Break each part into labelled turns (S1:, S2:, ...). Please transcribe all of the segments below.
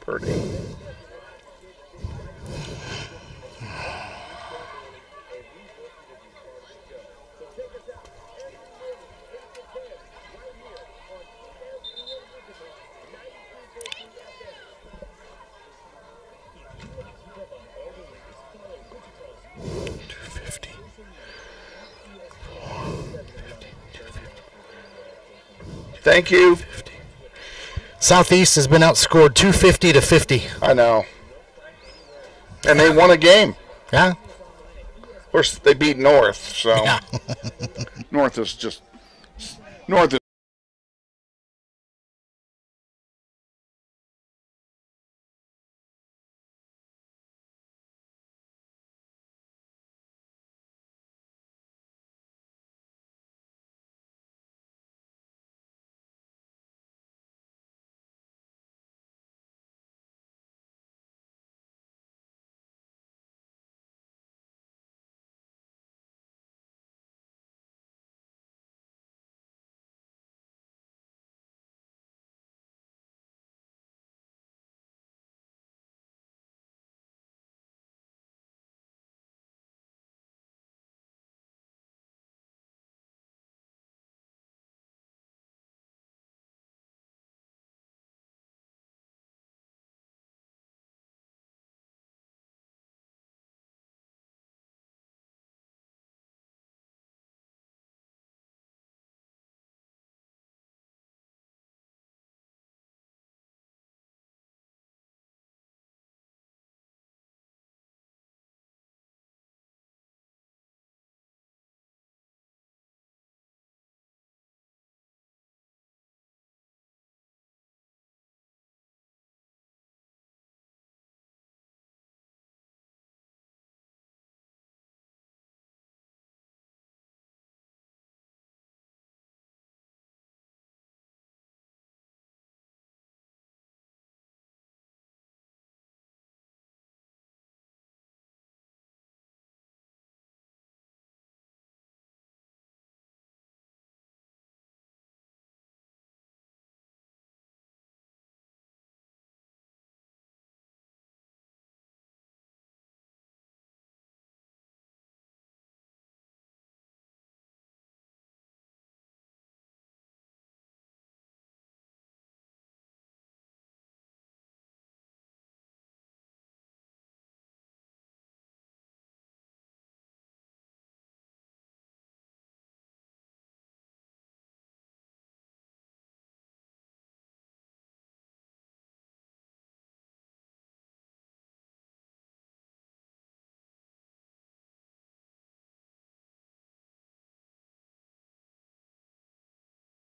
S1: Purdy. Thank you.
S2: Southeast has been outscored 250 to 50.
S1: I know. And they won a game.
S2: Yeah.
S1: Of course, they beat North, so
S2: Yeah.
S1: North is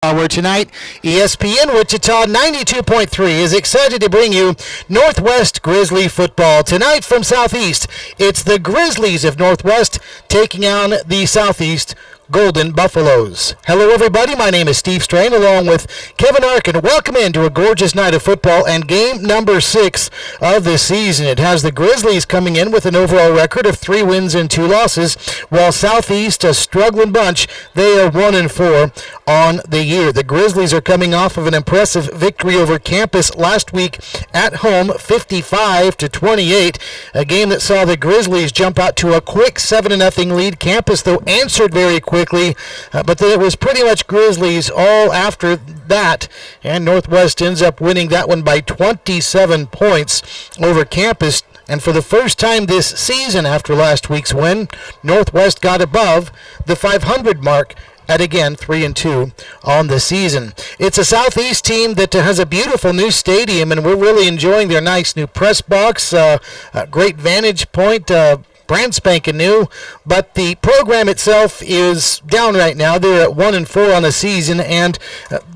S2: Where tonight, ESPN Wichita 92.3 is excited to bring you Northwest Grizzly football. Tonight from Southeast, it's the Grizzlies of Northwest taking on the Southeast Golden Buffaloes. Hello, everybody. My name is Steve Strain, along with Kevin Arkin. Welcome into a gorgeous night of football and game number 6 of the season. It has the Grizzlies coming in with an overall record of 3 wins and 2 losses, while Southeast, a struggling bunch, they are 1-4 on the year. The Grizzlies are coming off of an impressive victory over Campus last week at home, 55-28, a game that saw the Grizzlies jump out to a quick 7-0 lead. Campus, though, answered very quickly, but then it was pretty much Grizzlies all after that, and Northwest ends up winning that one by 27 points over Campus. And for the first time this season after last week's win, Northwest got above the 500 mark at, again, 3-2 on the season. It's a Southeast team that has a beautiful new stadium, and we're really enjoying their nice new press box, a great vantage point, brand spanking new, but the program itself is down right now. They're at 1-4 on the season, and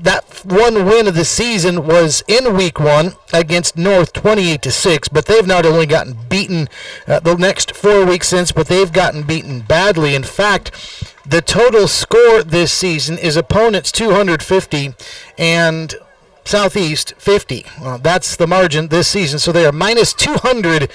S2: that one win of the season was in week 1 against North, 28-6, but they've not only gotten beaten the next 4 weeks since, but they've gotten beaten badly. In fact, the total score this season is opponents 250, and Southeast 50. Well, that's the margin this season. So they are minus 200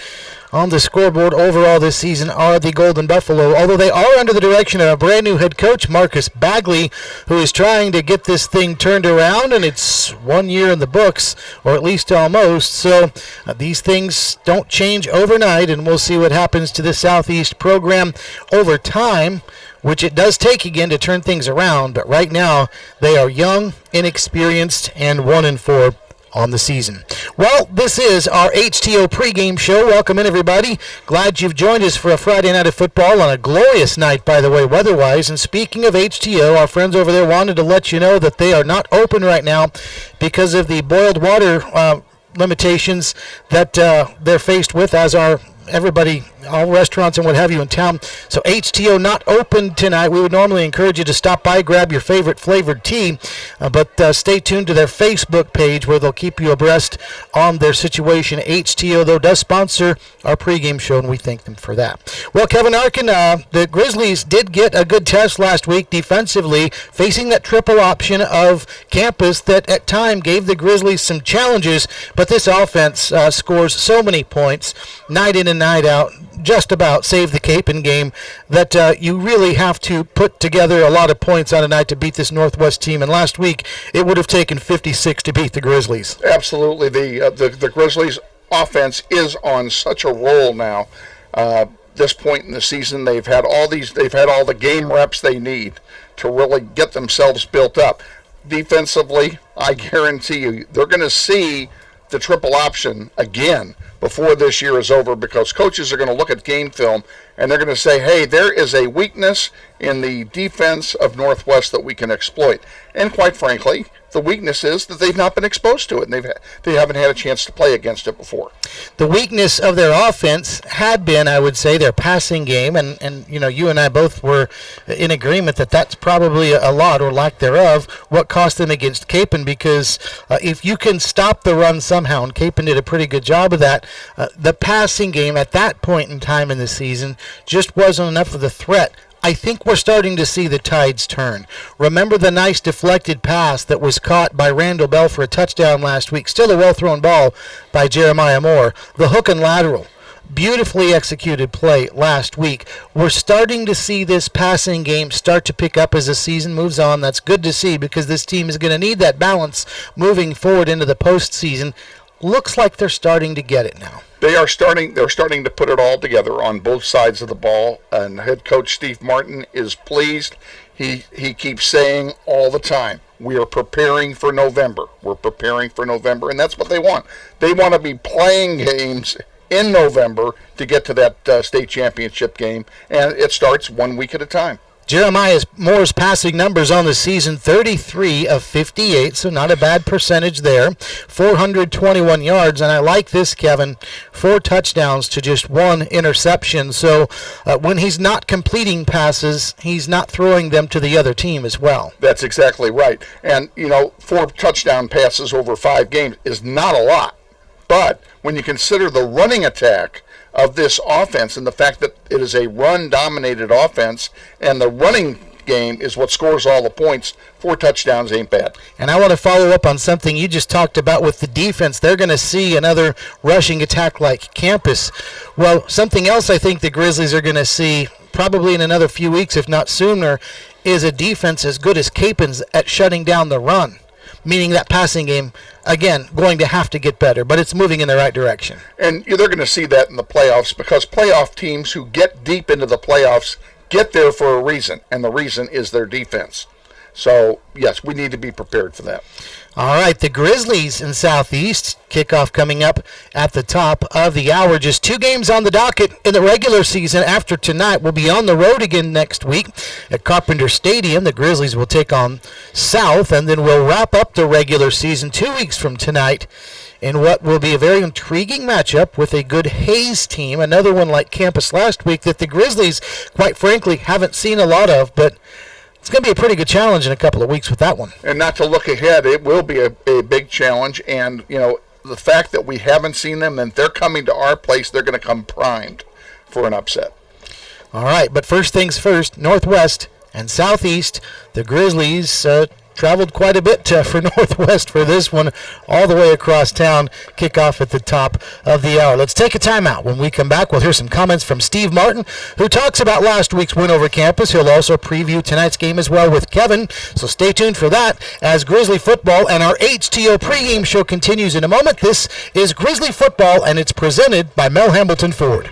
S2: on the scoreboard overall this season are the Golden Buffalo, although they are under the direction of a brand new head coach, Marcus Bagley, who is trying to get this thing turned around, and it's 1 year in the books, or at least almost. So these things don't change overnight, and we'll see what happens to the Southeast program over time, which it does take again to turn things around. But right now, they are young, inexperienced, and 1-4 on the season. Well, this is our HTO pregame show. Welcome in, everybody. Glad you've joined us for a Friday night of football on a glorious night, by the way, weather-wise. And speaking of HTO, our friends over there wanted to let you know that they are not open right now because of the boiled water limitations that they're faced with, as are everybody, all restaurants and what have you in town. So HTO not open tonight. We would normally encourage you to stop by, grab your favorite flavored tea, but stay tuned to their Facebook page where they'll keep you abreast on their situation. HTO, though, does sponsor our pregame show, and we thank them for that. Well, Kevin Arkin, the Grizzlies did get a good test last week defensively, facing that triple option of campus that at time gave the Grizzlies some challenges, but this offense scores so many points night in and night out, just about save the Capon game, that you really have to put together a lot of points on a night to beat this Northwest team. And last week, it would have taken 56 to beat the Grizzlies.
S1: Absolutely. The Grizzlies offense is on such a roll now. This point in the season, they've had all the game reps they need to really get themselves built up. Defensively, I guarantee you, they're going to see the triple option again before this year is over, because coaches are going to look at game film and they're going to say, hey, there is a weakness in the defense of Northwest that we can exploit. And quite frankly, the weakness is that they've not been exposed to it, and they haven't had a chance to play against it before.
S2: The weakness of their offense had been, I would say, their passing game, and you know, you and I both were in agreement that that's probably a lot, or lack thereof, what cost them against Capon, because if you can stop the run somehow, and Capon did a pretty good job of that, the passing game at that point in time in the season just wasn't enough of the threat. I think we're starting to see the tides turn. Remember the nice deflected pass that was caught by Randall Bell for a touchdown last week? Still a well-thrown ball by Jeremiah Moore. The hook and lateral, beautifully executed play last week. We're starting to see this passing game start to pick up as the season moves on. That's good to see, because this team is going to need that balance moving forward into the postseason. Looks like they're starting to get it now.
S1: They're starting to put it all together on both sides of the ball, and head coach Steve Martin is pleased. He keeps saying all the time, we are preparing for November. We're preparing for November, and that's what they want. They want to be playing games in November to get to that state championship game, and it starts 1 week at a time.
S2: Jeremiah Moore's passing numbers on the season, 33 of 58, so not a bad percentage there. 421 yards, and I like this, Kevin, 4 touchdowns to just 1 interception. So when he's not completing passes, he's not throwing them to the other team as well.
S1: That's exactly right. And, 4 touchdown passes over 5 games is not a lot. But when you consider the running attack of this offense and the fact that it is a run-dominated offense and the running game is what scores all the points, 4 touchdowns ain't bad.
S2: And I want to follow up on something you just talked about with the defense. They're going to see another rushing attack like campus. Well, something else I think the Grizzlies are going to see probably in another few weeks, if not sooner, is a defense as good as Capon's at shutting down the run. Meaning that passing game, again, going to have to get better, but it's moving in the right direction.
S1: And they're going to see that in the playoffs, because playoff teams who get deep into the playoffs get there for a reason, and the reason is their defense. So, yes, we need to be prepared for that.
S2: All right, the Grizzlies in Southeast, kickoff coming up at the top of the hour. Just 2 games on the docket in the regular season after tonight. We'll be on the road again next week at Carpenter Stadium. The Grizzlies will take on South, and then we'll wrap up the regular season 2 weeks from tonight in what will be a very intriguing matchup with a good Hayes team, another one like campus last week that the Grizzlies, quite frankly, haven't seen a lot of, but it's going to be a pretty good challenge in a couple of weeks with that one.
S1: And not to look ahead, it will be a big challenge. And, the fact that we haven't seen them and they're coming to our place, they're going to come primed for an upset.
S2: All right, but first things first, Northwest and Southeast, the Grizzlies traveled quite a bit for Northwest for this one, all the way across town. Kickoff at the top of the hour. Let's take a timeout. When we come back, we'll hear some comments from Steve Martin, who talks about last week's win over campus. He'll also preview tonight's game as well with Kevin, so stay tuned for that as Grizzly football and our HTO pregame show continues in a moment. This is Grizzly football, and it's presented by Mel Hambleton Ford.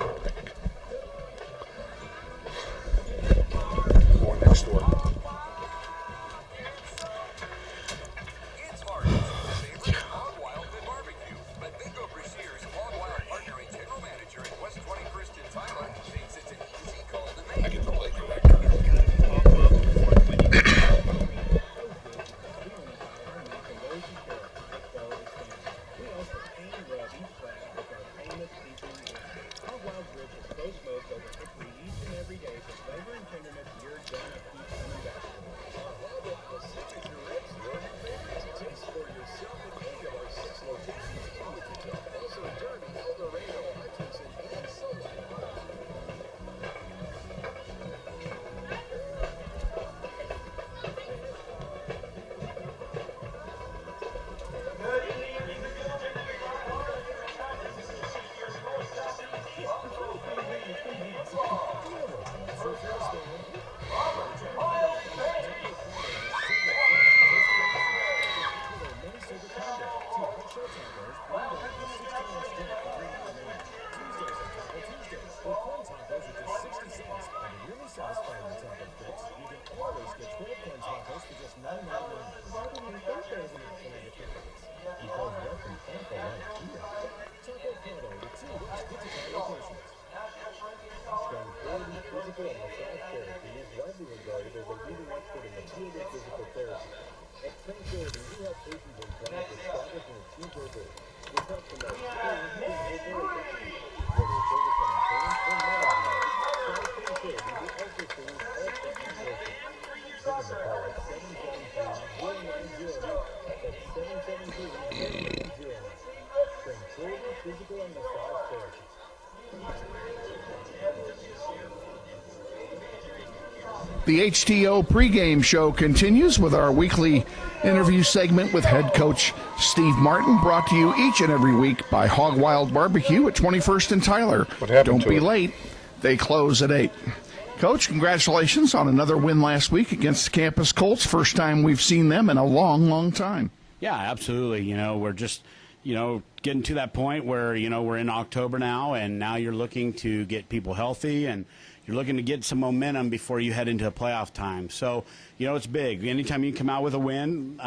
S3: The HTO pregame show continues with our weekly interview segment with head coach Steve Martin, brought to you each and every week by Hog Wild Barbecue at 21st and Tyler. Don't be late. They close at 8. Coach, congratulations on another win last week against the Campus Colts. First time we've seen them in a long, long time.
S4: Yeah, absolutely. We're just, getting to that point where, we're in October now, and now you're looking to get people healthy, and you're looking to get some momentum before you head into a playoff time. So, it's big. Anytime you come out with a win,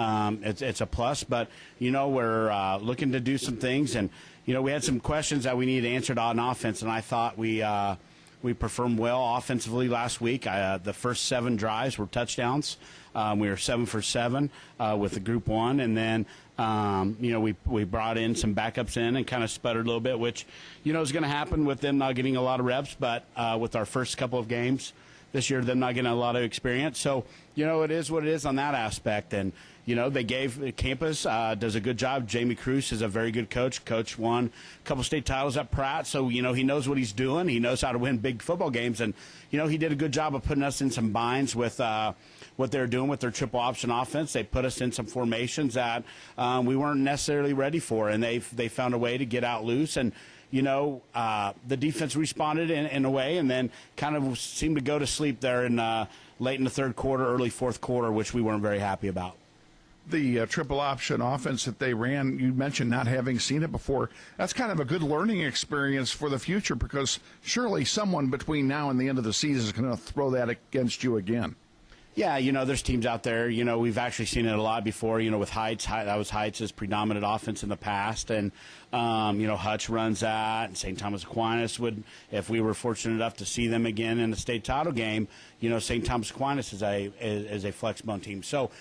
S4: it's a plus. But, we're looking to do some things. And, we had some questions that we needed answered on offense, and I thought we performed well offensively last week. The first 7 drives were touchdowns. We were 7 for 7 with the group one. And then, we brought in some backups in and kind of sputtered a little bit, which, is going to happen with them not getting a lot of reps. But with our first couple of games this year, them not getting a lot of experience. So, it is what it is on that aspect. And, they gave campus, does a good job. Jamie Cruz is a very good coach. Coach won a couple state titles at Pratt. So, he knows what he's doing. He knows how to win big football games. And, he did a good job of putting us in some binds with what they're doing with their triple option offense. They put us in some formations that we weren't necessarily ready for, and they found a way to get out loose. And, the defense responded in a way, and then kind of seemed to go to sleep there in late in the third quarter, early fourth quarter, which we weren't very happy about.
S3: The triple option offense that they ran, you mentioned not having seen it before. That's kind of a good learning experience for the future, because surely someone between now and the end of the season is going to throw that against you again.
S4: Yeah, there's teams out there, we've actually seen it a lot before, with Heights. That was Heights' predominant offense in the past. And, Hutch runs that, and St. Thomas Aquinas would, if we were fortunate enough to see them again in the state title game, St. Thomas Aquinas is a flex bone team. So,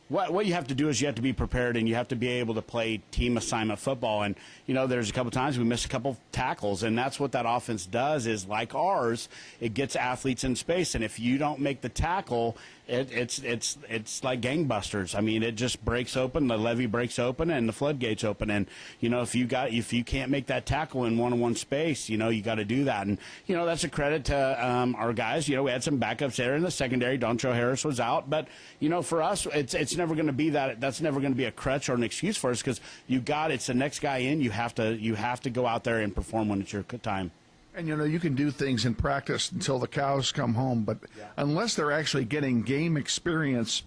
S4: what you have to do is you have to be prepared, and you have to be able to play team assignment football. And, there's a couple times we missed a couple tackles, and that's what that offense does is, like ours, it gets athletes in space. And if you don't make the tackle, tackle, it's like gangbusters. I mean, it just breaks open, the levee breaks open, and the floodgates open. And if you can't make that tackle in one-on-one space, you got to do that. And that's a credit to our guys. We had some backups there in the secondary. Dontrell Harris was out, but for us, it's never going to be that. That's never going to be a crutch or an excuse for us, because it's the next guy in. You have to go out there and perform when it's your time.
S3: And you can do things in practice until the cows come home, but unless they're actually getting game experience,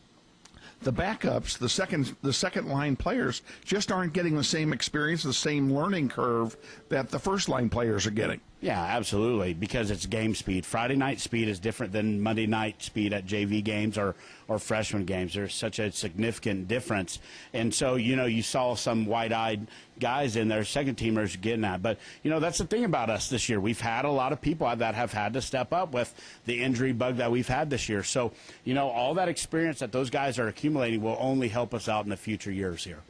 S3: the backups, the second line players, just aren't getting the same experience, the same learning curve that the first line players are getting.
S4: Yeah, absolutely, because it's game speed. Friday night speed is different than Monday night speed at JV games or freshman games. There's such a significant difference. And so, you saw some wide-eyed guys in there, second-teamers getting that. But, that's the thing about us this year. We've had a lot of people that have had to step up with the injury bug that we've had this year. So, all that experience that those guys are accumulating will only help us out in the future years here.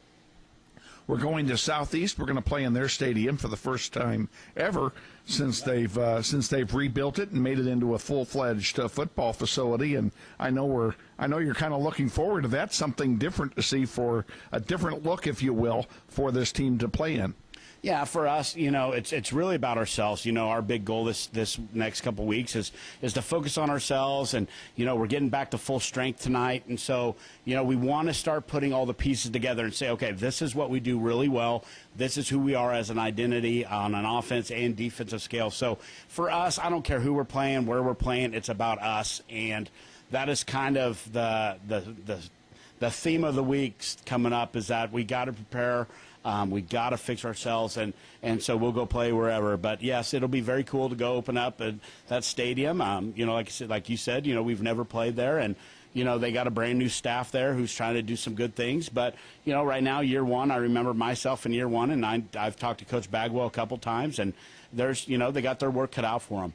S3: We're going to Southeast. We're going to play in their stadium for the first time ever since they've rebuilt it and made it into a full-fledged football facility. And I know you're kind of looking forward to that. Something different to see, for a different look, if you will, for this team to play in.
S4: Yeah, for us, it's really about ourselves. Our big goal this next couple of weeks is to focus on ourselves, and we're getting back to full strength tonight, and so we want to start putting all the pieces together and say, okay, this is what we do really well. This is who we are as an identity on an offense and defensive scale. So for us, I don't care who we're playing, where we're playing. It's about us, and that is kind of the theme of the week coming up, is that we got to prepare. We got to fix ourselves, and so we'll go play wherever. But yes, it'll be very cool to go open up at that stadium. Like you said, we've never played there, and they got a brand new staff there who's trying to do some good things. But right now, year one, I remember myself in year one, and I've talked to Coach Bagwell a couple times, and there's they got their work cut out for them.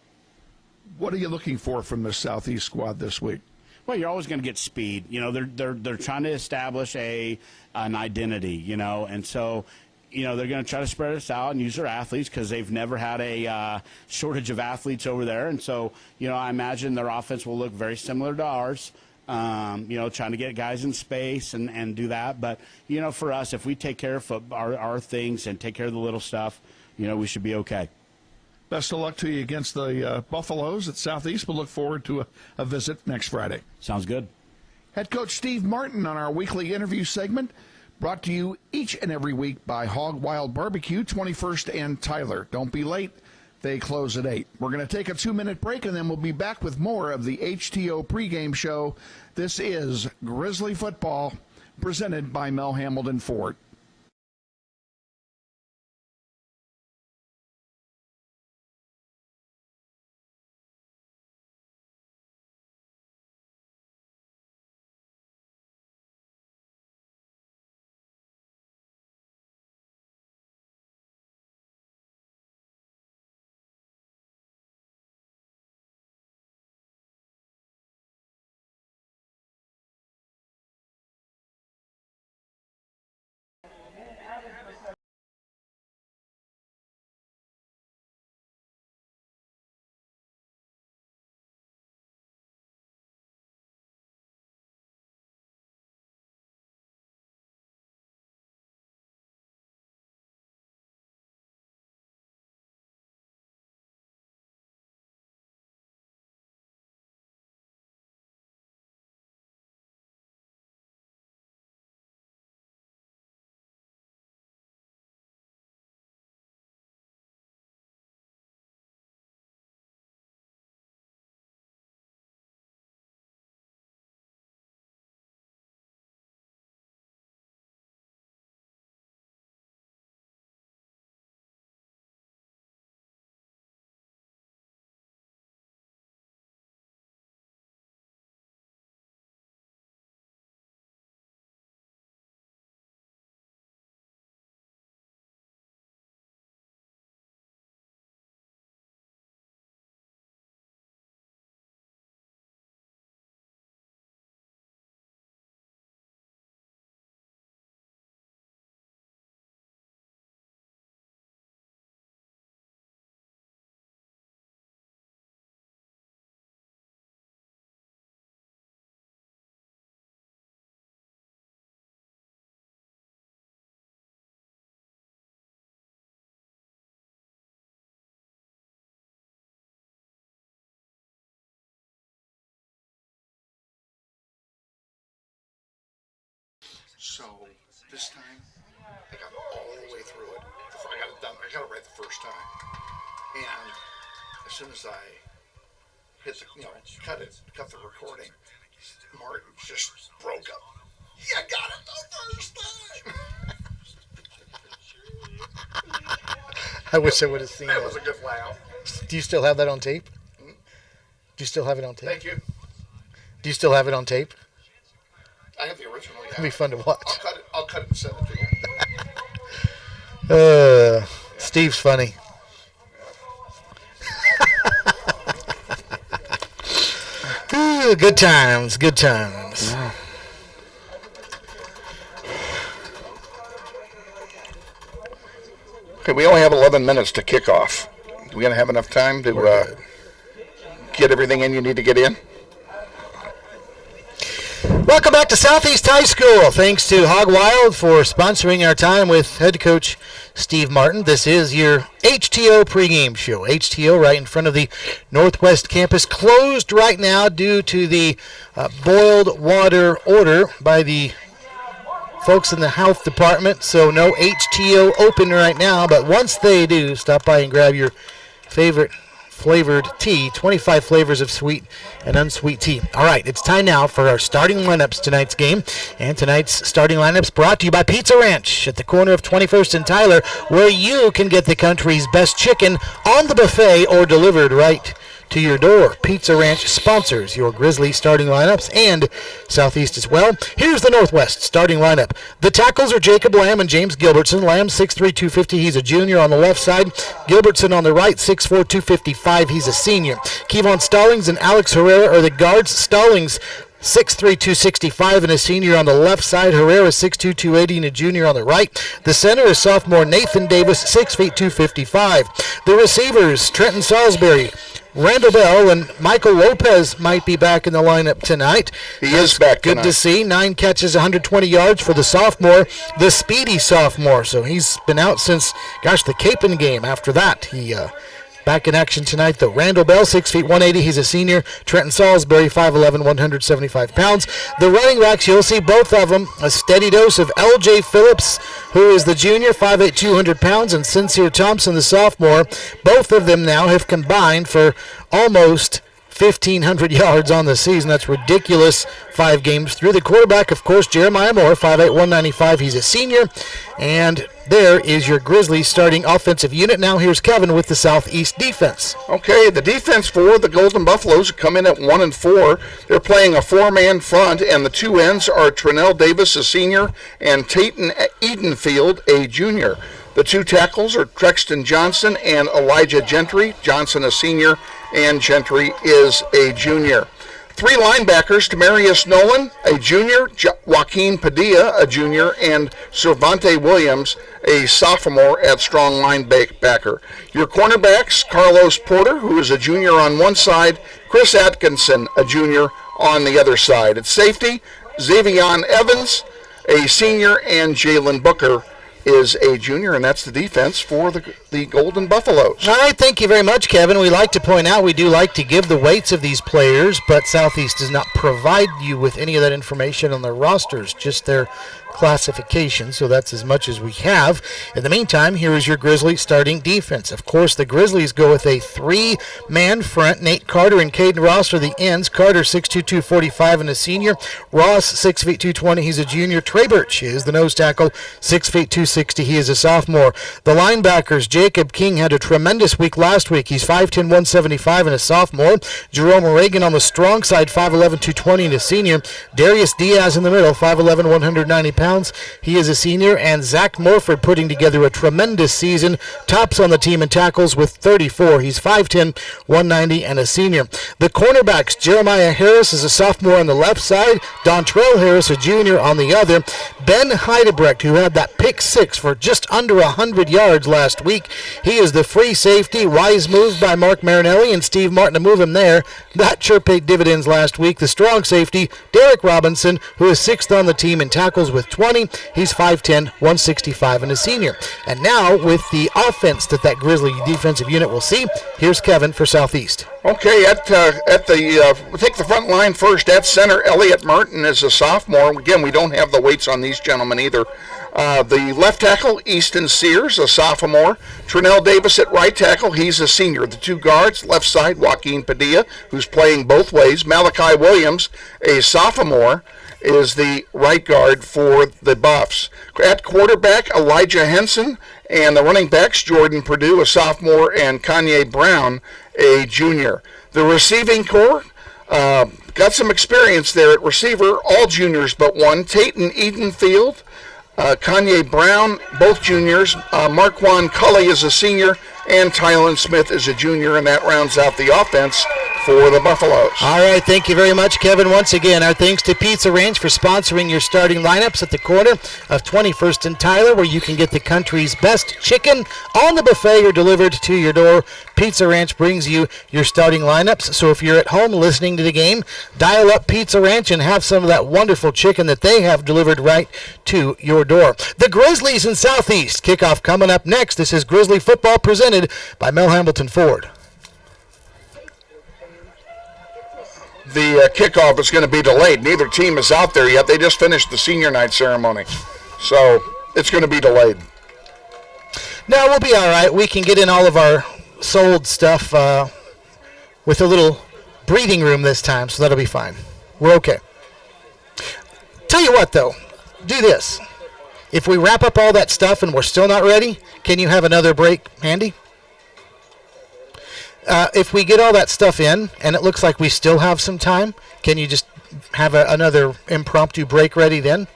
S3: What are you looking for from the Southeast squad this week?
S4: Well, you're always going to get speed. They're trying to establish an identity. And so they're going to try to spread us out and use their athletes, because they've never had a shortage of athletes over there. And so I imagine their offense will look very similar to ours. Trying to get guys in space and do that. But for us, if we take care of our things and take care of the little stuff, we should be okay.
S3: Best of luck to you against the Buffaloes at Southeast. We'll look forward to a visit next Friday.
S4: Sounds good.
S3: Head coach Steve Martin on our weekly interview segment, brought to you each and every week by Hog Wild Barbecue, 21st and Tyler. Don't be late. They close at 8. We're going to take a 2-minute break, and then we'll be back with more of the HTO pregame show. This is Grizzly Football, presented by Mel Hambelton Ford.
S1: So this time, I got all the way through it. I got it done. I got it right the first time. And as soon as I hit the, cut the recording, Martin just broke up. You got it the first time.
S2: I wish I would have seen that.
S1: That was a good laugh.
S2: Do you still have that on tape? Do you still have it on tape?
S1: Thank you.
S2: Do you still have it on tape?
S1: I have the original. Yeah.
S2: It'd be fun to watch.
S1: I'll cut it and send it to you.
S2: Steve's funny. Ooh, good times, good times.
S1: Yeah. Okay, we only have 11 minutes to kick off. Are we going to have enough time to get everything in you need to get in?
S2: Welcome back to Southeast High School. Thanks to Hog Wild for sponsoring our time with head coach Steve Martin. This is your HTO pregame show. HTO right in front of the Northwest campus, closed right now due to the boiled water order by the folks in the health department. So no HTO open right now, but once they do, stop by and grab your favorite flavored tea, 25 flavors of sweet and unsweet tea. All right, it's time now for our starting lineups tonight's game. And tonight's starting lineups brought to you by Pizza Ranch at the corner of 21st and Tyler, where you can get the country's best chicken on the buffet or delivered right to your door. Pizza Ranch sponsors your Grizzly starting lineups and Southeast as well. Here's the Northwest starting lineup. The tackles are Jacob Lamb and James Gilbertson. Lamb 6'3", 250. He's a junior on the left side. Gilbertson on the right, 6'4", 255. He's a senior. Kevon Stallings and Alex Herrera are the guards. Stallings 6'3", 265 and a senior on the left side. Herrera 6'2", 280 and a junior on the right. The center is sophomore Nathan Davis, 6 feet 255. The receivers, Trenton Salisbury, Randall Bell, and Michael Lopez might be back in the lineup tonight.
S1: He is back
S2: Good
S1: tonight.
S2: to see. 9 catches, 120 yards for the sophomore, the speedy sophomore. So he's been out since, the Capon game. After that, he back in action tonight, though. Randall Bell, 6 feet 180. He's a senior. Trenton Salisbury, 5'11", 175 pounds. The running backs, you'll see both of them. A steady dose of L.J. Phillips, who is the junior, 5'8", 200 pounds, and Sincere Thompson, the sophomore. Both of them now have combined for almost 1,500 yards on the season. That's ridiculous. 5 games through. The quarterback, of course, Jeremiah Moore, 5'8", 195. He's a senior. And there is your Grizzlies starting offensive unit. Now here's Kevin with the Southeast defense.
S1: Okay, the defense for the Golden Buffaloes come in at 1-4. They're playing a 4-man front, and the 2 ends are Trinell Davis, a senior, and Tayton Edenfield, a junior. The 2 tackles are Trexton Johnson and Elijah Gentry. Johnson a senior, and Gentry is a junior. 3 linebackers, Demarius Nolan, a junior, Joaquin Padilla, a junior, and Cervante Williams, a sophomore at strong linebacker. Your cornerbacks, Carlos Porter, who is a junior on one side, Chris Atkinson, a junior, on the other side. At safety, Xavion Evans, a senior, and Jalen Booker is a junior, and that's the defense for the Golden Buffaloes.
S2: All right, thank you very much, Kevin. We like to point out we do like to give the weights of these players, but Southeast does not provide you with any of that information on their rosters, just their classification, so that's as much as we have. In the meantime, here is your Grizzly starting defense. Of course, the Grizzlies go with a 3-man front. Nate Carter and Caden Ross are the ends. Carter 6'2", 245 and a senior. Ross 6 feet 220. He's a junior. Trey Birch is the nose tackle, 6 feet 260. He is a sophomore. The linebackers, Jacob King had a tremendous week last week. He's 5'10", 175 and a sophomore. Jerome Reagan on the strong side, 5'11", 220 and a senior. Darius Diaz in the middle, 5'11", 190 pounds. He is a senior, and Zach Morford putting together a tremendous season. Tops on the team in tackles with 34. He's 5'10", 190, and a senior. The cornerbacks, Jeremiah Harris is a sophomore on the left side. Dontrell Harris, a junior, on the other. Ben Heidebrecht, who had that pick 6 for just under 100 yards last week. He is the free safety. Wise move by Mark Marinelli and Steve Martin to move him there. That sure paid dividends last week. The strong safety, Derek Robinson, who is 6th on the team in tackles with 20. He's 5'10", 165, and a senior. And now with the offense that Grizzly defensive unit will see, here's Kevin for Southeast.
S1: Okay, we'll take the front line first. At center, Elliot Merton is a sophomore. Again, we don't have the weights on these gentlemen either. The left tackle, Easton Sears, a sophomore. Trinell Davis at right tackle, he's a senior. The two guards, left side, Joaquin Padilla, who's playing both ways. Malachi Williams, a sophomore, is the right guard for the Buffs. At quarterback, Elijah Henson, and the running backs, Jordan Purdue, a sophomore, and Kanye Brown, a junior. The receiving corps, got some experience there at receiver, all juniors but one. Tayton Edenfield, Kanye Brown, both juniors. Marquand Cully is a senior, and Tylen Smith is a junior, and that rounds out the offense for the Buffaloes.
S2: All right, thank you very much, Kevin. Once again, our thanks to Pizza Ranch for sponsoring your starting lineups at the corner of 21st and Tyler, where you can get the country's best chicken on the buffet or delivered to your door. Pizza Ranch brings you your starting lineups, so if you're at home listening to the game, dial up Pizza Ranch and have some of that wonderful chicken that they have delivered right to your door. The Grizzlies in Southeast. Kickoff coming up next. This is Grizzly football presented by Mel Hambleton Ford.
S1: The kickoff is going to be delayed. Neither team is out there yet. They just finished the senior night ceremony. So it's going to be delayed.
S2: No, we'll be all right. We can get in all of our sold stuff with a little breathing room this time, so that'll be fine. We're okay. Tell you what, though. Do this. If we wrap up all that stuff and we're still not ready, can you have another break handy? If we get all that stuff in and it looks like we still have some time, can you just have another impromptu break ready then?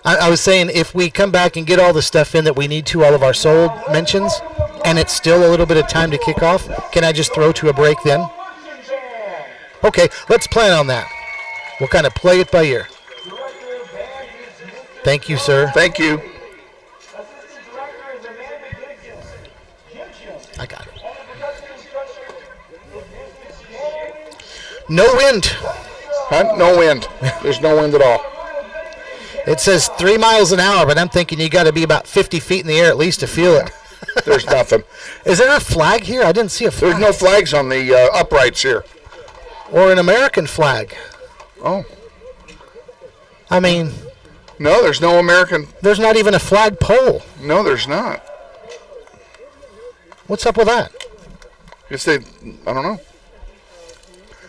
S2: I was saying if we come back and get all the stuff in that we need to, all of our sold mentions, and it's still a little bit of time to kick off, can I just throw to a break then? Okay, let's plan on that. We'll kind of play it by ear. Thank you, sir.
S1: Thank you.
S2: I got it. No wind.
S1: Huh? No wind. There's no wind at all.
S2: It says 3 miles an hour, but I'm thinking you got to be about 50 feet in the air at least to feel it.
S1: There's nothing.
S2: Is there a flag here? I didn't see a flag.
S1: There's no flags on the uprights here.
S2: Or an American flag.
S1: Oh.
S2: I mean.
S1: No, there's no American.
S2: There's not even a flag pole.
S1: No, there's not.
S2: What's up with that?
S1: I don't know.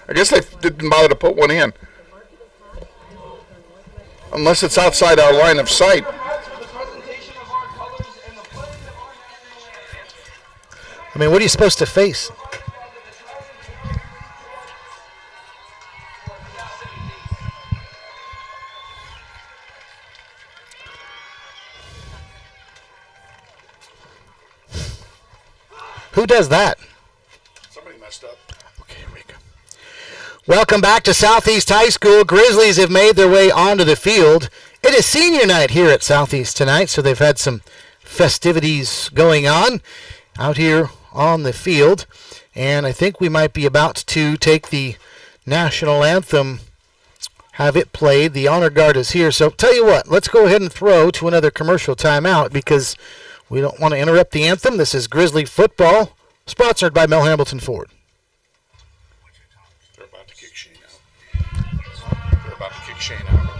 S1: I guess they didn't bother to put one in. Unless it's outside our line of sight.
S2: I mean, what are you supposed to face? Who does that?
S1: Somebody messed up.
S2: Okay, here we go. Welcome back to Southeast High School. Grizzlies have made their way onto the field. It is senior night here at Southeast tonight, so they've had some festivities going on out here on the field. And I think we might be about to take the national anthem, have it played. The honor guard is here. So tell you what, let's go ahead and throw to another commercial timeout because we don't want to interrupt the anthem. This is Grizzly football, sponsored by Mel Hambleton Ford.
S1: They're about to kick Shane out.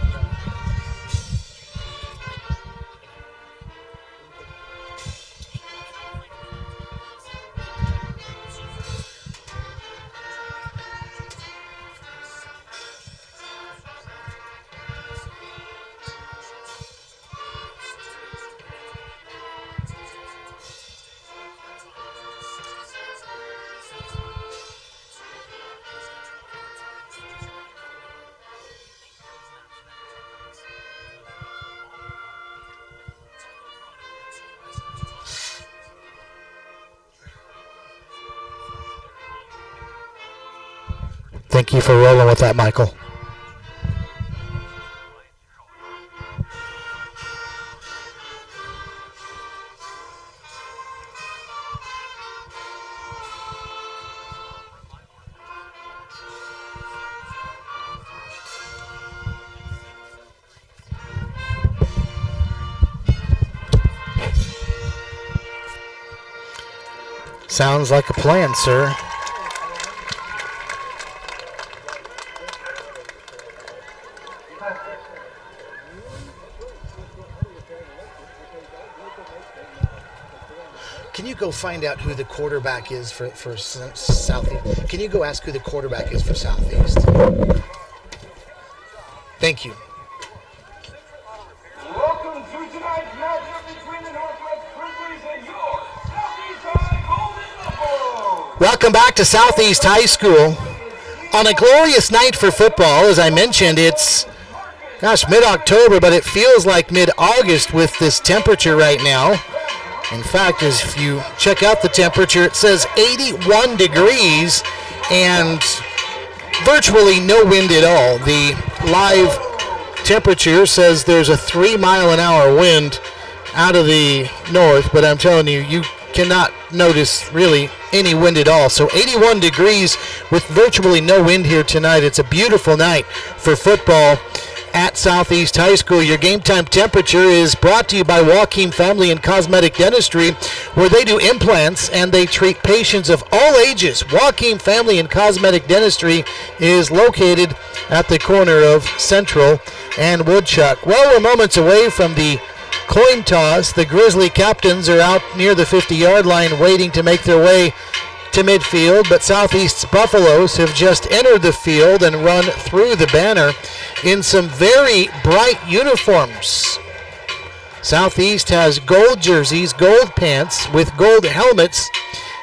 S2: Thank you for rolling with that, Michael. Sounds like a plan, sir. Can you go find out who the quarterback is for Southeast? Can you go ask who the quarterback is for Southeast? Thank you.
S5: Welcome to tonight's matchup between the Northwest Grizzlies and your Southeast High Golden Buffaloes.
S2: Welcome back to Southeast High School. On a glorious night for football, as I mentioned, it's, mid-October, but it feels like mid-August with this temperature right now. In fact, as if you check out the temperature, it says 81 degrees and virtually no wind at all. The live temperature says there's a 3-mile-an-hour wind out of the north, but I'm telling you, you cannot notice really any wind at all. So 81 degrees with virtually no wind here tonight. It's a beautiful night for football at Southeast High School. Your game time temperature is brought to you by Joachim Family and Cosmetic Dentistry, where they do implants and they treat patients of all ages. Joachim Family and Cosmetic Dentistry is located at the corner of Central and Woodchuck. Well, we're moments away from the coin toss. The Grizzly captains are out near the 50-yard line waiting to make their way to midfield, but Southeast's Buffaloes have just entered the field and run through the banner in some very bright uniforms. Southeast has gold jerseys, gold pants with gold helmets,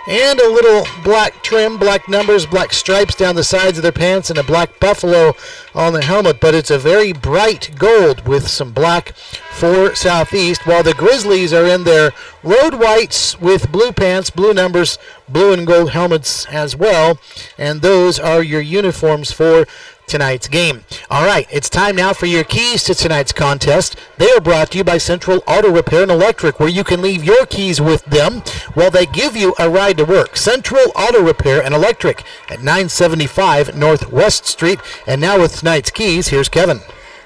S2: and a little black trim, black numbers, black stripes down the sides of their pants, and a black buffalo on the helmet, but it's a very bright gold with some black for Southeast, while the Grizzlies are in their road whites with blue pants, blue numbers, blue and gold helmets as well, and those are your uniforms for tonight's game. All right, it's time now for your keys to tonight's contest. They are brought to you by Central Auto Repair and Electric, where you can leave your keys with them while they give you a ride to work. Central Auto Repair and Electric at 975 Northwest Street. And now with tonight's keys, here's Kevin.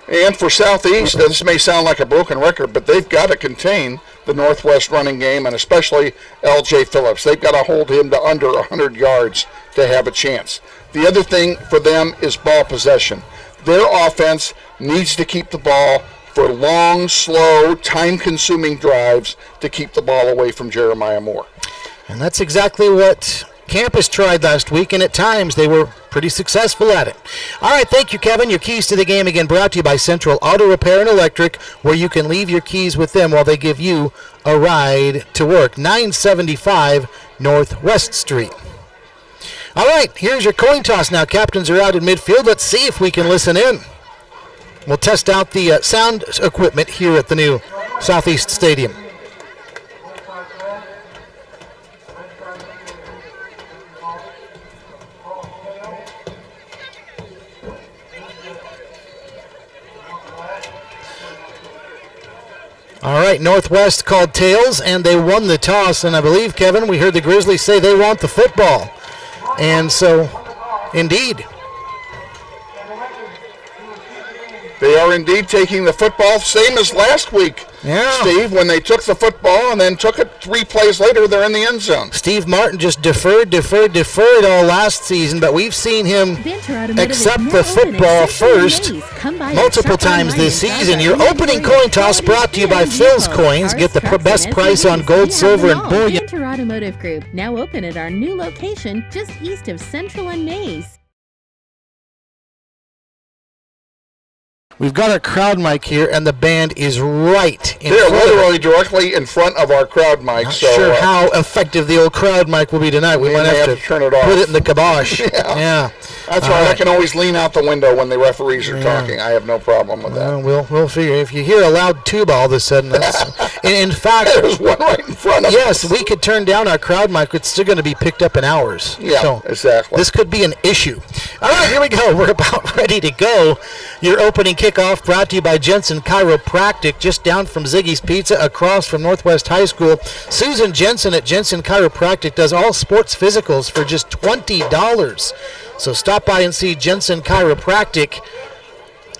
S1: And for Southeast, this may sound like a broken record, but they've got to contain the Northwest running game, and especially L.J. Phillips. They've got to hold him to under 100 yards to have a chance. The other thing for them is ball possession. Their offense needs to keep the ball for long, slow, time-consuming drives to keep the ball away from Jeremiah Moore.
S2: And that's exactly what Campus tried last week, and at times they were pretty successful at it. All right, thank you, Kevin. Your keys to the game again brought to you by Central Auto Repair and Electric, where you can leave your keys with them while they give you a ride to work. 975 Northwest Street. All right, here's your coin toss now. Captains are out in midfield. Let's see if we can listen in. We'll test out the sound equipment here at the new Southeast Stadium. All right, Northwest called tails, and they won the toss. And I believe, Kevin, we heard the Grizzlies say they want the football. And so, indeed,
S1: they are indeed taking the football, same as last week, Steve, when they took the football and then took it 3 plays later, they're in the end zone.
S2: Steve Martin just deferred all last season, but we've seen him accept the football first multiple times this season. Your opening coin toss brought to you by Phil's Coins. Get the best price on gold, silver, and bullion.
S6: Venture Automotive Group, now open at our new location just east of Central and Mays.
S2: We've got our crowd mic here, and the band is right in
S1: They're
S2: front of
S1: literally directly in front of our crowd mic.
S2: Not sure how effective the old crowd mic will be tonight. We might have to
S1: turn it off.
S2: Put it in the kibosh.
S1: Yeah. That's right. I can always lean out the window when the referees are talking. I have no problem with that.
S2: We'll figure. If you hear a loud tuba all of a sudden, that's, in fact,
S1: there's one right in front of us.
S2: Yes, we could turn down our crowd mic. It's still going to be picked up in hours.
S1: Yeah,
S2: so
S1: exactly.
S2: This could be an issue. All right, here we go. We're about ready to go. Your opening kickoff brought to you by Jensen Chiropractic, just down from Ziggy's Pizza, across from Northwest High School. Susan Jensen at Jensen Chiropractic does all sports physicals for just $20. So stop by and see Jensen Chiropractic.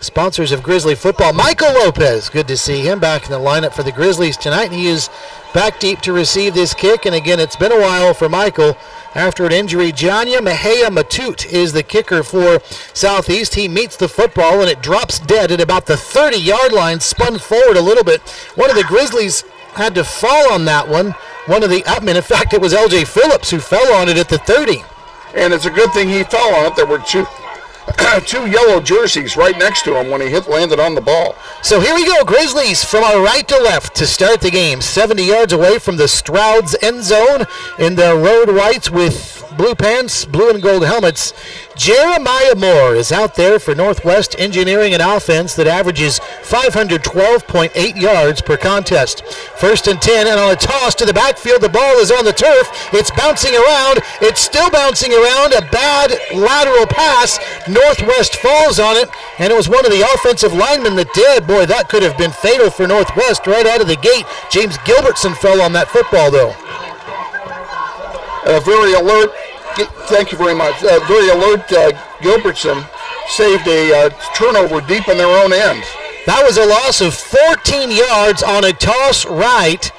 S2: sponsors of Grizzly football. Michael Lopez, good to see him back in the lineup for the Grizzlies tonight. He is back deep to receive this kick, and again, it's been a while for Michael after an injury. Janya Mejia Matute is the kicker for Southeast. He meets the football, and it drops dead at about the 30-yard line, spun forward a little bit. One of the Grizzlies had to fall on that one. One of the upmen, in fact, it was L.J. Phillips who fell on it at the 30.
S1: And it's a good thing he fell on it. There were two yellow jerseys right next to him when he landed on the ball.
S2: So here we go, Grizzlies from our right to left to start the game. 70 yards away from the Stroud's end zone in their road whites with blue pants, blue and gold helmets. Jeremiah Moore is out there for Northwest Engineering, an offense that averages 512.8 yards per contest. 1st and 10, and on a toss to the backfield, the ball is on the turf. It's bouncing around. It's still bouncing around. A bad lateral pass. Northwest falls on it, and it was one of the offensive linemen that did. Boy, that could have been fatal for Northwest right out of the gate. James Gilbertson fell on that football, though.
S1: Very alert. Thank you very much. Very alert Gilbertson saved a turnover deep in their own end.
S2: That was a loss of 14 yards on a toss right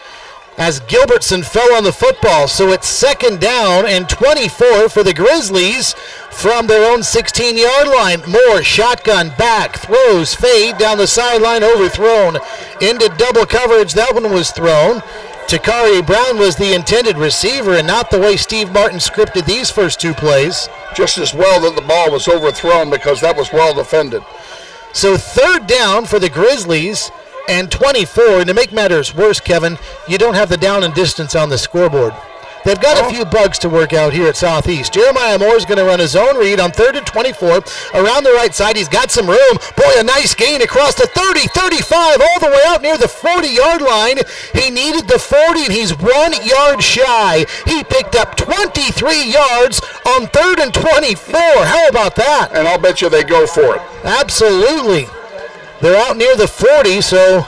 S2: as Gilbertson fell on the football. So it's 2nd down and 24 for the Grizzlies from their own 16-yard line. Moore, shotgun, back, throws, fade, down the sideline, overthrown. Into double coverage, that one was thrown. Takari Brown was the intended receiver, and not the way Steve Martin scripted these first two plays.
S1: Just as well that the ball was overthrown because that was well defended.
S2: So 3rd down for the Grizzlies and 24. And to make matters worse, Kevin, you don't have the down and distance on the scoreboard. They've got a few bugs to work out here at Southeast. Jeremiah Moore is going to run his own read on 3rd and 24. Around the right side, he's got some room. Boy, a nice gain across the 30, 35, all the way out near the 40-yard line. He needed the 40, and he's 1 yard shy. He picked up 23 yards on 3rd and 24. How about that?
S1: And I'll bet you they go for it.
S2: Absolutely. They're out near the 40, so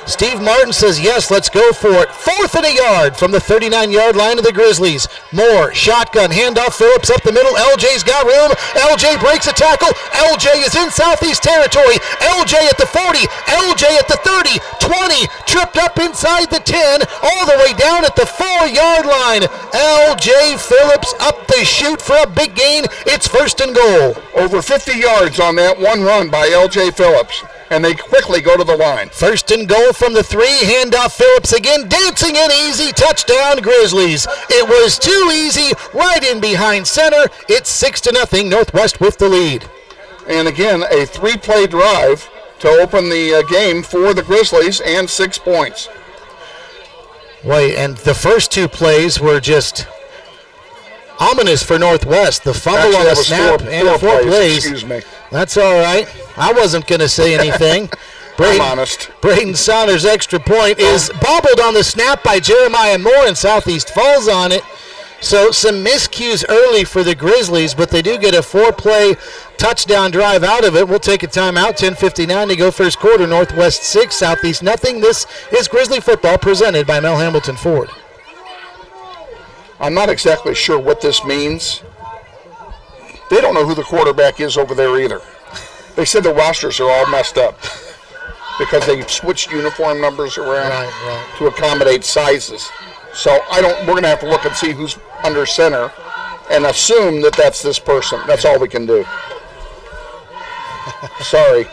S2: Steve Martin says, yes, let's go for it. 4th and a yard from the 39-yard line of the Grizzlies. Moore, shotgun, handoff, Phillips up the middle. LJ's got room. LJ breaks a tackle. LJ is in Southeast territory. LJ at the 40. LJ at the 30, 20, tripped up inside the 10, all the way down at the 4-yard line. LJ Phillips up the chute for a big gain. It's 1st and goal.
S1: Over 50 yards on that one run by LJ Phillips, and they quickly go to the line.
S2: 1st and goal from the 3, handoff Phillips again, dancing in easy, touchdown Grizzlies. It was too easy, right in behind center. It's 6-0, Northwest with the lead.
S1: And again, a 3-play drive to open the game for the Grizzlies, and 6 points.
S2: Boy, and the first 2 plays were just ominous for Northwest. The fumble on the snap and the 4 plays.
S1: Excuse me.
S2: That's all right. I wasn't going to say anything.
S1: I'm honest.
S2: Braden Saunders' extra point is bobbled on the snap by Jeremiah Moore, and Southeast falls on it. So some miscues early for the Grizzlies, but they do get a 4-play touchdown drive out of it. We'll take a timeout. 10:59 to go first quarter. Northwest 6, Southeast nothing. This is Grizzly football presented by Mel Hambleton Ford.
S1: I'm not exactly sure what this means. They don't know who the quarterback is over there either. They said the rosters are all messed up because they switched uniform numbers around to accommodate sizes. So we're going to have to look and see who's under center and assume that that's this person. That's all we can do. Sorry.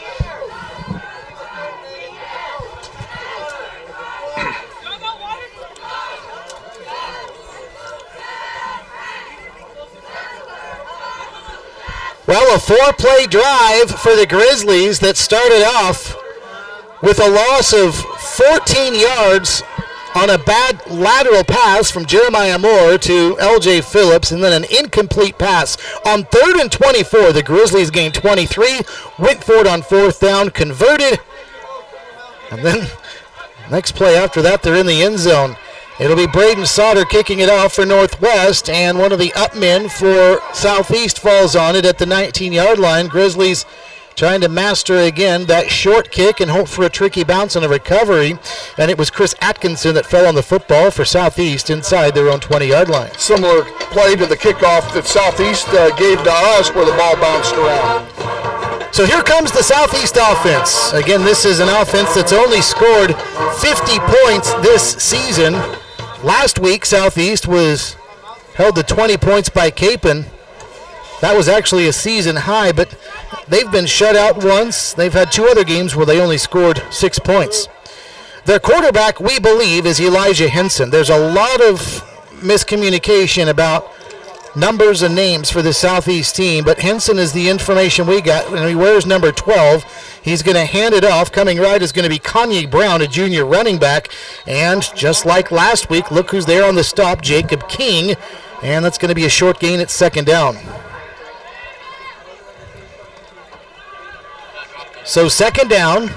S2: Well, a 4-play drive for the Grizzlies that started off with a loss of 14 yards on a bad lateral pass from Jeremiah Moore to L.J. Phillips, and then an incomplete pass. On 3rd and 24, the Grizzlies gained 23, went for it on 4th down, converted, and then next play after that, they're in the end zone. It'll be Braden Sauter kicking it off for Northwest, and one of the upmen for Southeast falls on it at the 19-yard line. Grizzlies trying to master again that short kick and hope for a tricky bounce and a recovery. And it was Chris Atkinson that fell on the football for Southeast inside their own 20-yard line.
S1: Similar play to the kickoff that Southeast gave to us where the ball bounced around.
S2: So here comes the Southeast offense. Again, this is an offense that's only scored 50 points this season. Last week, Southeast was held to 20 points by Capon. That was actually a season high, but they've been shut out once. They've had 2 other games where they only scored 6 points. Their quarterback, we believe, is Elijah Henson. There's a lot of miscommunication about numbers and names for the Southeast team, but Henson is the information we got, and he wears number 12. He's going to hand it off. Coming right is going to be Kanye Brown, a junior running back, and just like last week, look who's there on the stop, Jacob King, and that's going to be a short gain at second down. So second down,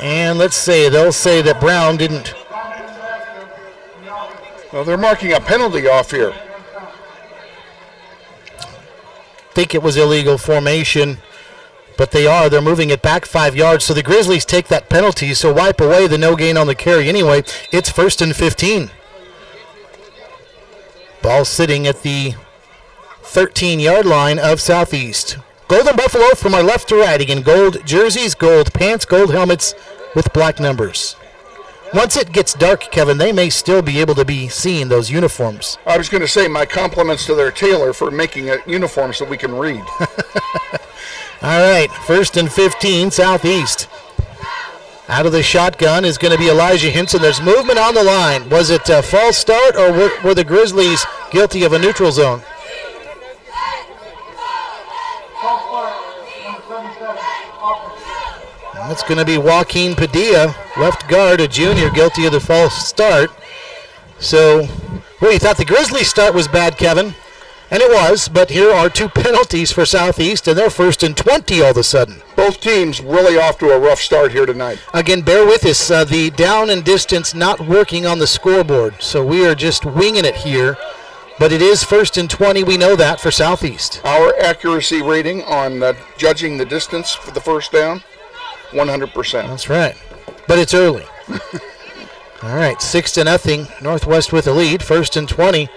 S2: and let's say they'll say that Brown didn't.
S1: Well, they're marking a penalty off here.
S2: Think it was illegal formation, but they're moving it back 5 yards, so the Grizzlies take that penalty, so wipe away the no gain on the carry anyway. It's 1st and 15. Ball sitting at the 13-yard line of Southeast. Golden Buffalo from our left to right. Again, gold jerseys, gold pants, gold helmets with black numbers. Once it gets dark, Kevin, they may still be able to be seen, those uniforms.
S1: I was going to say my compliments to their tailor for making a uniform so we can read.
S2: All right, 1st and 15, Southeast. Out of the shotgun is going to be Elijah Henson. There's movement on the line. Was it a false start, or were the Grizzlies guilty of a neutral zone? That's going to be Joaquin Padilla, left guard, a junior, guilty of the false start. So, well, you thought the Grizzlies' start was bad, Kevin, and it was, but here are 2 penalties for Southeast, and they're 1st and 20 all of a sudden.
S1: Both teams really off to a rough start here tonight.
S2: Again, bear with us, the down and distance not working on the scoreboard, so we are just winging it here. But it is 1st and 20, we know that, for Southeast.
S1: Our accuracy rating on judging the distance for the first down, 100%.
S2: That's right. But it's early. All right, 6-0. Northwest with a lead. 1st and 20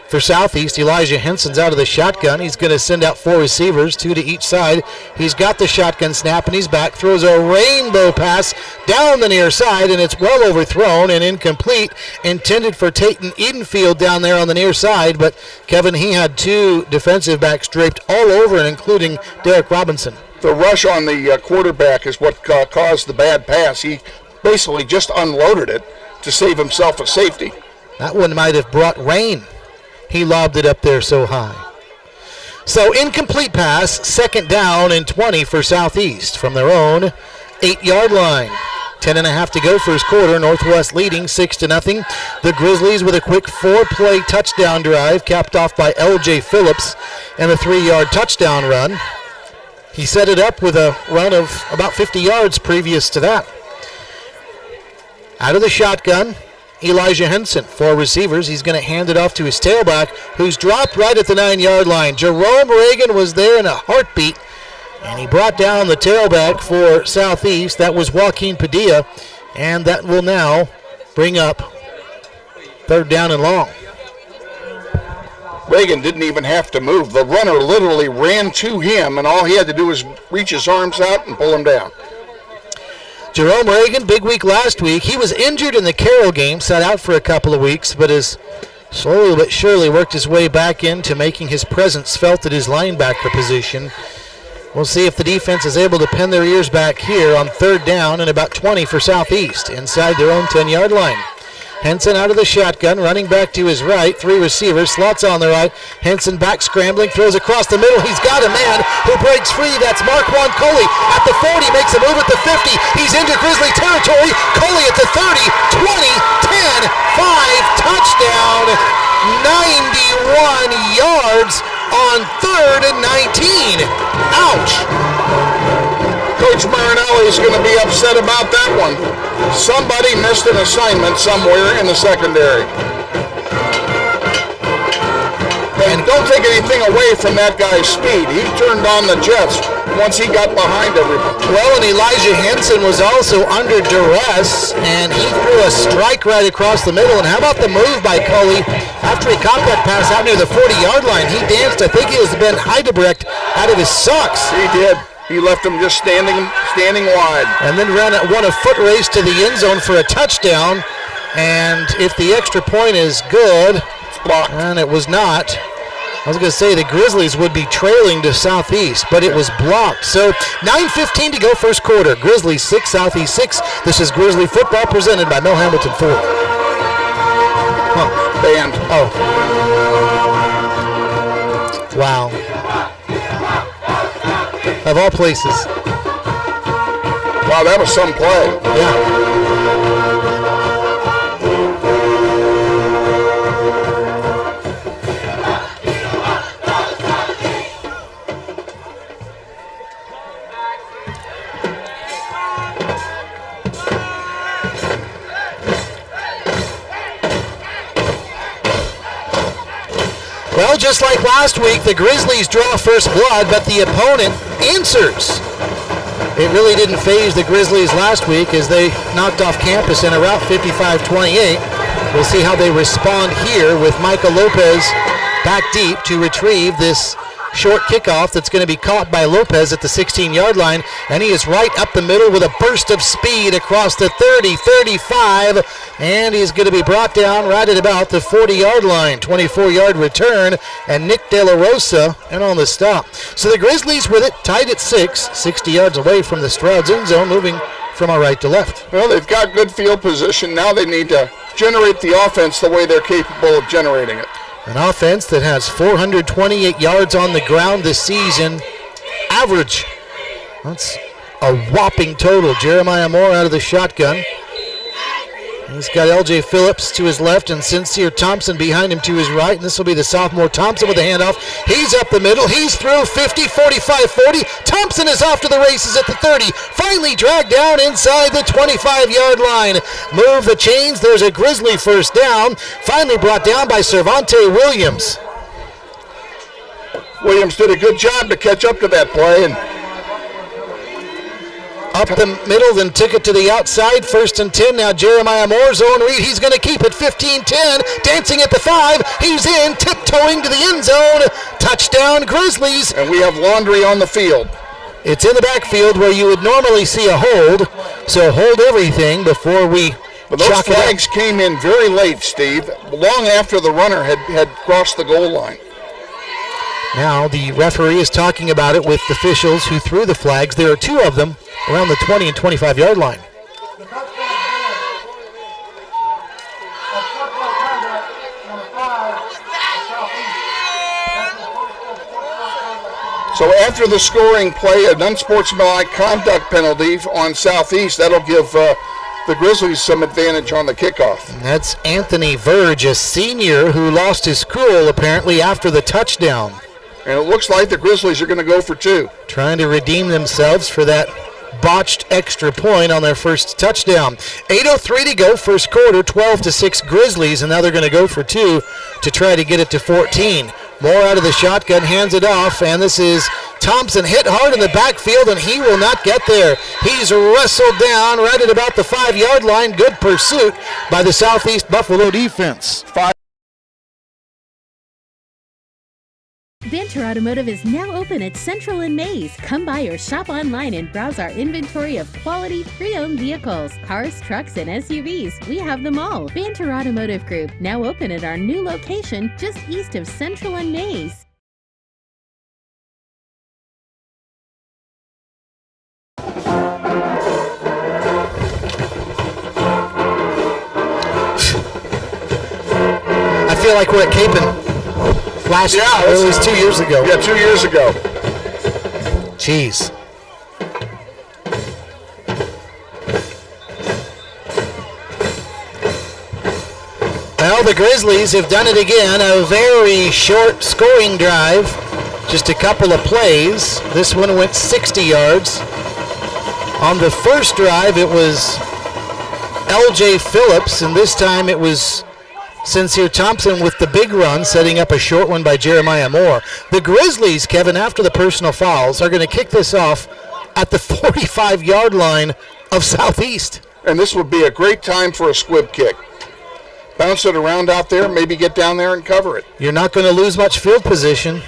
S2: for Southeast. Elijah Henson's out of the shotgun. He's going to send out 4 receivers, 2 to each side. He's got the shotgun snap, and he's back. Throws a rainbow pass down the near side, and it's well overthrown and incomplete. Intended for Tayton Edenfield down there on the near side, but Kevin, he had 2 defensive backs draped all over it, including Derek Robinson.
S1: The rush on the quarterback is what caused the bad pass. He basically just unloaded it to save himself a safety.
S2: That one might have brought rain. He lobbed it up there so high. So incomplete pass, 2nd down and 20 for Southeast from their own 8-yard line. 10.5 to go first quarter. Northwest leading 6-0. The Grizzlies with a quick 4-play touchdown drive capped off by L.J. Phillips and a 3-yard touchdown run. He set it up with a run of about 50 yards previous to that. Out of the shotgun, Elijah Henson, 4 receivers. He's going to hand it off to his tailback, who's dropped right at the 9-yard line. Jerome Reagan was there in a heartbeat, and he brought down the tailback for Southeast. That was Joaquin Padilla, and that will now bring up 3rd down and long.
S1: Reagan didn't even have to move. The runner literally ran to him, and all he had to do was reach his arms out and pull him down.
S2: Jerome Reagan, big week last week. He was injured in the Carroll game, sat out for a couple of weeks, but has slowly but surely worked his way back into making his presence felt at his linebacker position. We'll see if the defense is able to pin their ears back here on 3rd down and about 20 for Southeast inside their own 10-yard line. Henson out of the shotgun, running back to his right. 3 receivers, slots on the right. Henson back scrambling, throws across the middle. He's got a man who breaks free. That's Marquand Coley at the 40, makes a move at the 50. He's into Grizzly territory. Coley at the 30, 20, 10, 5, touchdown. 91 yards on 3rd and 19. Ouch.
S1: Coach Marinelli is going to be upset about that one. Somebody missed an assignment somewhere in the secondary. And don't take anything away from that guy's speed. He turned on the jets once he got behind everybody.
S2: Well, and Elijah Henson was also under duress, and he threw a strike right across the middle. And how about the move by Coley after he caught that pass out near the 40-yard line? He danced, I think he was Ben Heidebrecht, out of his socks.
S1: He did. He left him just standing wide.
S2: And then won a foot race to the end zone for a touchdown. And if the extra point is good,
S1: it's blocked.
S2: And it was not. I was going to say the Grizzlies would be trailing to Southeast, but it was blocked. So 9:15 to go first quarter. Grizzlies 6, Southeast 6. This is Grizzly football presented by Mel Hamilton Ford.
S1: Band.
S2: Oh. Wow. Of all places.
S1: Wow, that was some play.
S2: Yeah. Well, just like last week, the Grizzlies draw first blood, but the opponent answers. It really didn't faze the Grizzlies last week as they knocked off campus in a rout 55-28. We'll see how they respond here with Michael Lopez back deep to retrieve this short kickoff that's going to be caught by Lopez at the 16-yard line, and he is right up the middle with a burst of speed across the 30, 35, and he's going to be brought down right at about the 40-yard line. 24-yard return, and Nick De La Rosa in on the stop. So the Grizzlies with it tied at 6, 60 yards away from the Stroud's end zone, moving from our right to left.
S1: Well, they've got good field position. Now they need to generate the offense the way they're capable of generating it.
S2: An offense that has 428 yards on the ground this season. Average. That's a whopping total. Jeremiah Moore out of the shotgun. He's got L.J. Phillips to his left and Sincere Thompson behind him to his right. And this will be the sophomore Thompson with the handoff. He's up the middle. He's through 50, 45, 40. Thompson is off to the races at the 30. Finally dragged down inside the 25-yard line. Move the chains. There's a Grizzly first down. Finally brought down by Cervante Williams.
S1: Williams did a good job to catch up to that play, and
S2: up the middle, then took it to the outside. 1st and 10. Now Jeremiah Moore, zone read. He's going to keep it 15-10. Dancing at the 5. He's in, tiptoeing to the end zone. Touchdown Grizzlies.
S1: And we have laundry on the field.
S2: It's in the backfield where you would normally see a hold. So hold everything before we
S1: But those
S2: chalk it up.
S1: flags came in very late, Steve, long after the runner had crossed the goal line.
S2: Now the referee is talking about it with the officials who threw the flags. There are 2 of them around the 20 and 25-yard line.
S1: So after the scoring play, an unsportsmanlike conduct penalty on Southeast, that'll give the Grizzlies some advantage on the kickoff.
S2: And that's Anthony Verge, a senior who lost his cool apparently after the touchdown.
S1: And it looks like the Grizzlies are going to go for 2.
S2: Trying to redeem themselves for that botched extra point on their first touchdown. 8:03 to go, first quarter, 12-6 Grizzlies, and now they're going to go for 2 to try to get it to 14. Moore out of the shotgun, hands it off, and this is Thompson hit hard in the backfield, and he will not get there. He's wrestled down right at about the 5-yard line. Good pursuit by the Southeast Buffalo defense.
S6: Banter Automotive is now open at Central and Mays. Come by or shop online and browse our inventory of quality pre-owned vehicles, cars, trucks, and SUVs. We have them all. Banter Automotive Group, now open at our new location just east of Central and Mays.
S2: I feel like we're at Capon. It was 2 years ago.
S1: Yeah, 2 years ago.
S2: Jeez. Well, the Grizzlies have done it again. A very short scoring drive. Just a couple of plays. This one went 60 yards. On the first drive, it was L.J. Phillips, and this time it was Sincere Thompson with the big run, setting up a short one by Jeremiah Moore. The Grizzlies, Kevin, after the personal fouls, are going to kick this off at the 45-yard line of Southeast.
S1: And this would be a great time for a squib kick. Bounce it around out there, maybe get down there and cover it.
S2: You're not going to lose much field position.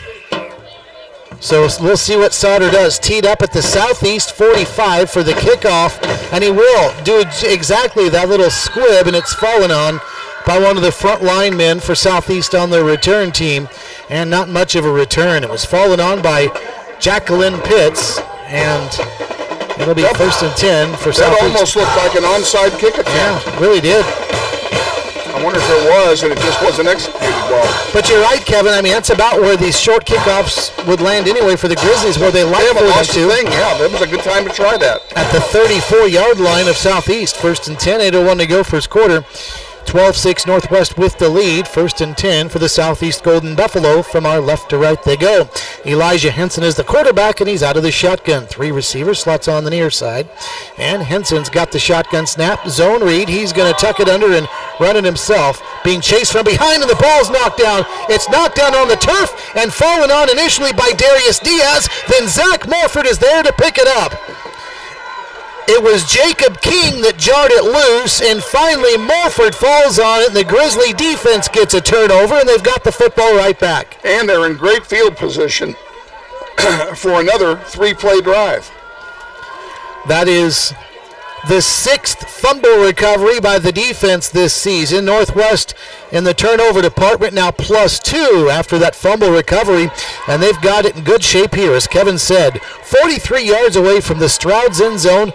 S2: So we'll see what Sauter does. Teed up at the southeast 45 for the kickoff, and he will do exactly that little squib, and it's fallen on by one of the front linemen for Southeast on the return team, and not much of a return. It was fallen on by Jacqueline Pitts, and it'll be 1st and 10 for Southeast.
S1: That almost looked like an onside kick attempt.
S2: Yeah, really did.
S1: I wonder if it was, and it just wasn't executed well.
S2: But you're right, Kevin. I mean, that's about where these short kickoffs would land anyway for the Grizzlies, where they like for them to.
S1: Yeah, that was a good time to try that.
S2: At the 34-yard line of Southeast, 1st and 10, 8:01 to go first quarter. 12-6 Northwest with the lead. 1st and 10 for the Southeast Golden Buffalo. From our left to right they go. Elijah Henson is the quarterback, and he's out of the shotgun. 3 receivers, slots on the near side. And Henson's got the shotgun snap. Zone read. He's going to tuck it under and run it himself. Being chased from behind, and the ball's knocked down. It's knocked down on the turf and fallen on initially by Darius Diaz. Then Zach Morford is there to pick it up. It was Jacob King that jarred it loose, and finally Morford falls on it, and the Grizzly defense gets a turnover, and they've got the football right back.
S1: And they're in great field position for another 3-play drive.
S2: That is the 6th fumble recovery by the defense this season. Northwest in the turnover department now +2 after that fumble recovery, and they've got it in good shape here, as Kevin said. 43 yards away from the Stroud's end zone.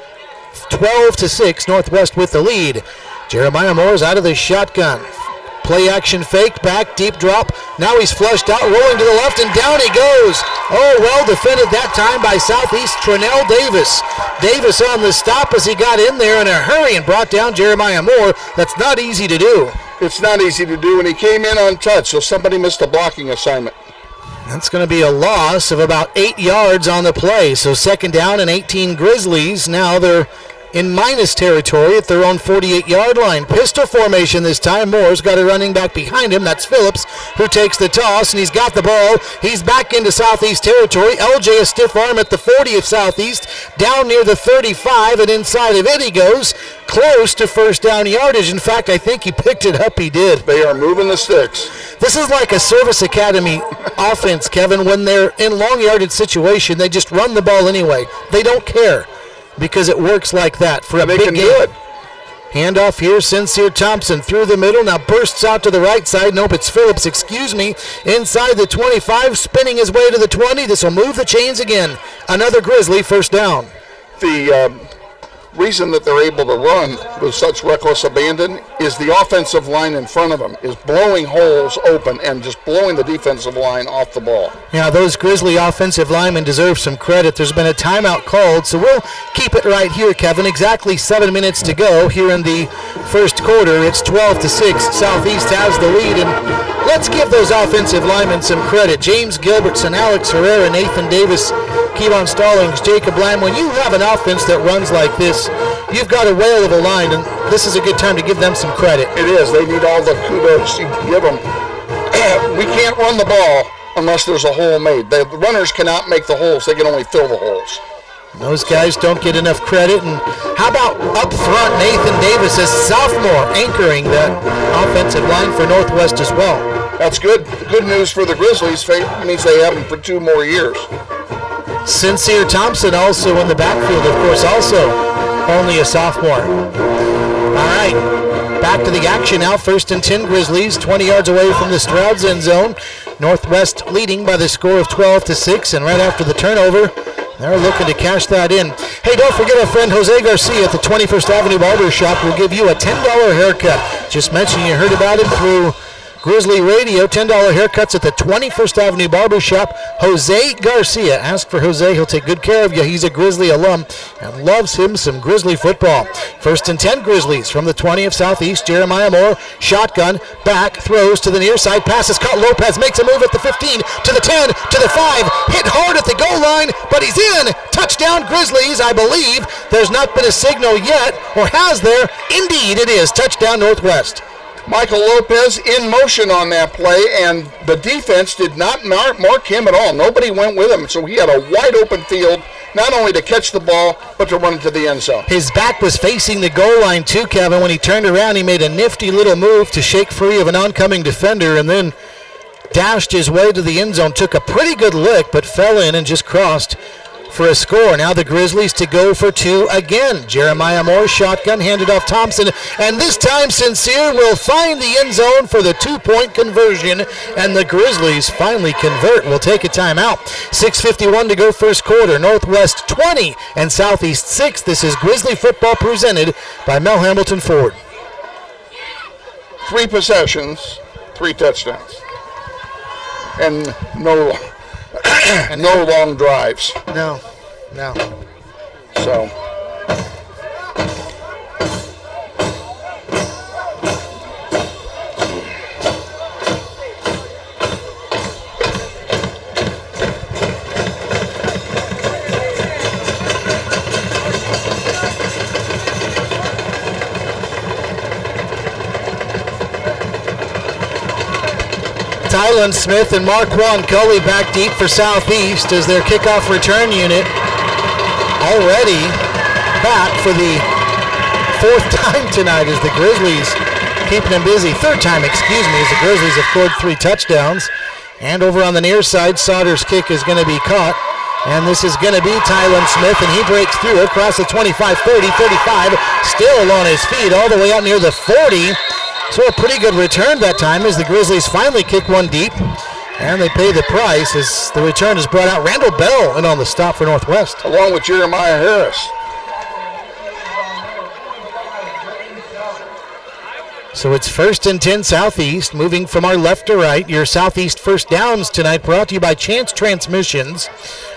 S2: 12-6, Northwest with the lead. Jeremiah Moore's out of the shotgun. Play action fake, back, deep drop. Now he's flushed out, rolling to the left, and down he goes. Oh, well defended that time by Southeast Trinell Davis. Davis on the stop as he got in there in a hurry and brought down Jeremiah Moore. That's not easy to do.
S1: It's not easy to do, and he came in untouched, so somebody missed a blocking assignment.
S2: That's going to be a loss of about 8 yards on the play. So 2nd down and 18 Grizzlies. Now they're in minus territory at their own 48-yard line. Pistol formation this time. Moore's got a running back behind him. That's Phillips, who takes the toss, and he's got the ball. He's back into Southeast territory. LJ a stiff arm at the 40 of Southeast, down near the 35, and inside of it he goes, close to 1st down yardage. In fact, I think he picked it up. He did.
S1: They are moving the sticks.
S2: This is like a service academy offense, Kevin. When they're in long yardage situation, they just run the ball anyway. They don't care, because it works like that for a big game.
S1: Do it.
S2: Handoff here, Sincere Thompson through the middle, now bursts out to the right side. Nope, it's Phillips, inside the 25, spinning his way to the 20. This will move the chains again. Another Grizzly 1st down.
S1: The reason that they're able to run with such reckless abandon is the offensive line in front of them is blowing holes open and just blowing the defensive line off the ball.
S2: Yeah, those Grizzly offensive linemen deserve some credit. There's been a timeout called, so we'll keep it right here, Kevin. Exactly 7 minutes to go here in the first quarter. It's 12-6. Southeast has the lead, and let's give those offensive linemen some credit. James Gilbertson, Alex Herrera, Nathan Davis, Kevon Stallings, Jacob Lamb. When you have an offense that runs like this, you've got a whale of a line, and this is a good time to give them some credit.
S1: It is. They need all the kudos you can give them. We can't run the ball unless there's a hole made. The runners cannot make the holes. They can only fill the holes.
S2: Those guys don't get enough credit. And how about up front, Nathan Davis, a sophomore, anchoring that offensive line for Northwest as well.
S1: That's good. Good news for the Grizzlies. It means they have him for 2 more years.
S2: Sincere Thompson also in the backfield, of course, also only a sophomore. All right, back to the action now. 1st and 10 Grizzlies, 20 yards away from the Stroud's end zone. Northwest leading by the score of 12-6, and right after the turnover, they're looking to cash that in. Hey, don't forget our friend Jose Garcia at the 21st Avenue Barber Shop will give you a $10 haircut. Just mentioned you heard about him through Grizzly Radio. $10 haircuts at the 21st Avenue Barber Shop. Jose Garcia. Ask for Jose. He'll take good care of you. He's a Grizzly alum and loves him some Grizzly football. 1st and 10 Grizzlies from the 20 of Southeast. Jeremiah Moore, shotgun, back, throws to the near side. Passes caught. Lopez makes a move at the 15, to the 10, to the 5. Hit hard at the goal line, but he's in. Touchdown Grizzlies, I believe. There's not been a signal yet, or has there? Indeed it is. Touchdown Northwest.
S1: Michael Lopez in motion on that play, and the defense did not mark him at all. Nobody went with him, so he had a wide open field, not only to catch the ball, but to run it to the end zone.
S2: His back was facing the goal line too, Kevin. When he turned around, he made a nifty little move to shake free of an oncoming defender, and then dashed his way to the end zone, took a pretty good lick, but fell in and just crossed for a score. Now the Grizzlies to go for two again. Jeremiah Moore, shotgun, handed off Thompson, and this time Sincere will find the end zone for the 2-point conversion, and the Grizzlies finally convert. We'll take a timeout. 6:51 to go first quarter. Northwest 20 and Southeast 6. This is Grizzly football presented by Mel Hamilton Ford.
S1: 3 possessions, 3 touchdowns, and no long drives.
S2: No.
S1: So
S2: Tylen Smith and Marquand Cully back deep for Southeast as their kickoff return unit already back for the 4th time tonight as the Grizzlies keeping them busy. 3rd time, as the Grizzlies have scored 3 touchdowns. And over on the near side, Sauter's kick is going to be caught. And this is going to be Tylen Smith, and he breaks through across the 25, 30, 35, still on his feet all the way out near the 40. So a pretty good return that time as the Grizzlies finally kick one deep, and they pay the price as the return is brought out. Randall Bell in on the stop for Northwest.
S1: along with Jeremiah Harris.
S2: So it's 1st and 10 Southeast, moving from our left to right. Your Southeast first downs tonight brought to you by Chance Transmissions.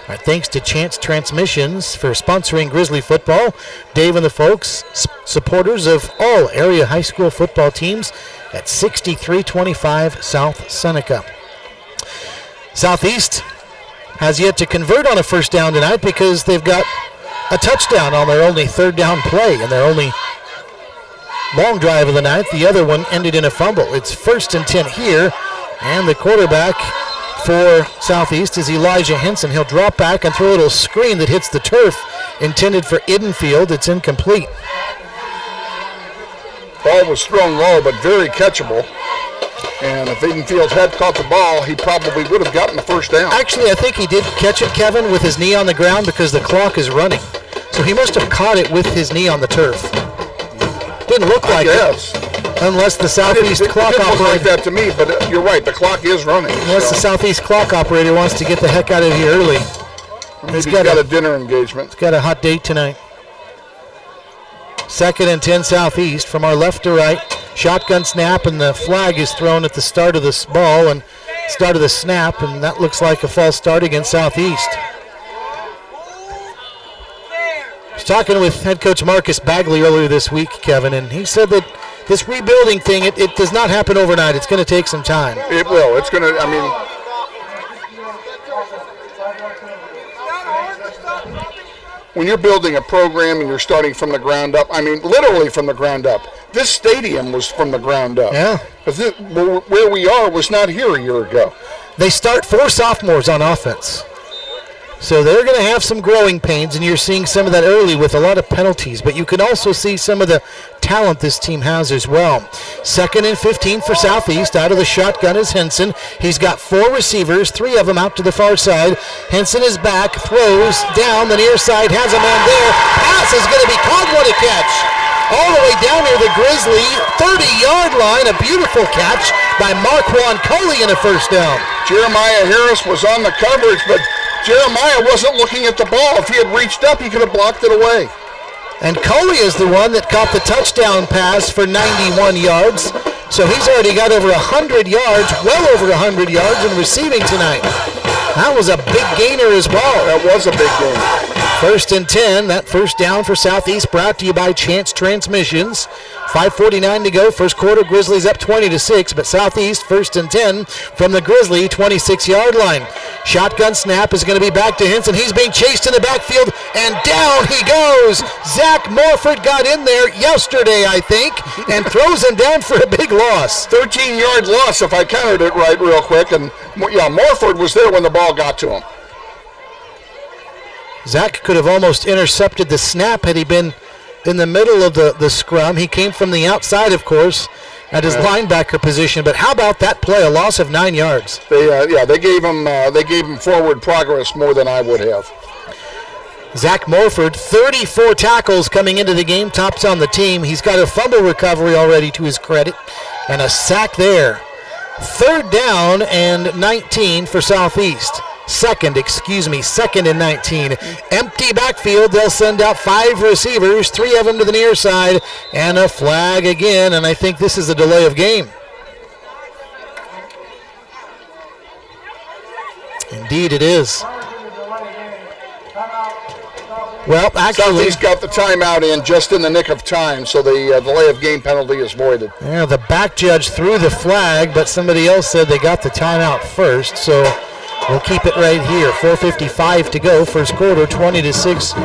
S2: Our thanks to Chance Transmissions for sponsoring Grizzly football. Dave and the folks, supporters of all area high school football teams at 6325 South Seneca. Southeast has yet to convert on a first down tonight because they've got a touchdown on their only 3rd down play and their only long drive of the night. The other one ended in a fumble. It's 1st and 10 here, and the quarterback for Southeast is Elijah Henson. He'll drop back and throw a little screen that hits the turf, intended for Edenfield. It's incomplete.
S1: Ball was thrown low, but very catchable. And if Edenfield had caught the ball, he probably would have gotten the first down.
S2: Actually, I think he did catch it, Kevin, with his knee on the ground because the clock is running. So he must have caught it with his knee on the turf. Didn't look like it. Unless the Southeast clock
S1: operator. It didn't look like
S2: operator.
S1: that to me, but you're right. The clock is running.
S2: Unless the Southeast clock operator wants to get the heck out of here early.
S1: Maybe he's got a dinner engagement.
S2: Got a hot date tonight. 2nd and 10 Southeast from our left to right. Shotgun snap, and the flag is thrown at the start of this ball and start of the snap, and that looks like a false start against Southeast. I was talking with head coach Marcus Bagley earlier this week, Kevin, and he said that this rebuilding thing, it does not happen overnight. It's going to take some time.
S1: It will. It's going to, when you're building a program and you're starting from the ground up, literally from the ground up. This stadium was from the ground up.
S2: Yeah.
S1: Because where we are was not here a year ago.
S2: They start 4 sophomores on offense. So they're going to have some growing pains, and you're seeing some of that early with a lot of penalties. But you can also see some of the talent this team has as well. 2nd and 15 for Southeast. Out of the shotgun is Henson. He's got 4 receivers, 3 of them out to the far side. Henson is back, throws down the near side, has a man there. Pass is going to be caught. What a catch. All the way down near the Grizzly 30-yard line. A beautiful catch by Marquand Cully in a first down.
S1: Jeremiah Harris was on the coverage, but Jeremiah wasn't looking at the ball. If he had reached up, he could have blocked it away.
S2: And Coley is the one that caught the touchdown pass for 91 yards. So he's already got over 100 yards, well over 100 yards in receiving tonight. That was a big gainer as well.
S1: That was a big gainer.
S2: 1st and 10, that first down for Southeast brought to you by Chance Transmissions. 5:49 to go, first quarter, Grizzlies up 20-6, but Southeast 1st and 10 from the Grizzly 26-yard line. Shotgun snap is going to be back to Henson. He's being chased in the backfield, and down he goes. Zach Morford got in there yesterday, I think, and throws him down for a big loss.
S1: 13-yard loss, if I counted it right real quick, and yeah, Morford was there when the ball got to him.
S2: Zach could have almost intercepted the snap had he been in the middle of the scrum. He came from the outside, of course, at his linebacker position. But how about that play? A loss of 9 yards.
S1: They gave him forward progress more than I would have.
S2: Zach Morford, 34 tackles coming into the game, tops on the team. He's got a fumble recovery already to his credit, and a sack there. 3rd down and 19 for Southeast. Second and 19. Empty backfield. They'll send out 5 receivers, 3 of them to the near side, and a flag again, and I think this is a delay of game. Indeed it is. Well, actually,
S1: Southeast got the timeout in just in the nick of time, so the delay of game penalty is voided.
S2: Yeah, the back judge threw the flag, but somebody else said they got the timeout first, so we'll keep it right here. 4:55 to go, first quarter, 20-6.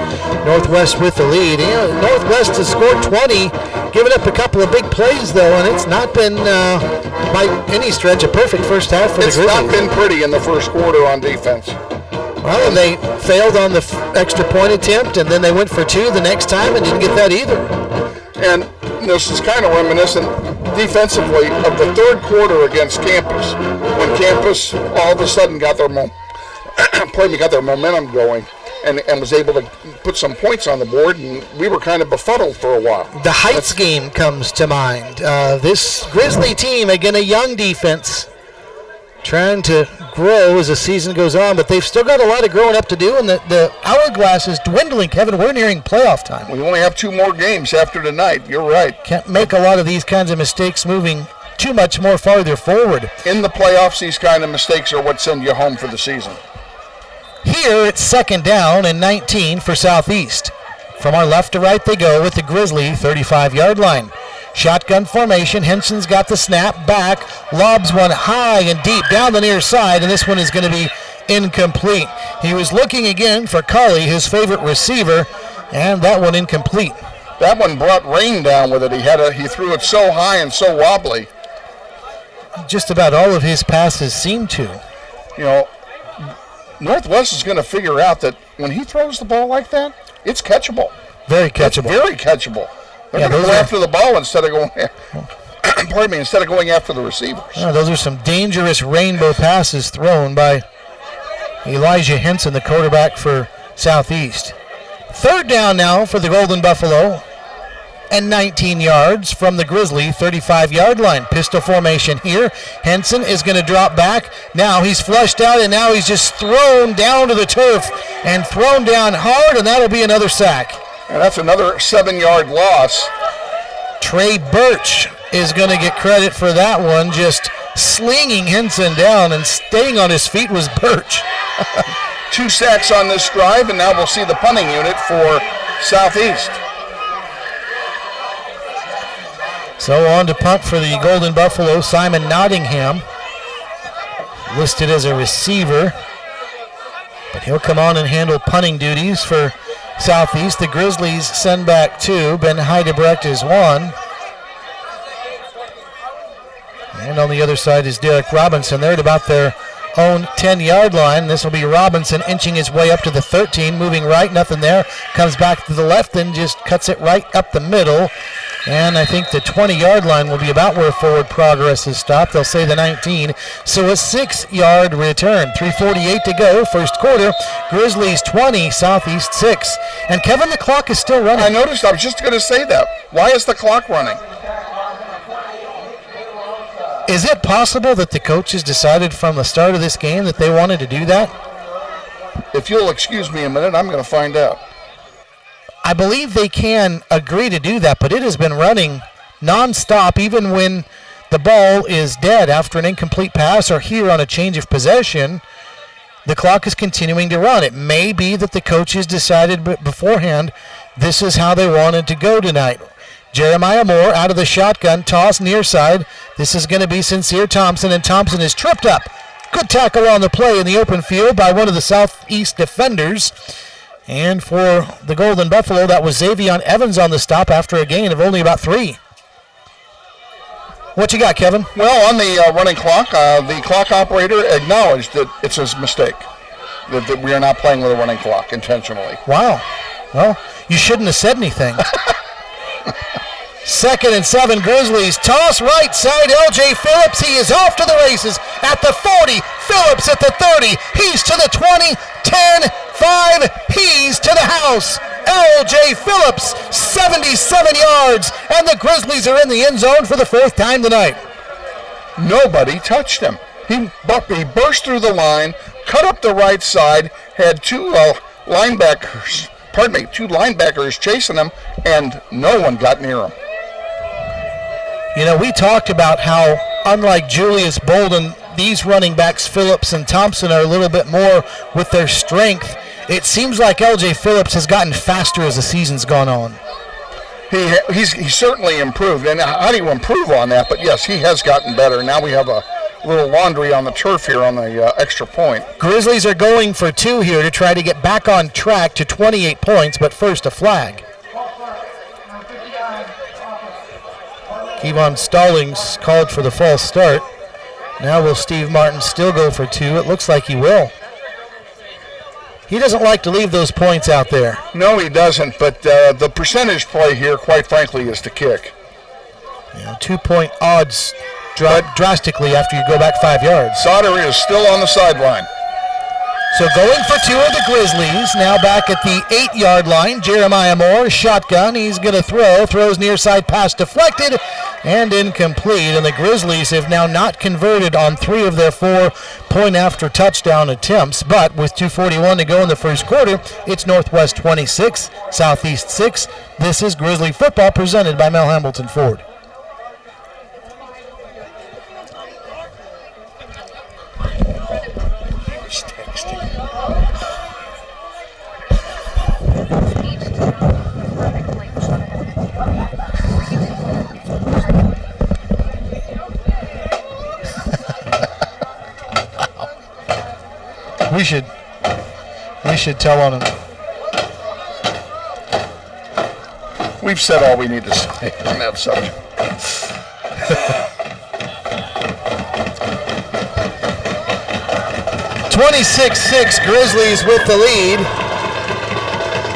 S2: Northwest with the lead. Yeah, Northwest has scored 20, giving up a couple of big plays, though, and it's not been, by any stretch, a perfect first half for the Grizzlies.
S1: It's not been pretty in the first quarter on defense.
S2: Well, and they failed on the extra point attempt, and then they went for 2 the next time and didn't get that either.
S1: And this is kind of reminiscent defensively of the 3rd quarter against Campus, when Campus all of a sudden got their momentum going and was able to put some points on the board, and we were kind of befuddled for a while.
S2: The Heights game comes to mind. This Grizzly team, again, a young defense, trying to grow as the season goes on, but they've still got a lot of growing up to do, and the hourglass is dwindling. Kevin, we're nearing playoff time.
S1: We only have 2 more games after tonight. You're right.
S2: Can't make a lot of these kinds of mistakes moving too much more farther forward.
S1: In the playoffs, these kind of mistakes are what send you home for the season.
S2: Here it's 2nd down and 19 for Southeast. From our left to right they go with the Grizzly 35-yard line. Shotgun formation. Henson's got the snap back, lobs one high and deep down the near side, and this one is going to be incomplete. He was looking again for Cully, his favorite receiver, and that one incomplete.
S1: That one brought rain down with it. He threw it so high and so wobbly.
S2: Just about all of his passes seem to.
S1: You know, Northwest is going to figure out that when he throws the ball like that, it's catchable.
S2: Very catchable.
S1: It's very catchable. They're going to go after the ball instead of going instead of going after the receivers.
S2: Yeah, those are some dangerous rainbow passes thrown by Elijah Henson, the quarterback for Southeast. 3rd down now for the Golden Buffalo, and 19 yards from the Grizzly 35-yard line. Pistol formation here. Henson is going to drop back. Now he's flushed out, and now he's just thrown down to the turf and thrown down hard, and that'll be another sack.
S1: And that's another 7-yard loss.
S2: Trey Birch is going to get credit for that one. Just slinging Henson down, and staying on his feet was Birch.
S1: 2 sacks on this drive, and now we'll see the punting unit for Southeast.
S2: So on to punt for the Golden Buffalo, Simon Nottingham, listed as a receiver, but he'll come on and handle punting duties for Southeast. The Grizzlies send back 2. Ben Heidebrecht is 1. And on the other side is Derek Robinson. They're at about their own 10-yard line. This will be Robinson inching his way up to the 13, moving right, nothing there. Comes back to the left and just cuts it right up the middle. And I think the 20-yard line will be about where forward progress is stopped. They'll say the 19. So a 6-yard return. 3:48 to go, first quarter. Grizzlies 20, Southeast 6. And Kevin, the clock is still running.
S1: I noticed. I was just going to say that. Why is the clock running?
S2: Is it possible that the coaches decided from the start of this game that they wanted to do that?
S1: If you'll excuse me a minute, I'm going to find out.
S2: I believe they can agree to do that, but it has been running nonstop, even when the ball is dead after an incomplete pass or here on a change of possession. The clock is continuing to run. It may be that the coaches decided beforehand this is how they wanted to go tonight. Jeremiah Moore out of the shotgun, toss near side. This is going to be Sincere Thompson, and Thompson is tripped up. Good tackle on the play in the open field by one of the Southeast defenders. And for the Golden Buffalo, that was Xavion Evans on the stop after a gain of only about 3. What you got, Kevin?
S1: Well, on the running clock, the clock operator acknowledged that it's his mistake, that we are not playing with a running clock intentionally.
S2: Wow. Well, you shouldn't have said anything. 2nd and 7, Grizzlies. Toss right side, L.J. Phillips. He is off to the races at the 40. Phillips at the 30. He's to the 20. 10, 5. He's to the house. L.J. Phillips, 77 yards. And the Grizzlies are in the end zone for the 4th time tonight.
S1: Nobody touched him. He burst through the line, cut up the right side, had two linebackers chasing him, and no one got near him.
S2: You know, we talked about how, unlike Julius Bolden, these running backs, Phillips and Thompson, are a little bit more with their strength. It seems like L.J. Phillips has gotten faster as the season's gone on.
S1: He's certainly improved, and how do you improve on that? But yes, he has gotten better. Now we have a little laundry on the turf here on the extra point.
S2: Grizzlies are going for 2 here to try to get back on track to 28 points, but first a flag. Kevon Stallings called for the false start. Now will Steve Martin still go for 2? It looks like he will. He doesn't like to leave those points out there.
S1: No, he doesn't, but the percentage play here, quite frankly, is to kick.
S2: Yeah, 2-point odds drop drastically after you go back 5 yards.
S1: Sauter is still on the sideline.
S2: So going for 2 of the Grizzlies, now back at the 8-yard line. Jeremiah Moore, shotgun. He's going to throws near side pass deflected and incomplete. And the Grizzlies have now not converted on 3 of their 4 point-after touchdown attempts. But with 2:41 to go in the first quarter, it's Northwest 26, Southeast 6. This is Grizzly football presented by Mel Hambleton Ford. We should tell on him.
S1: We've said all we need to say on that subject.
S2: (26-6) Grizzlies with the lead.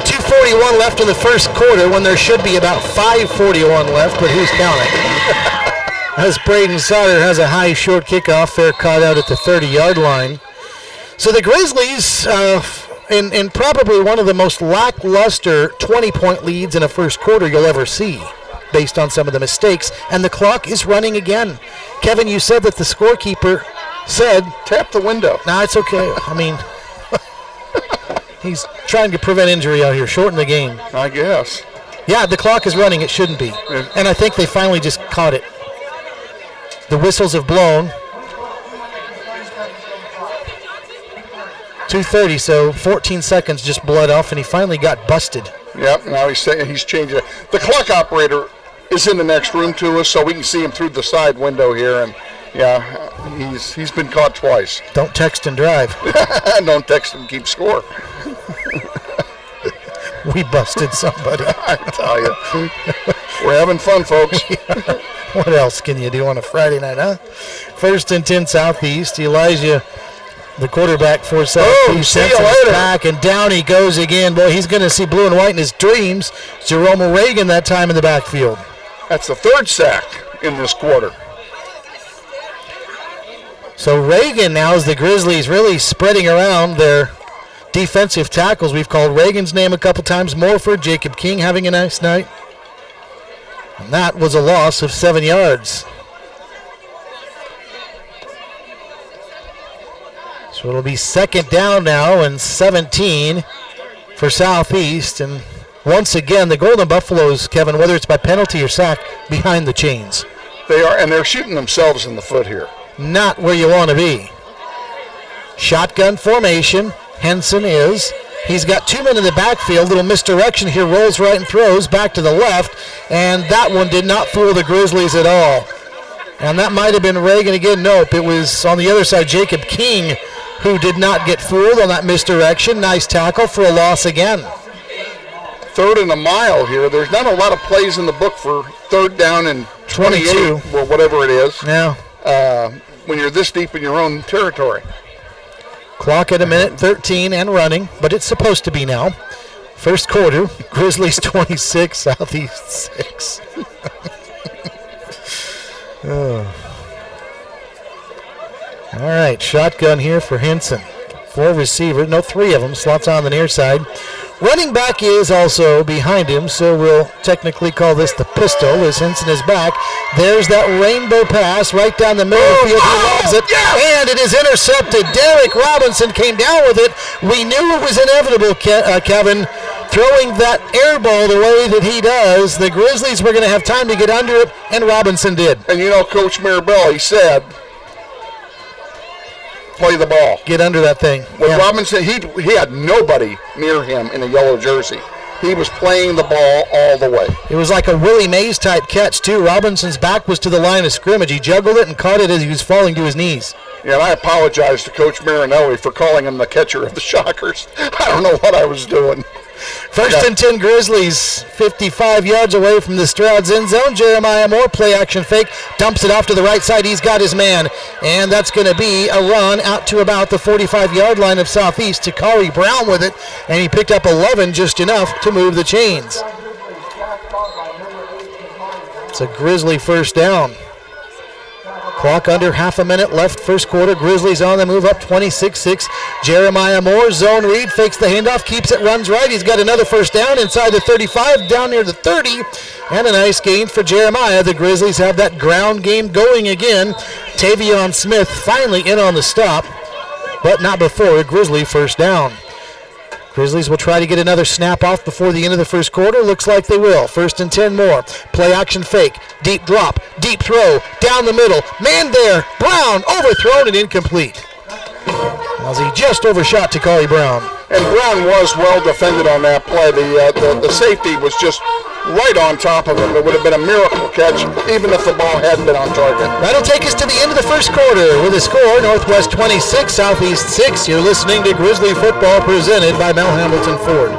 S2: 2:41 left in the first quarter when there should be about 5:41 left, but who's counting? As Braden Sauter has a high short kickoff, fair caught out at the 30-yard line. So the Grizzlies, in probably one of the most lackluster 20-point leads in a first quarter you'll ever see, based on some of the mistakes, and the clock is running again. Kevin, you said that the scorekeeper said,
S1: tap the window.
S2: Nah, it's okay. I mean, he's trying to prevent injury out here, shorten the game.
S1: I guess.
S2: Yeah, the clock is running. It shouldn't be. And I think they finally just caught it. The whistles have blown. 2:30, so 14 seconds just bled off, and he finally got busted.
S1: Yep, now he's changing it. The clock operator is in the next room to us, so we can see him through the side window here, and yeah, he's been caught twice.
S2: Don't text and drive.
S1: Don't text and keep score.
S2: We busted somebody.
S1: I tell you. We're having fun, folks.
S2: Yeah. What else can you do on a Friday night, huh? 1st and 10 Southeast. Elijah, the quarterback for Southeast,
S1: see you
S2: sends
S1: later.
S2: back, and down he goes again. Boy, he's going to see blue and white in his dreams. Jerome Reagan that time in the backfield.
S1: That's the 3rd sack in this quarter.
S2: So Reagan now, as the Grizzlies really spreading around their defensive tackles. We've called Reagan's name a couple times. Morford, Jacob King having a nice night. And that was a loss of 7 yards. So it'll be 2nd down now and 17 for Southeast. And once again, the Golden Buffaloes, Kevin, whether it's by penalty or sack, behind the chains.
S1: They are, and they're shooting themselves in the foot here.
S2: Not where you want to be. Shotgun formation. Henson is. He's got 2 men in the backfield. Little misdirection here. Rolls right and throws back to the left. And that one did not fool the Grizzlies at all. And that might have been Reagan again. Nope. It was on the other side, Jacob King, who did not get fooled on that misdirection. Nice tackle for a loss again.
S1: 3rd and a mile here. There's not a lot of plays in the book for 3rd down and 28 or whatever it is.
S2: Yeah.
S1: When you're this deep in your own territory.
S2: Clock at 1:13 and running, but it's supposed to be now. First quarter, Grizzlies 26, Southeast 6. All right, shotgun here for Henson. 4 receivers, no, 3 of them. Slots on the near side. Running back is also behind him, so we'll technically call this the pistol as Henson is back. There's that rainbow pass right down the middle of the field. He lobs it, and it is intercepted. Derek Robinson came down with it. We knew it was inevitable, Kevin. Throwing that air ball the way that he does, the Grizzlies were going to have time to get under it, and Robinson did.
S1: And you know, Coach Mirabelle, he said, play the ball.
S2: Get under that thing.
S1: When Robinson, he had nobody near him in a yellow jersey. He was playing the ball all the way.
S2: It was like a Willie Mays type catch, too. Robinson's back was to the line of scrimmage. He juggled it and caught it as he was falling to his knees.
S1: Yeah, and I apologize to Coach Marinelli for calling him the catcher of the Shockers. I don't know what I was doing.
S2: First and 10 Grizzlies, 55 yards away from the Stroud's end zone. Jeremiah Moore, play action fake, dumps it off to the right side. He's got his man, and that's going to be a run out to about the 45-yard line of Southeast. Takari Brown with it, and he picked up 11, just enough to move the chains. It's a Grizzly first down. Clock under half a minute left, first quarter. Grizzlies on the move up 26-6. Jeremiah Moore, zone read, fakes the handoff, keeps it, runs right. He's got another first down inside the 35, down near the 30, and a nice gain for Jeremiah. The Grizzlies have that ground game going again. Tavion Smith finally in on the stop, but not before a Grizzly first down. Grizzlies will try to get another snap off before the end of the first quarter. Looks like they will. First and 10 more. Play action fake. Deep drop. Deep throw. Down the middle. Man there. Brown overthrown and incomplete. As he just overshot Takari Brown.
S1: And Brown was well defended on that play. The safety was just right on top of him. It would have been a miracle catch even if the ball hadn't been on target.
S2: That'll take us to the end of the first quarter with a score, Northwest 26, Southeast 6. You're listening to Grizzly Football presented by Mel Hamilton Ford.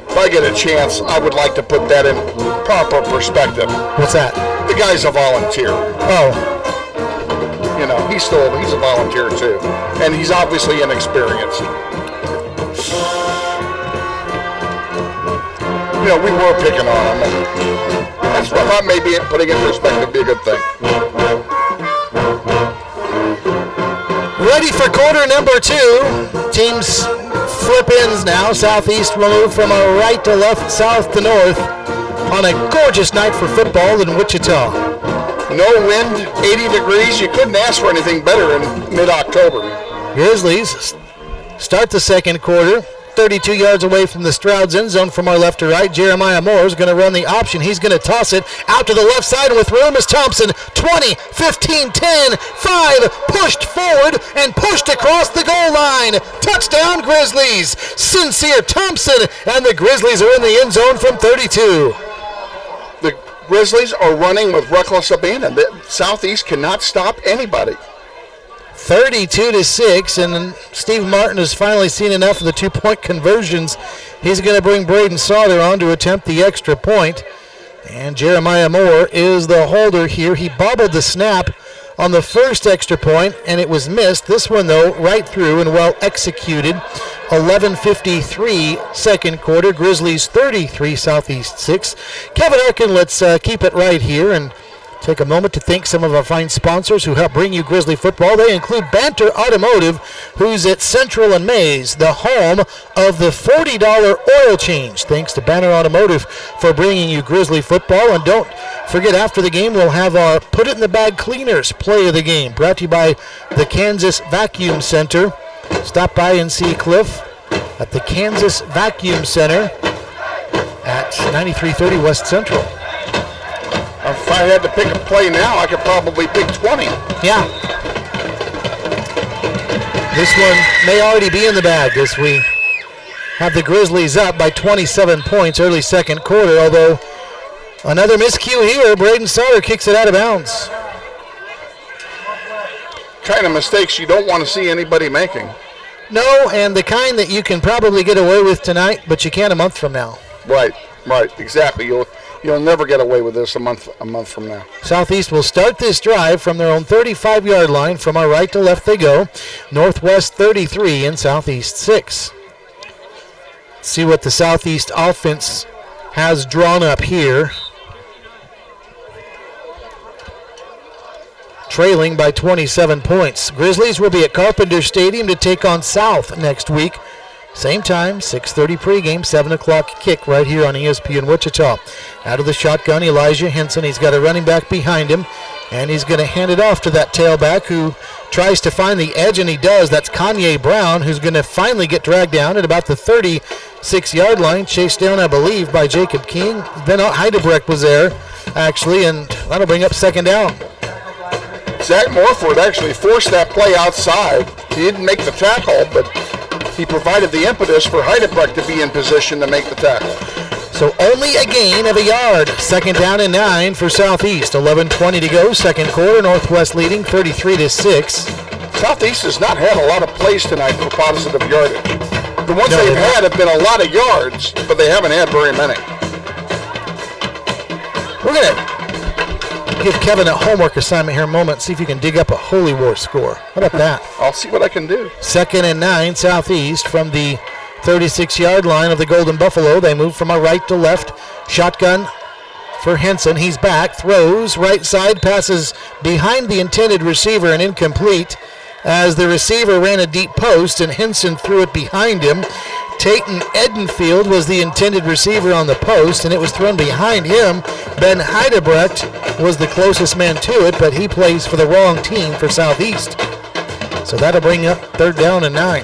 S1: If I get a chance, I would like to put that in proper perspective.
S2: What's that?
S1: The guy's a volunteer.
S2: Oh.
S1: You know, he's a volunteer too. And he's obviously inexperienced. You know, we were picking on him. And that's what I thought maybe putting it in perspective would be a good thing.
S2: Ready for quarter number 2. Teams flip ends now. Southeast will move from a right to left, south to north on a gorgeous night for football in Wichita.
S1: No wind, 80 degrees. You couldn't ask for anything better in mid-October.
S2: Grizzlies start the second quarter. 32 yards away from the Stroud's end zone from our left to right. Jeremiah Moore is going to run the option. He's going to toss it out to the left side with room is Thompson. 20, 15, 10, 5, pushed forward and pushed across the goal line. Touchdown Grizzlies. Sincere Thompson, and the Grizzlies are in the end zone from 32.
S1: The Grizzlies are running with reckless abandon. The Southeast cannot stop anybody.
S2: 32-6, and Steve Martin has finally seen enough of the 2-point conversions. He's going to bring Braden Sauter on to attempt the extra point. And Jeremiah Moore is the holder here. He bobbled the snap on the first extra point, and it was missed. This one, though, right through and well executed. 11:53 second quarter. Grizzlies 33, Southeast 6. Kevin Arkin, let's keep it right here and take a moment to thank some of our fine sponsors who help bring you Grizzly football. They include Banter Automotive, who's at Central and Mays, the home of the $40 oil change. Thanks to Banter Automotive for bringing you Grizzly football. And don't forget, after the game, we'll have our Put It in the Bag Cleaners play of the game, brought to you by the Kansas Vacuum Center. Stop by and see Cliff at the Kansas Vacuum Center at 9330 West Central.
S1: If I had to pick a play now, I could probably pick 20.
S2: Yeah. This one may already be in the bag as we have the Grizzlies up by 27 points early second quarter, although another miscue here. Braden Sauter kicks it out of bounds.
S1: Kind of mistakes you don't want to see anybody making.
S2: No, and the kind that you can probably get away with tonight, but you can't a month from now.
S1: Right, exactly. You'll never get away with this a month from now.
S2: Southeast will start this drive from their own 35-yard line. From our right to left they go. Northwest 33 and Southeast 6. Let's see what the Southeast offense has drawn up here. Trailing by 27 points. Grizzlies will be at Carpenter Stadium to take on South next week. Same time, 6:30 pregame, 7 o'clock kick right here on ESPN Wichita. Out of the shotgun, Elijah Henson. He's got a running back behind him, and he's going to hand it off to that tailback who tries to find the edge, and he does. That's Kanye Brown, who's going to finally get dragged down at about the 36-yard line, chased down, I believe, by Jacob King. Then Heidebrecht was there, actually, and that'll bring up second down.
S1: Zach Morford actually forced that play outside. He didn't make the tackle, but he provided the impetus for Heidebrecht to be in position to make the tackle.
S2: So only a gain of a yard. Second down and 9 for Southeast. 11:20 to go, second quarter. Northwest leading 33-6.
S1: Southeast has not had a lot of plays tonight for positive yardage. The ones they've had have been a lot of yards, but they haven't had very many.
S2: We're going to give Kevin a homework assignment here in a moment. See if you can dig up a Holy War score. How about that?
S1: I'll see what I can do.
S2: Second and 9, Southeast from the 36-yard line of the Golden Buffalo. They move from our right to left. Shotgun for Henson. He's back. Throws right side. Passes behind the intended receiver and incomplete as the receiver ran a deep post and Henson threw it behind him. Tayton Edenfield was the intended receiver on the post, and it was thrown behind him. Ben Heidebrecht was the closest man to it, but he plays for the wrong team for Southeast. So that'll bring up third down and 9.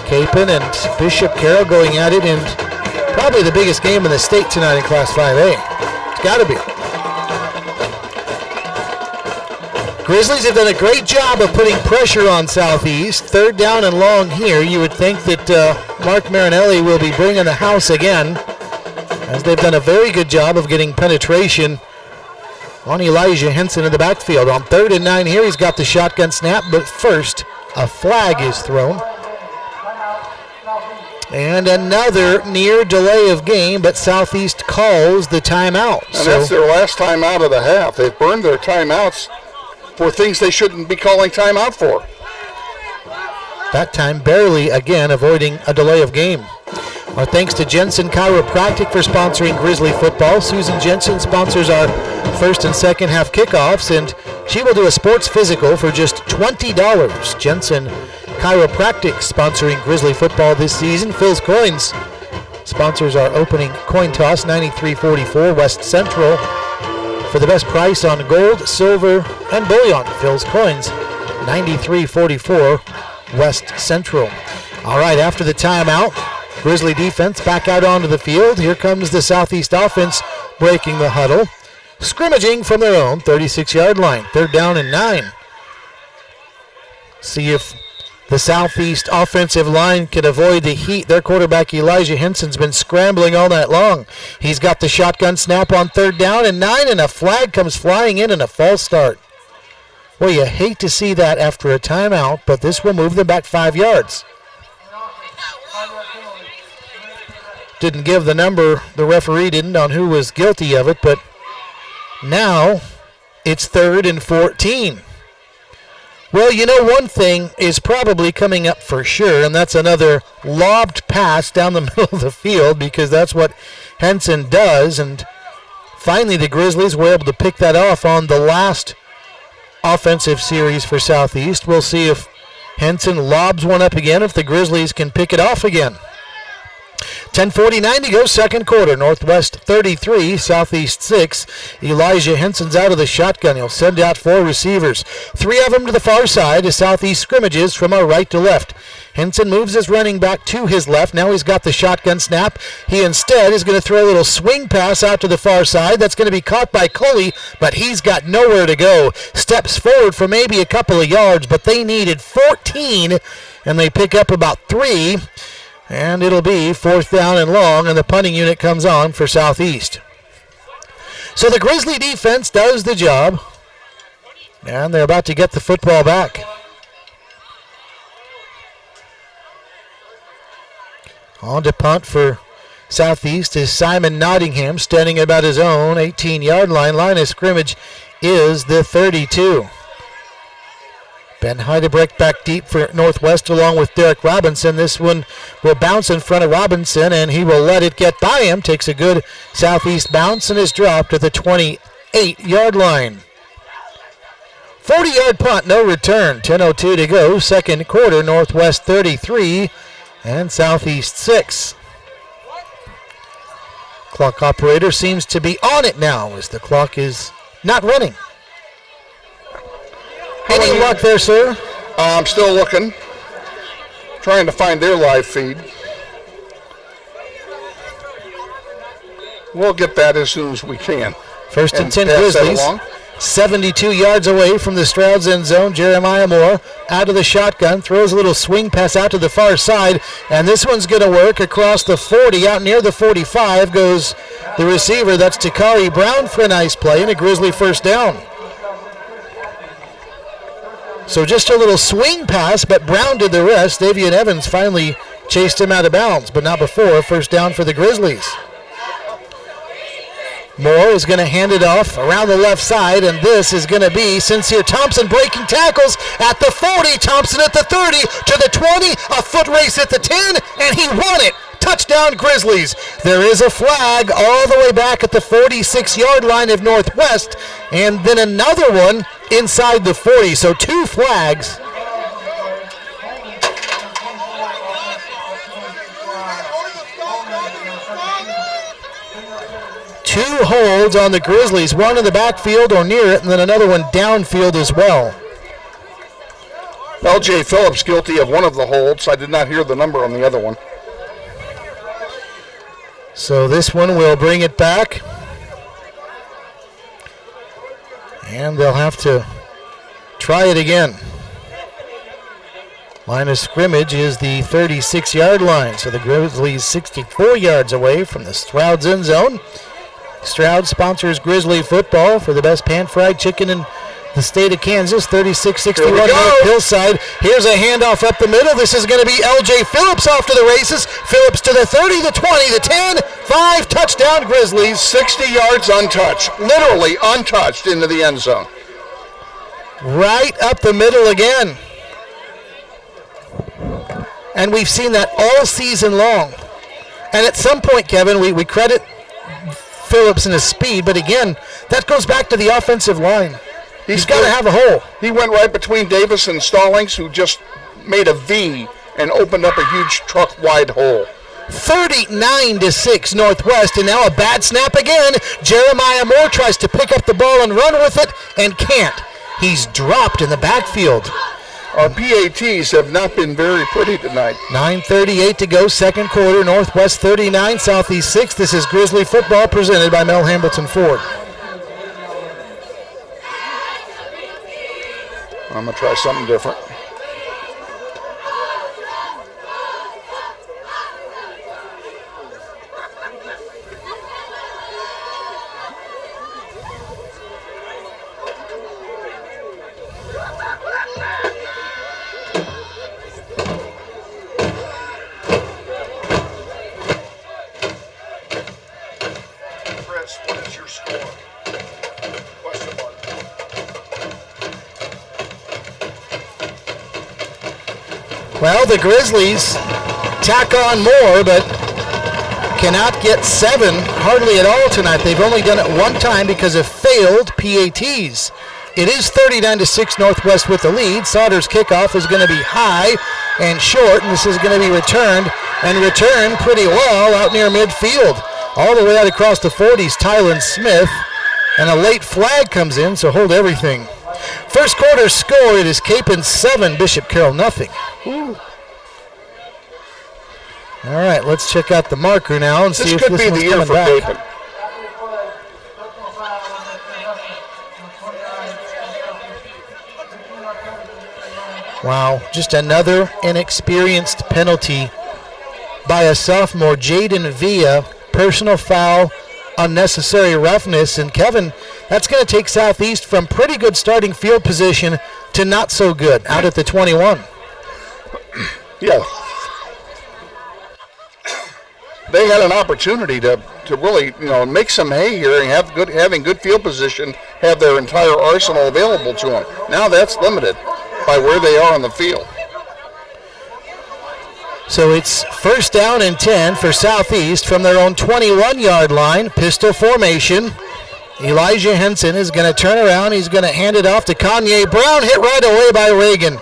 S2: Capon and Bishop Carroll going at it in probably the biggest game in the state tonight in Class 5A. It's got to be. Grizzlies have done a great job of putting pressure on Southeast. Third down and long here. You would think that Mark Marinelli will be bringing the house again, as they've done a very good job of getting penetration on Elijah Henson in the backfield. On third and 9 here, he's got the shotgun snap, but first a flag is thrown. And another near delay of game, but Southeast calls the timeout.
S1: And that's their last timeout of the half. They've burned their timeouts for things they shouldn't be calling timeout for.
S2: That time barely, again, avoiding a delay of game. Our thanks to Jensen Chiropractic for sponsoring Grizzly football. Susan Jensen sponsors our first and second half kickoffs, and she will do a sports physical for just $20. Jensen Chiropractic sponsoring Grizzly football this season. Phil's Coins sponsors our opening coin toss, 9344 West Central. For the best price on gold, silver, and bullion, Phil's Coins, 9344 West Central. All right, after the timeout, Grizzly defense back out onto the field. Here comes the Southeast offense breaking the huddle. Scrimmaging from their own 36-yard line. Third down and 9. See if the Southeast offensive line can avoid the heat. Their quarterback, Elijah Henson's been scrambling all night long. He's got the shotgun snap on third down and 9, and a flag comes flying in and a false start. Well, you hate to see that after a timeout, but this will move them back 5 yards. Didn't give the number, the referee didn't, on who was guilty of it, but now it's 3rd and 14. Well, you know, one thing is probably coming up for sure, and that's another lobbed pass down the middle of the field, because that's what Henson does. And finally, the Grizzlies were able to pick that off on the last offensive series for Southeast. We'll see if Henson lobs one up again, if the Grizzlies can pick it off again. 10:49 to go, second quarter. Northwest 33, Southeast 6. Elijah Henson's out of the shotgun. He'll send out 4 receivers. 3 of them to the far side as Southeast scrimmages from our right to left. Henson moves his running back to his left. Now he's got the shotgun snap. He instead is going to throw a little swing pass out to the far side. That's going to be caught by Coley, but he's got nowhere to go. Steps forward for maybe a couple of yards, but they needed 14, and they pick up about 3. And it'll be 4th down and long, and the punting unit comes on for Southeast. So the Grizzly defense does the job, and they're about to get the football back. On to punt for Southeast is Simon Nottingham, standing about his own 18-yard line. Line of scrimmage is the 32. Ben Heidebrecht back deep for Northwest along with Derek Robinson. This one will bounce in front of Robinson, and he will let it get by him. Takes a good Southeast bounce and is dropped at the 28-yard line. 40-yard punt, no return. 10:02 to go. Second quarter, Northwest 33 and Southeast 6. Clock operator seems to be on it now as the clock is not running. Any luck there, sir?
S1: I'm still looking. Trying to find their live feed. We'll get that as soon as we can.
S2: First and 10 Grizzlies. 72 yards away from the Stroud's end zone. Jeremiah Moore out of the shotgun, throws a little swing pass out to the far side, and this one's going to work across the 40. Out near the 45 goes the receiver. That's Takari Brown for a nice play and a Grizzly first down. So just a little swing pass, but Brown did the rest. Davian Evans finally chased him out of bounds, but not before. First down for the Grizzlies. Moore is going to hand it off around the left side, and this is going to be Sincere Thompson breaking tackles at the 40, Thompson at the 30, to the 20, a foot race at the 10, and he won it. Touchdown Grizzlies. There is a flag all the way back at the 46-yard line of Northwest, and then another one inside the 40, so two flags. Two holds on the Grizzlies, one in the backfield or near it, and then another one downfield as well.
S1: L.J. Phillips guilty of one of the holds. I did not hear the number on the other one.
S2: So this one will bring it back. And they'll have to try it again. Line of scrimmage is the 36-yard line, so the Grizzlies 64 yards away from the Stroud's end zone. Stroud sponsors Grizzly football for the best pan-fried chicken in the state of Kansas. 36-61 North Hillside. Here's a handoff up the middle. This is going to be L.J. Phillips off to the races. Phillips to the 30, the 20, the 10, 5, touchdown Grizzlies.
S1: 60 yards untouched, literally untouched into the end zone.
S2: Right up the middle again. And we've seen that all season long. And at some point, Kevin, we credit Phillips and his speed, but again, that goes back to the offensive line. He's got to have a hole.
S1: He went right between Davis and Stallings, who just made a V and opened up a huge truck-wide hole.
S2: 39-6 Northwest, and now a bad snap again. Jeremiah Moore tries to pick up the ball and run with it, and can't. He's dropped in the backfield.
S1: Our PATs have not been very pretty tonight.
S2: 9:38 to go, second quarter. Northwest 39, Southeast 6. This is Grizzly football presented by Mel Hambleton Ford.
S1: I'm going to try something different. What is your score? Question mark.
S2: Well, the Grizzlies tack on more, but cannot get 7 hardly at all tonight. They've only done it one time because of failed PATs. It is 39-6 Northwest with the lead. Sauter's kickoff is going to be high and short, and this is going to be returned pretty well out near midfield. All the way out across the 40s, Tylen Smith, and a late flag comes in, so hold everything. First quarter score, it is Capon 7, Bishop Carroll nothing. Ooh. All right, let's check out the marker now and see if this one's coming back.
S1: Capon.
S2: Wow, just another inexperienced penalty by a sophomore, Jaden Villa. Personal foul, unnecessary roughness, and Kevin, that's going to take Southeast from pretty good starting field position to not so good, out at the 21.
S1: Yeah. they had an opportunity to really, make some hay here and having good field position, have their entire arsenal available to them. Now that's limited by where they are on the field.
S2: So it's first down and 10 for Southeast from their own 21-yard line. Pistol formation. Elijah Henson is going to turn around. He's going to hand it off to Kanye Brown. Hit right away by Reagan.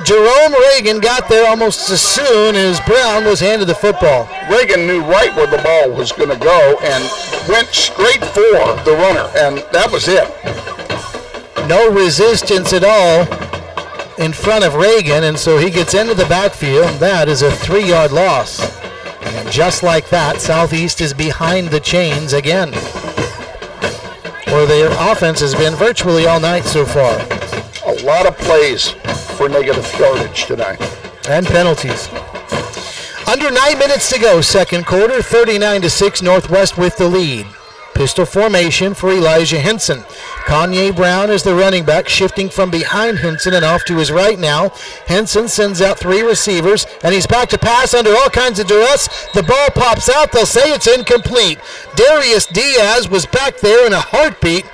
S2: Jerome Reagan got there almost as soon as Brown was handed the football.
S1: Reagan knew right where the ball was going to go and went straight for the runner, and that was it.
S2: No resistance at all in front of Reagan, and so he gets into the backfield. That is a 3-yard loss. And just like that, Southeast is behind the chains again, where their offense has been virtually all night so far.
S1: A lot of plays for negative yardage tonight.
S2: And penalties. Under 9 minutes to go, second quarter, 39-6 Northwest with the lead. Pistol formation for Elijah Henson. Kanye Brown is the running back, shifting from behind Henson and off to his right now. Henson sends out 3 receivers, and he's back to pass under all kinds of duress. The ball pops out. They'll say it's incomplete. Darius Diaz was back there in a heartbeat,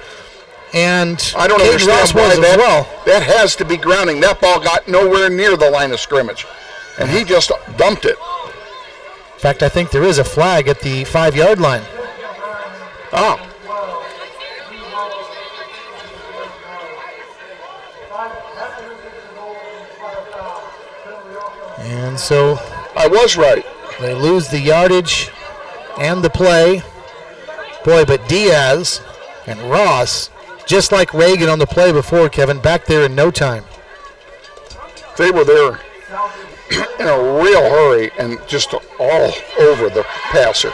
S2: and
S1: I don't
S2: Caden Ross
S1: understand why
S2: was as well.
S1: That has to be grounding. That ball got nowhere near the line of scrimmage, and he just dumped it.
S2: In fact, I think there is a flag at the 5-yard line.
S1: Oh.
S2: And so
S1: I was right.
S2: they lose the yardage and the play. Boy, but Diaz and Ross, just like Reagan on the play before, Kevin, back there in no time.
S1: They were there in a real hurry and just all over the passer.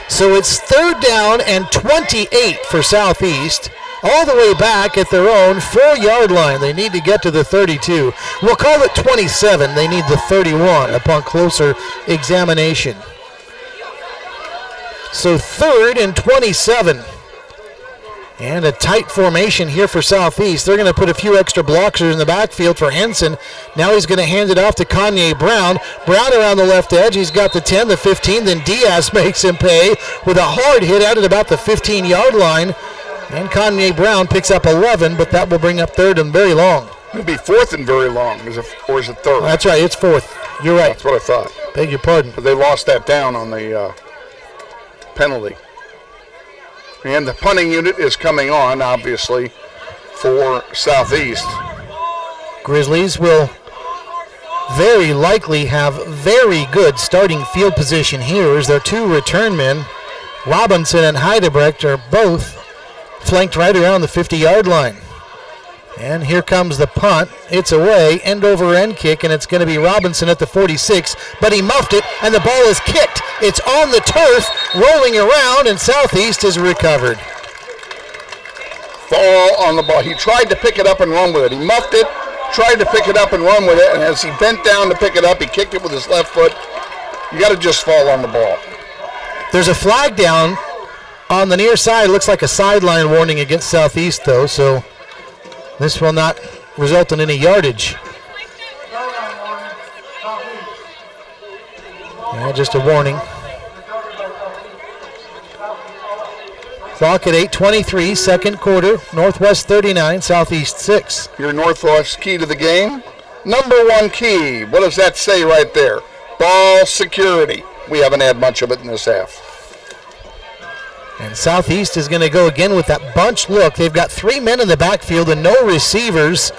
S2: So it's third down and 28 for Southeast, all the way back at their own 4-yard line. They need to get to the 32. We'll call it 27. They need the 31 upon closer examination. So third and 27. And a tight formation here for Southeast. They're going to put a few extra blockers in the backfield for Henson. Now he's going to hand it off to Kanye Brown. Brown around the left edge. He's got the 10, the 15. Then Diaz makes him pay with a hard hit out at about the 15-yard line. And Kanye Brown picks up 11, but that will bring up third and very long.
S1: It'll be fourth and very long, or is it third?
S2: That's right, it's fourth. You're right.
S1: That's what I thought.
S2: Beg your pardon.
S1: But they lost that down on the penalty. And the punting unit is coming on, obviously, for Southeast.
S2: Grizzlies will very likely have very good starting field position here as their 2 return men, Robinson and Heidebrecht, are both flanked right around the 50-yard line. And here comes the punt. It's away, end-over-end kick, and it's going to be Robinson at the 46, but he muffed it, and the ball is kicked. It's on the turf, rolling around, and Southeast is recovered.
S1: Fall on the ball. He tried to pick it up and run with it. He muffed it, tried to pick it up and run with it, and as he bent down to pick it up, he kicked it with his left foot. You got to just fall on the ball.
S2: There's a flag down on the near side. Looks like a sideline warning against Southeast, though, so this will not result in any yardage. Yeah, just a warning. Clock at 8:23, second quarter. Northwest 39, Southeast 6.
S1: Your Northwest key to the game. Number 1 key. What does that say right there? Ball security. We haven't had much of it in this half.
S2: And Southeast is going to go again with that bunch look. They've got 3 men in the backfield and no receivers.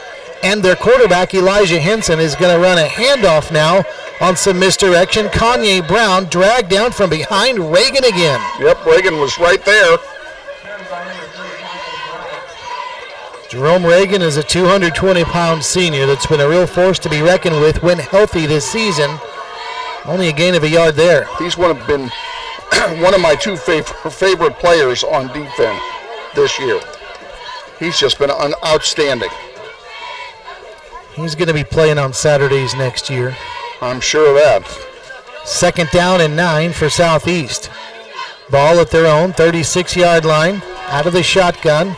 S2: And their quarterback, Elijah Henson, is going to run a handoff now on some misdirection. Kanye Brown dragged down from behind Reagan again.
S1: Yep, Reagan was right there.
S2: Jerome Reagan is a 220-pound senior that's been a real force to be reckoned with when healthy this season. Only a gain of a yard there.
S1: He's been one of my 2 favorite players on defense this year. He's just been outstanding.
S2: He's going to be playing on Saturdays next year.
S1: I'm sure of that.
S2: Second down and 9 for Southeast. Ball at their own 36-yard line. Out of the shotgun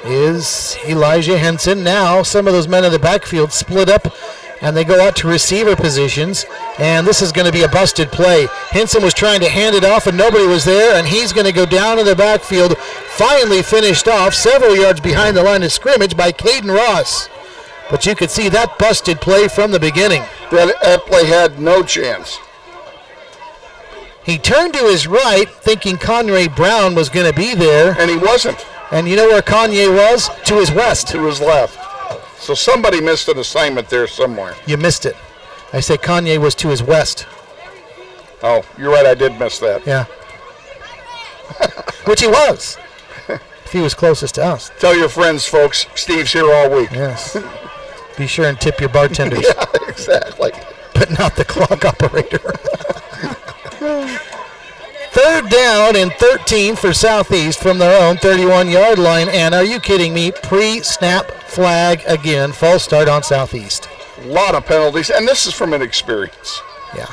S2: is Elijah Henson. Now some of those men in the backfield split up and they go out to receiver positions, and this is going to be a busted play. Henson was trying to hand it off, and nobody was there, and he's going to go down in the backfield, finally finished off several yards behind the line of scrimmage by Caden Ross. But you could see that busted play from the beginning.
S1: That play had no chance.
S2: He turned to his right, thinking Conray Brown was going to be there.
S1: And he wasn't.
S2: And you know where Kanye was? To his west.
S1: To his left. So somebody missed an assignment there somewhere.
S2: You missed it. I say Kanye was to his west.
S1: Oh, you're right, I did miss that.
S2: Yeah. Which he was. If he was closest to us.
S1: Tell your friends, folks, Steve's here all week.
S2: Yes. Be sure and tip your bartenders.
S1: Yeah, exactly.
S2: But not the clock operator. 3rd down and 13 for Southeast from their own 31-yard line. And are you kidding me? Pre-snap flag again. False start on Southeast.
S1: A lot of penalties, and this is from inexperience.
S2: Yeah.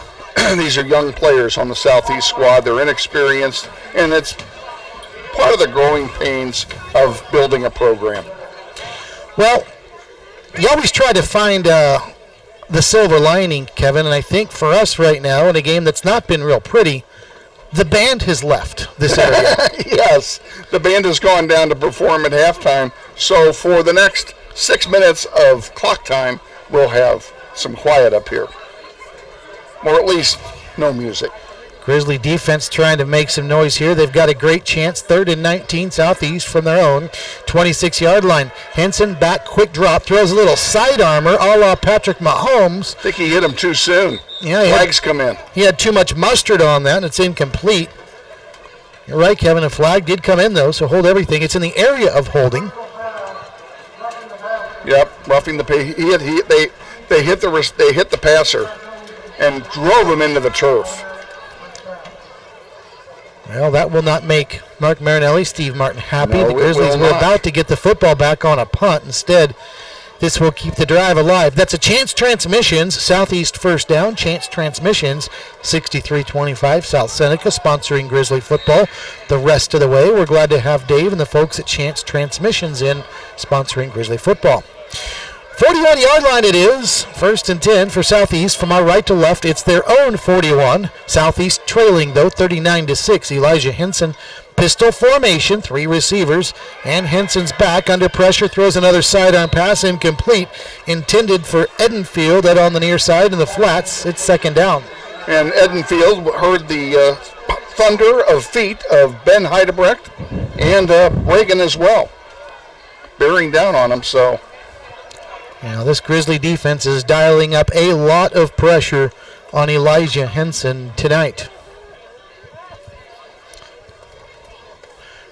S1: These are young players on the Southeast squad. They're inexperienced, and it's part of the growing pains of building a program.
S2: Well, you always try to find the silver lining, Kevin, and I think for us right now, in a game that's not been real pretty, the band has left this area.
S1: Yes, the band has gone down to perform at halftime, so for the next 6 minutes of clock time, we'll have some quiet up here. Or at least no music.
S2: Grizzly defense trying to make some noise here. They've got a great chance. 3rd and 19 Southeast from their own 26-yard line. Henson back, quick drop, throws a little side armor a la Patrick Mahomes.
S1: I think he hit him too soon.
S2: Yeah,
S1: Flags come in.
S2: He had too much mustard on that, and it's incomplete. You're right, Kevin. A flag did come in, though, so hold everything. It's in the area of holding.
S1: Yep, roughing the pay. They hit the passer and drove him into the turf.
S2: Well, that will not make Mark Marinelli, Steve Martin happy.
S1: No,
S2: the Grizzlies were about to get the football back on a punt. Instead, this will keep the drive alive. That's a Chance Transmissions, Southeast first down. Chance Transmissions, 63-25, South Seneca, sponsoring Grizzly football the rest of the way. We're glad to have Dave and the folks at Chance Transmissions in, sponsoring Grizzly football. 41-yard line it is. 1st and 10 for Southeast. From our right to left, it's their own 41. Southeast trailing, though, 39-6. Elijah Henson, pistol formation, 3 receivers, and Henson's back under pressure, throws another sidearm pass, incomplete, intended for Edenfield out on the near side in the flats. It's 2nd down.
S1: And Edenfield heard the thunder of feet of Ben Heidebrecht and Reagan as well, bearing down on him, so...
S2: Now this Grizzly defense is dialing up a lot of pressure on Elijah Henson tonight.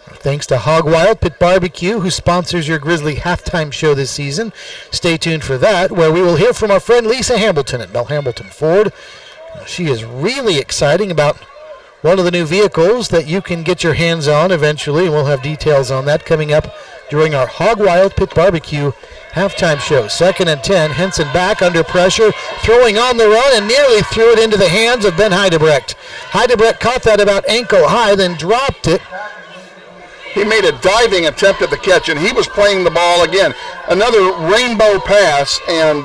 S2: Thanks to Hog Wild Pit Barbecue, who sponsors your Grizzly halftime show this season. Stay tuned for that, where we will hear from our friend Lisa Hambleton at Bell Hambleton Ford. She is really exciting about one of the new vehicles that you can get your hands on eventually, and we'll have details on that coming up during our Hog Wild Pit Barbecue halftime show. 2nd and 10, Henson back under pressure, throwing on the run and nearly threw it into the hands of Ben Heidebrecht. Heidebrecht caught that about ankle high, then dropped it.
S1: He made a diving attempt at the catch, and he was playing the ball again. Another rainbow pass, and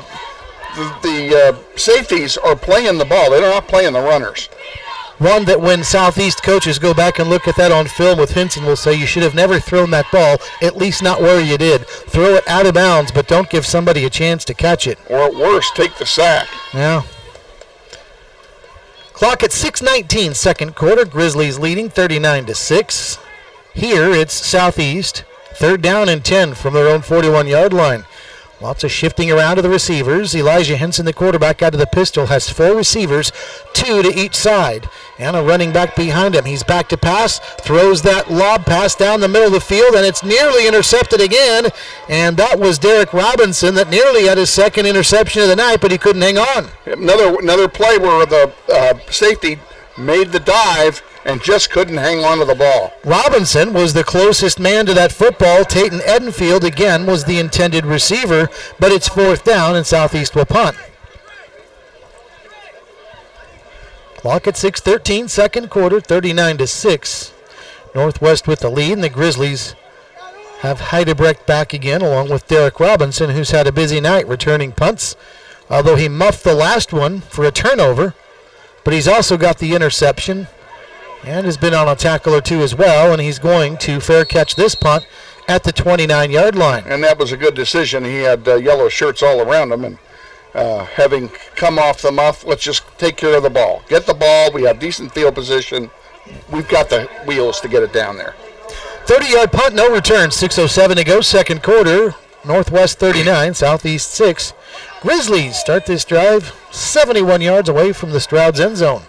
S1: the safeties are playing the ball. They're not playing the runners.
S2: One that when Southeast coaches go back and look at that on film with Henson will say you should have never thrown that ball, at least not where you did. Throw it out of bounds, but don't give somebody a chance to catch it.
S1: Or at worst, take the sack.
S2: Yeah. Clock at 6:19, 2nd quarter. Grizzlies leading 39-6. Here it's Southeast. 3rd down and 10 from their own 41-yard line. Lots of shifting around to the receivers. Elijah Henson, the quarterback, out of the pistol, has 4 receivers, 2 to each side. And a running back behind him. He's back to pass, throws that lob pass down the middle of the field, and it's nearly intercepted again. And that was Derek Robinson that nearly had his 2nd interception of the night, but he couldn't hang on.
S1: Another play where the safety made the dive and just couldn't hang on to the ball.
S2: Robinson was the closest man to that football. Tatum Edenfield, again, was the intended receiver, but it's 4th down, and Southeast will punt. Clock at 6:13, 2nd quarter, 39-6. Northwest with the lead, and the Grizzlies have Heidebrecht back again, along with Derek Robinson, who's had a busy night returning punts although he muffed the last one for a turnover. But he's also got the interception and has been on a tackle or two as well, and he's going to fair catch this punt at the 29-yard line.
S1: And that was a good decision. He had yellow shirts all around him, and having come off the muff, let's just take care of the ball. Get the ball. We have decent field position. We've got the wheels to get it down there.
S2: 30-yard punt, no return. 6:07 to go, second quarter. Northwest 39, Southeast 6. Grizzlies start this drive 71 yards away from the Stroud's end zone.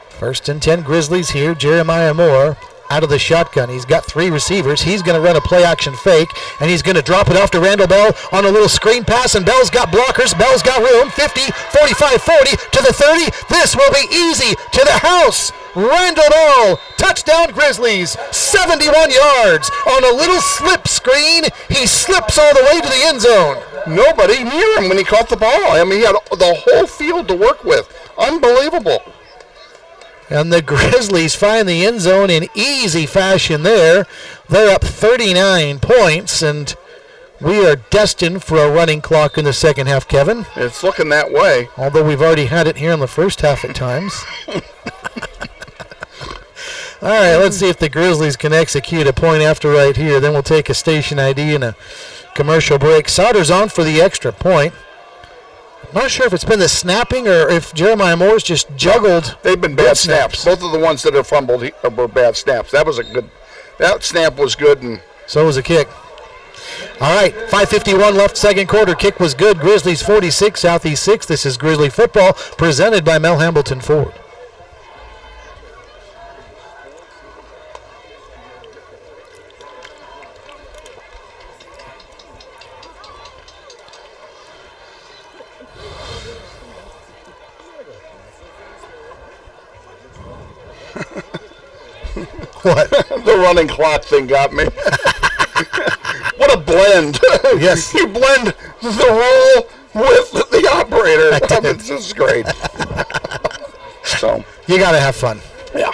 S2: First and 10, Grizzlies here. Jeremiah Moore out of the shotgun. He's got 3 receivers. He's going to run a play-action fake, and he's going to drop it off to Randall Bell on a little screen pass, and Bell's got blockers. Bell's got room. 50, 45, 40 to the 30. This will be easy to the house. Randall Bell, touchdown Grizzlies, 71 yards on a little slip screen. He slips all the way to the end zone.
S1: Nobody near him when he caught the ball. I mean, he had the whole field to work with. Unbelievable.
S2: And the Grizzlies find the end zone in easy fashion there. They're up 39 points, and we are destined for a running clock in the second half, Kevin.
S1: It's looking that way.
S2: Although we've already had it here in the first half at times. All right, let's see if the Grizzlies can execute a point after right here. Then we'll take a station ID and a commercial break. Sauter's on for the extra point. Not sure if it's been the snapping or if Jeremiah Moore's just juggled.
S1: They've been bad snaps. Both of the ones that have fumbled were bad snaps. That snap was good, and
S2: so was the kick. All right, 5:51 left, second quarter. Kick was good. Grizzlies 46, Southeast 6. This is Grizzly football presented by Mel Hambleton Ford. What?
S1: The running clock thing got me. What a blend.
S2: Yes.
S1: You blend the role with the operator. I mean, this is great. So
S2: you got to have fun.
S1: Yeah.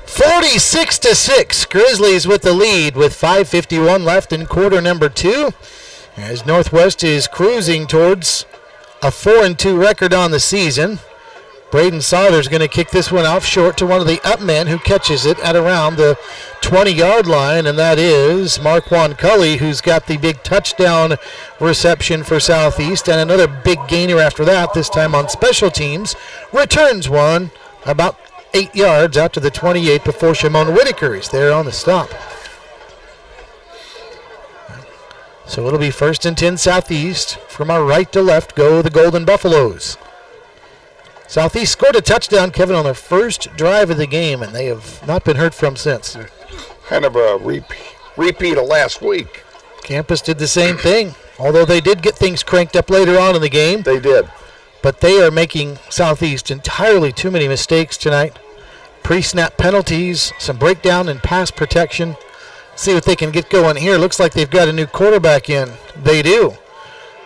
S2: (46-6). Grizzlies with the lead with 5:51 left in quarter number 2. As Northwest is cruising towards a 4-2 record on the season. Braden Sauter's going to kick this one off short to one of the up men who catches it at around the 20-yard line, and that is Marquand Cully, who's got the big touchdown reception for Southeast, and another big gainer after that, this time on special teams. Returns one about 8 yards out to the 28 before Shimon Whitaker is there on the stop. So it'll be first and 10 Southeast. From our right to left go the Golden Buffaloes. Southeast scored a touchdown, Kevin, on their first drive of the game, and they have not been heard from since.
S1: Kind of a repeat of last week.
S2: Campus did the same thing, although they did get things cranked up later on in the game.
S1: They did.
S2: But they are making Southeast entirely too many mistakes tonight. Pre-snap penalties, some breakdown and pass protection. See what they can get going here. Looks like they've got a new quarterback in. They do.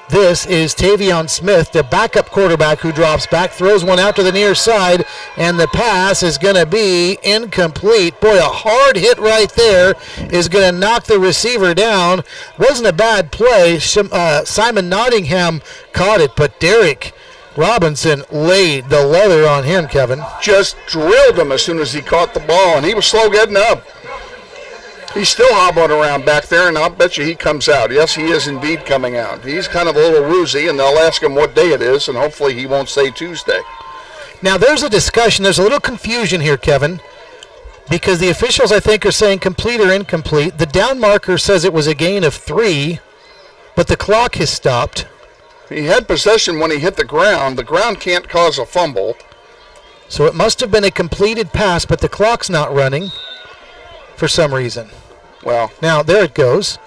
S2: This is Tavion Smith, the backup quarterback who drops back, throws one out to the near side, and the pass is going to be incomplete. Boy, a hard hit right there is going to knock the receiver down. Wasn't a bad play. Simon Nottingham caught it, but Derek Robinson laid the leather on him, Kevin.
S1: Just drilled him as soon as he caught the ball, and he was slow getting up. He's still hobbling around back there, and I'll bet you he comes out. Yes, he is indeed coming out. He's kind of a little woozy, and they'll ask him what day it is, and hopefully he won't say Tuesday.
S2: Now, there's a discussion. There's a little confusion here, Kevin, because the officials, I think, are saying complete or incomplete. The down marker says it was a gain of 3, but the clock has stopped.
S1: He had possession when he hit the ground. The ground can't cause a fumble.
S2: So it must have been a completed pass, but the clock's not running for some reason.
S1: Well,
S2: now there it goes.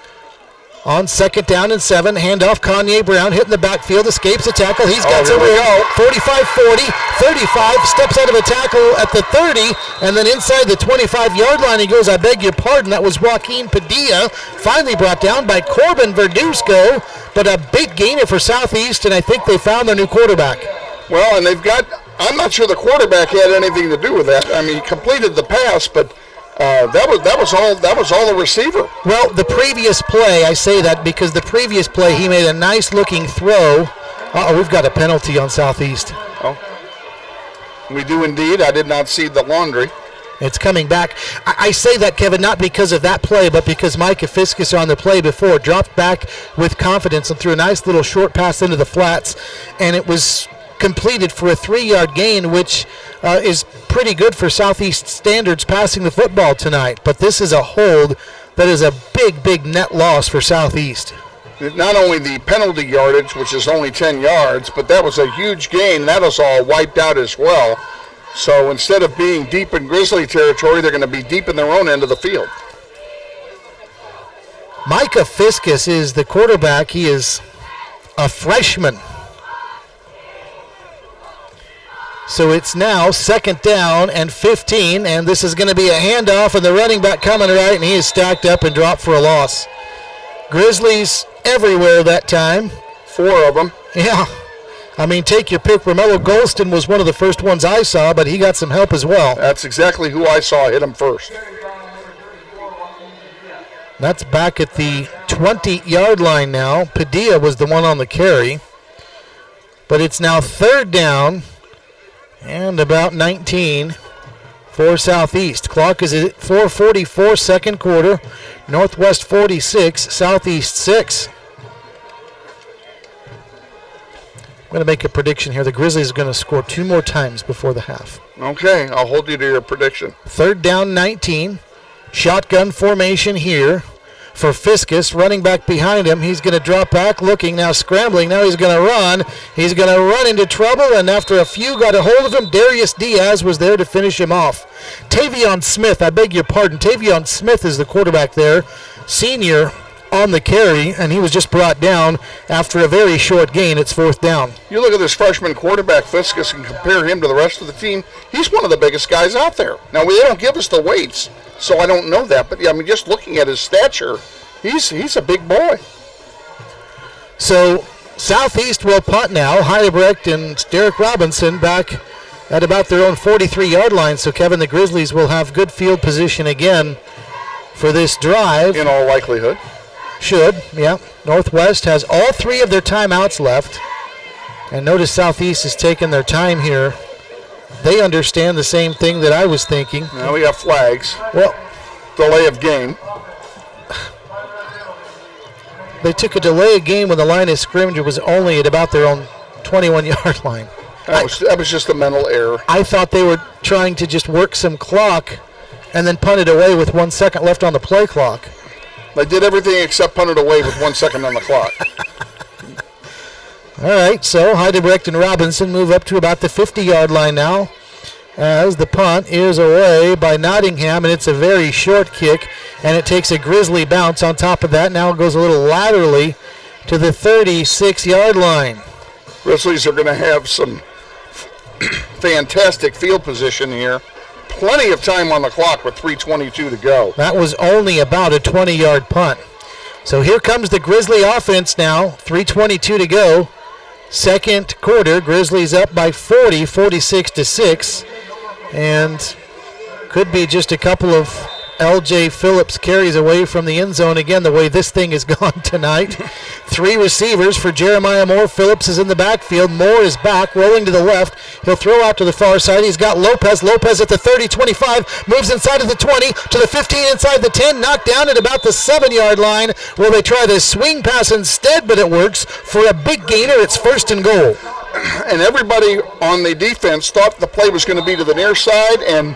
S2: On 2nd down and 7, handoff, Kanye Brown hitting the backfield, escapes a tackle. He's got some room. 45-40, 35, steps out of a tackle at the 30, and then inside the 25-yard line he goes, I beg your pardon, that was Joaquin Padilla, finally brought down by Corbin Verduzco, but a big gainer for Southeast, and I think they found their new quarterback.
S1: Well, and they've got, I'm not sure the quarterback had anything to do with that. I mean, he completed the pass, but that was all the receiver.
S2: Well, the previous play, I say that because the previous play he made a nice looking throw. We've got a penalty on Southeast.
S1: Oh, we do indeed. I did not see the laundry.
S2: It's coming back. I say that, Kevin, not because of that play, but because Micah Fiskus on the play before dropped back with confidence and threw a nice little short pass into the flats, and it was completed for a 3-yard gain, which is pretty good for Southeast standards passing the football tonight. But this is a hold that is a big, big net loss for Southeast.
S1: Not only the penalty yardage, which is only 10 yards, but that was a huge gain. That was all wiped out as well. So instead of being deep in Grizzly territory, they're going to be deep in their own end of the field.
S2: Micah Fiskus is the quarterback. He is a freshman. So it's now 2nd down and 15, and this is going to be a handoff, and the running back coming right, and he is stacked up and dropped for a loss. Grizzlies everywhere that time.
S1: 4 of them.
S2: Yeah. I mean, take your pick. Romello Golston was one of the first ones I saw, but he got some help as well.
S1: That's exactly who I saw hit him first.
S2: That's back at the 20-yard line now. Padilla was the one on the carry. But it's now 3rd down and about 19 for Southeast. Clock is at 4:44, second quarter. Northwest 46, Southeast 6. I'm going to make a prediction here. The Grizzlies are going to score 2 more times before the half.
S1: Okay, I'll hold you to your prediction.
S2: 3rd down, 19. Shotgun formation here for Fiskus. Running back behind him. He's going to drop back, looking, now scrambling. Now he's going to run. He's going to run into trouble, and after a few got a hold of him, Darius Diaz was there to finish him off. Tavion Smith, I beg your pardon. Tavion Smith is the quarterback there. Senior on the carry, and he was just brought down after a very short gain. It's 4th down.
S1: You look at this freshman quarterback, Fiskus, and compare him to the rest of the team. He's one of the biggest guys out there. Now, they don't give us the weights, so I don't know that. But, yeah, I mean, just looking at his stature, he's a big boy.
S2: So, Southeast will punt now. Heidebrecht and Derek Robinson back at about their own 43-yard line. So, Kevin, the Grizzlies will have good field position again for this drive.
S1: In all likelihood.
S2: Should, yeah. Northwest has all 3 of their timeouts left. And notice Southeast has taken their time here. They understand the same thing that I was thinking.
S1: Now we got flags.
S2: Well,
S1: delay of game.
S2: They took a delay of game when the line of scrimmage was only at about their own 21-yard line.
S1: That was just a mental error.
S2: I thought they were trying to just work some clock and then punt it away with 1 second left on the play clock.
S1: They did everything except punt it away with 1 second on the clock.
S2: All right, so Heidebrecht and Robinson move up to about the 50-yard line now as the punt is away by Nottingham, and it's a very short kick, and it takes a Grizzly bounce on top of that. Now it goes a little laterally to the 36-yard line.
S1: Grizzlies are going to have some fantastic field position here. Plenty of time on the clock with 3:22 to go.
S2: That was only about a 20-yard punt. So here comes the Grizzly offense now, 3:22 to go. Second quarter, Grizzlies up by 40, 46-6. And could be just a couple of L.J. Phillips carries away from the end zone again, the way this thing is gone tonight. 3 receivers for Jeremiah Moore. Phillips is in the backfield. Moore is back, rolling to the left. He'll throw out to the far side. He's got Lopez. Lopez at the 30, 25, moves inside of the 20, to the 15, inside the 10, knocked down at about the 7-yard line. Will they try the swing pass instead, but it works for a big gainer. It's 1st and goal.
S1: And everybody on the defense thought the play was going to be to the near side, and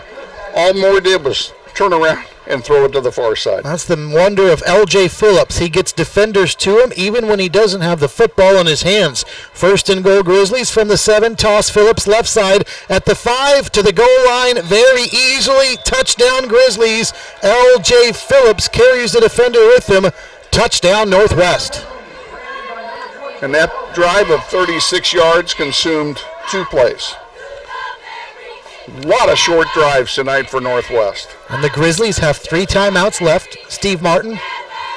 S1: all Moore did was turn around and throw it to the far side.
S2: That's the wonder of L.J. Phillips. He gets defenders to him even when he doesn't have the football in his hands. 1st and goal, Grizzlies from the 7. Toss Phillips left side at the 5 to the goal line very easily. Touchdown, Grizzlies. L.J. Phillips carries the defender with him. Touchdown, Northwest.
S1: And that drive of 36 yards consumed 2 plays. A lot of short drives tonight for Northwest.
S2: And the Grizzlies have 3 timeouts left. Steve Martin,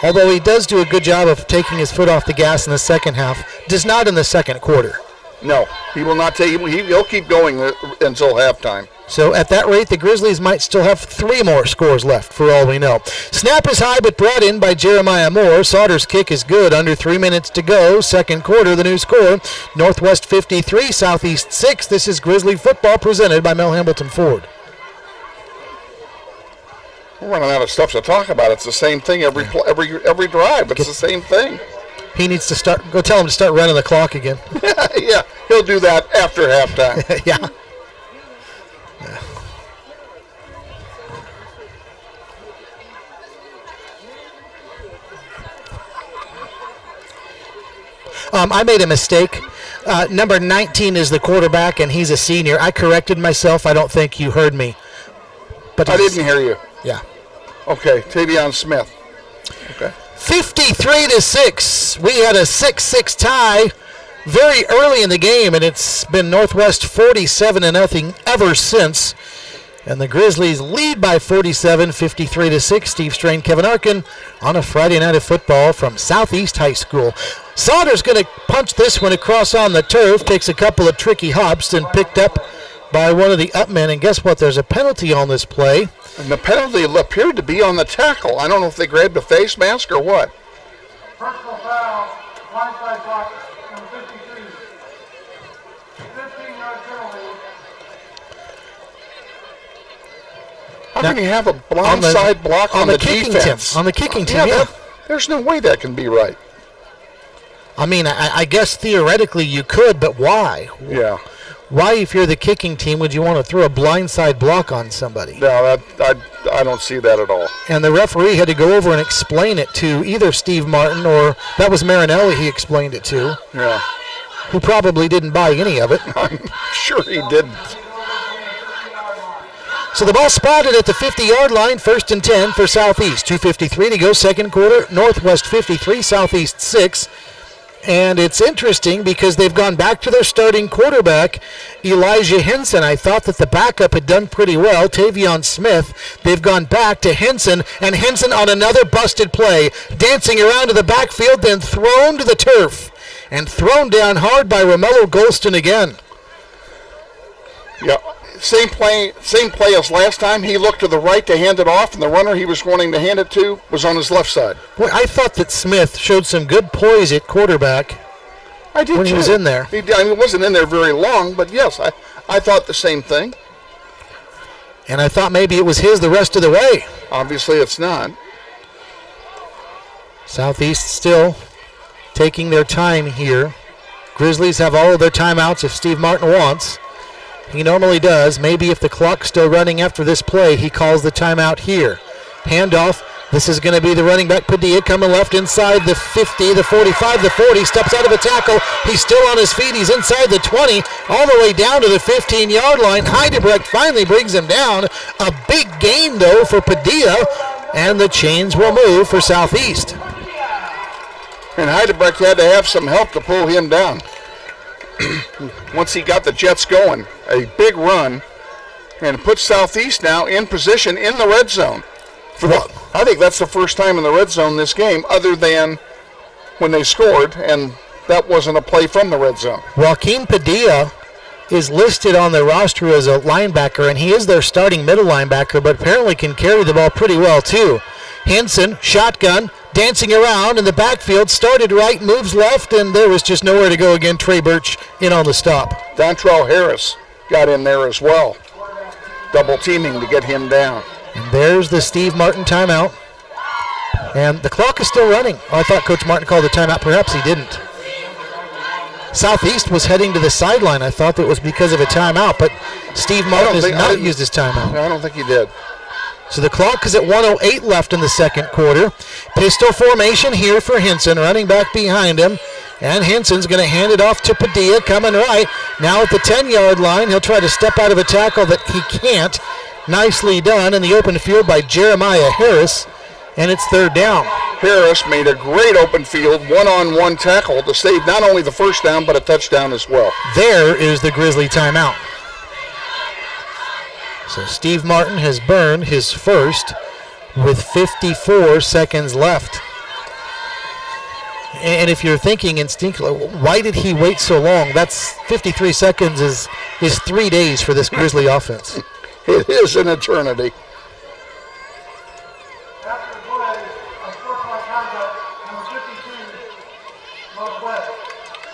S2: although he does do a good job of taking his foot off the gas in the second half, does not in the second quarter.
S1: No, he will not take. He'll keep going until halftime.
S2: So at that rate, the Grizzlies might still have 3 more scores left for all we know. Snap is high but brought in by Jeremiah Moore. Sauter's kick is good. Under 3 minutes to go. Second quarter, the new score, Northwest 53, Southeast 6. This is Grizzly football presented by Mel Hambleton Ford.
S1: We're running out of stuff to talk about. It's the same thing every drive. It's the same thing.
S2: He needs to go tell him to start running the clock again.
S1: Yeah, he'll do that after halftime.
S2: Yeah. I made a mistake. Number 19 is the quarterback, and he's a senior. I corrected myself. I don't think you heard me. But
S1: I didn't hear you.
S2: Yeah.
S1: Okay, Tavion Smith. Okay.
S2: 53-6. We had a 6-6 tie very early in the game, and it's been Northwest 47-0 ever since. And the Grizzlies lead by 47, 53-6. Steve Strain, Kevin Arkin on a Friday night of football from Southeast High School. Sauter's going to punch this one across on the turf, takes a couple of tricky hops, and picked up by one of the upmen. And guess what? There's a penalty on this play.
S1: And the penalty appeared to be on the tackle. I don't know if they grabbed a face mask or what.
S5: Personal foul, blindside block, number 53. 15-yard penalty.
S1: How can you have a blindside block on the defense?
S2: On the kicking team, yeah.
S1: There's no way that can be right.
S2: I mean, I guess theoretically you could, but why?
S1: Yeah.
S2: Why, if you're the kicking team, would you want to throw a blindside block on somebody?
S1: No, I don't see that at all.
S2: And the referee had to go over and explain it to either Steve Martin or that was Marinelli he explained it to.
S1: Yeah.
S2: Who probably didn't buy any of it.
S1: I'm sure he didn't.
S2: So the ball spotted at the 50-yard line, 1st and 10 for Southeast. 2:53 to go, second quarter. Northwest 53, Southeast 6. And it's interesting because they've gone back to their starting quarterback, Elijah Henson. I thought that the backup had done pretty well, Tavion Smith. They've gone back to Henson, and Henson on another busted play, dancing around to the backfield, then thrown to the turf, and thrown down hard by Romello Golston again.
S1: Yeah, same play as last time. He looked to the right to hand it off, and the runner he was wanting to hand it to was on his left side.
S2: Boy, I thought that Smith showed some good poise at quarterback.
S1: I did
S2: when he was in there.
S1: He wasn't in there very long, but yes, I thought the same thing.
S2: And I thought maybe it was his the rest of the way.
S1: Obviously, it's not.
S2: Southeast still taking their time here. Grizzlies have all of their timeouts if Steve Martin wants. He normally does. Maybe if the clock's still running after this play, he calls the timeout here. Handoff. This is going to be the running back, Padilla, coming left inside the 50, the 45, the 40. Steps out of a tackle. He's still on his feet. He's inside the 20, all the way down to the 15-yard line. Heidebrecht finally brings him down. A big gain, though, for Padilla, and the chains will move for Southeast.
S1: And Heidebrecht had to have some help to pull him down. Once he got the Jets going, a big run, and it puts Southeast now in position in the red zone. I think that's the first time in the red zone this game, other than when they scored, and that wasn't a play from the red zone.
S2: Joaquin Padilla is listed on the roster as a linebacker, and he is their starting middle linebacker, but apparently can carry the ball pretty well too. Henson, shotgun, dancing around in the backfield, started right, moves left, and there was just nowhere to go again. Trey Birch in on the stop.
S1: Dontrell Harris got in there as well, double teaming to get him down.
S2: And there's the Steve Martin timeout. And the clock is still running. Oh, I thought Coach Martin called the timeout. Perhaps he didn't. Southeast was heading to the sideline. I thought that was because of a timeout, but Steve Martin has not used his timeout.
S1: No, I don't think he did.
S2: So the clock is at 1:08 left in the second quarter. Pistol formation here for Henson, running back behind him. And Henson's going to hand it off to Padilla, coming right. Now at the 10-yard line, he'll try to step out of a tackle that he can't. Nicely done in the open field by Jeremiah Harris. And it's third down.
S1: Harris made a great open field one-on-one tackle to save not only the first down but a touchdown as well.
S2: There is the Grizzly timeout. So Steve Martin has burned his first with 54 seconds left. And if you're thinking instinctively, why did he wait so long? That's 53 seconds is 3 days for this Grizzly offense.
S1: It is an eternity.
S5: After the play, unsportsmanlike conduct, number 52, Northwest.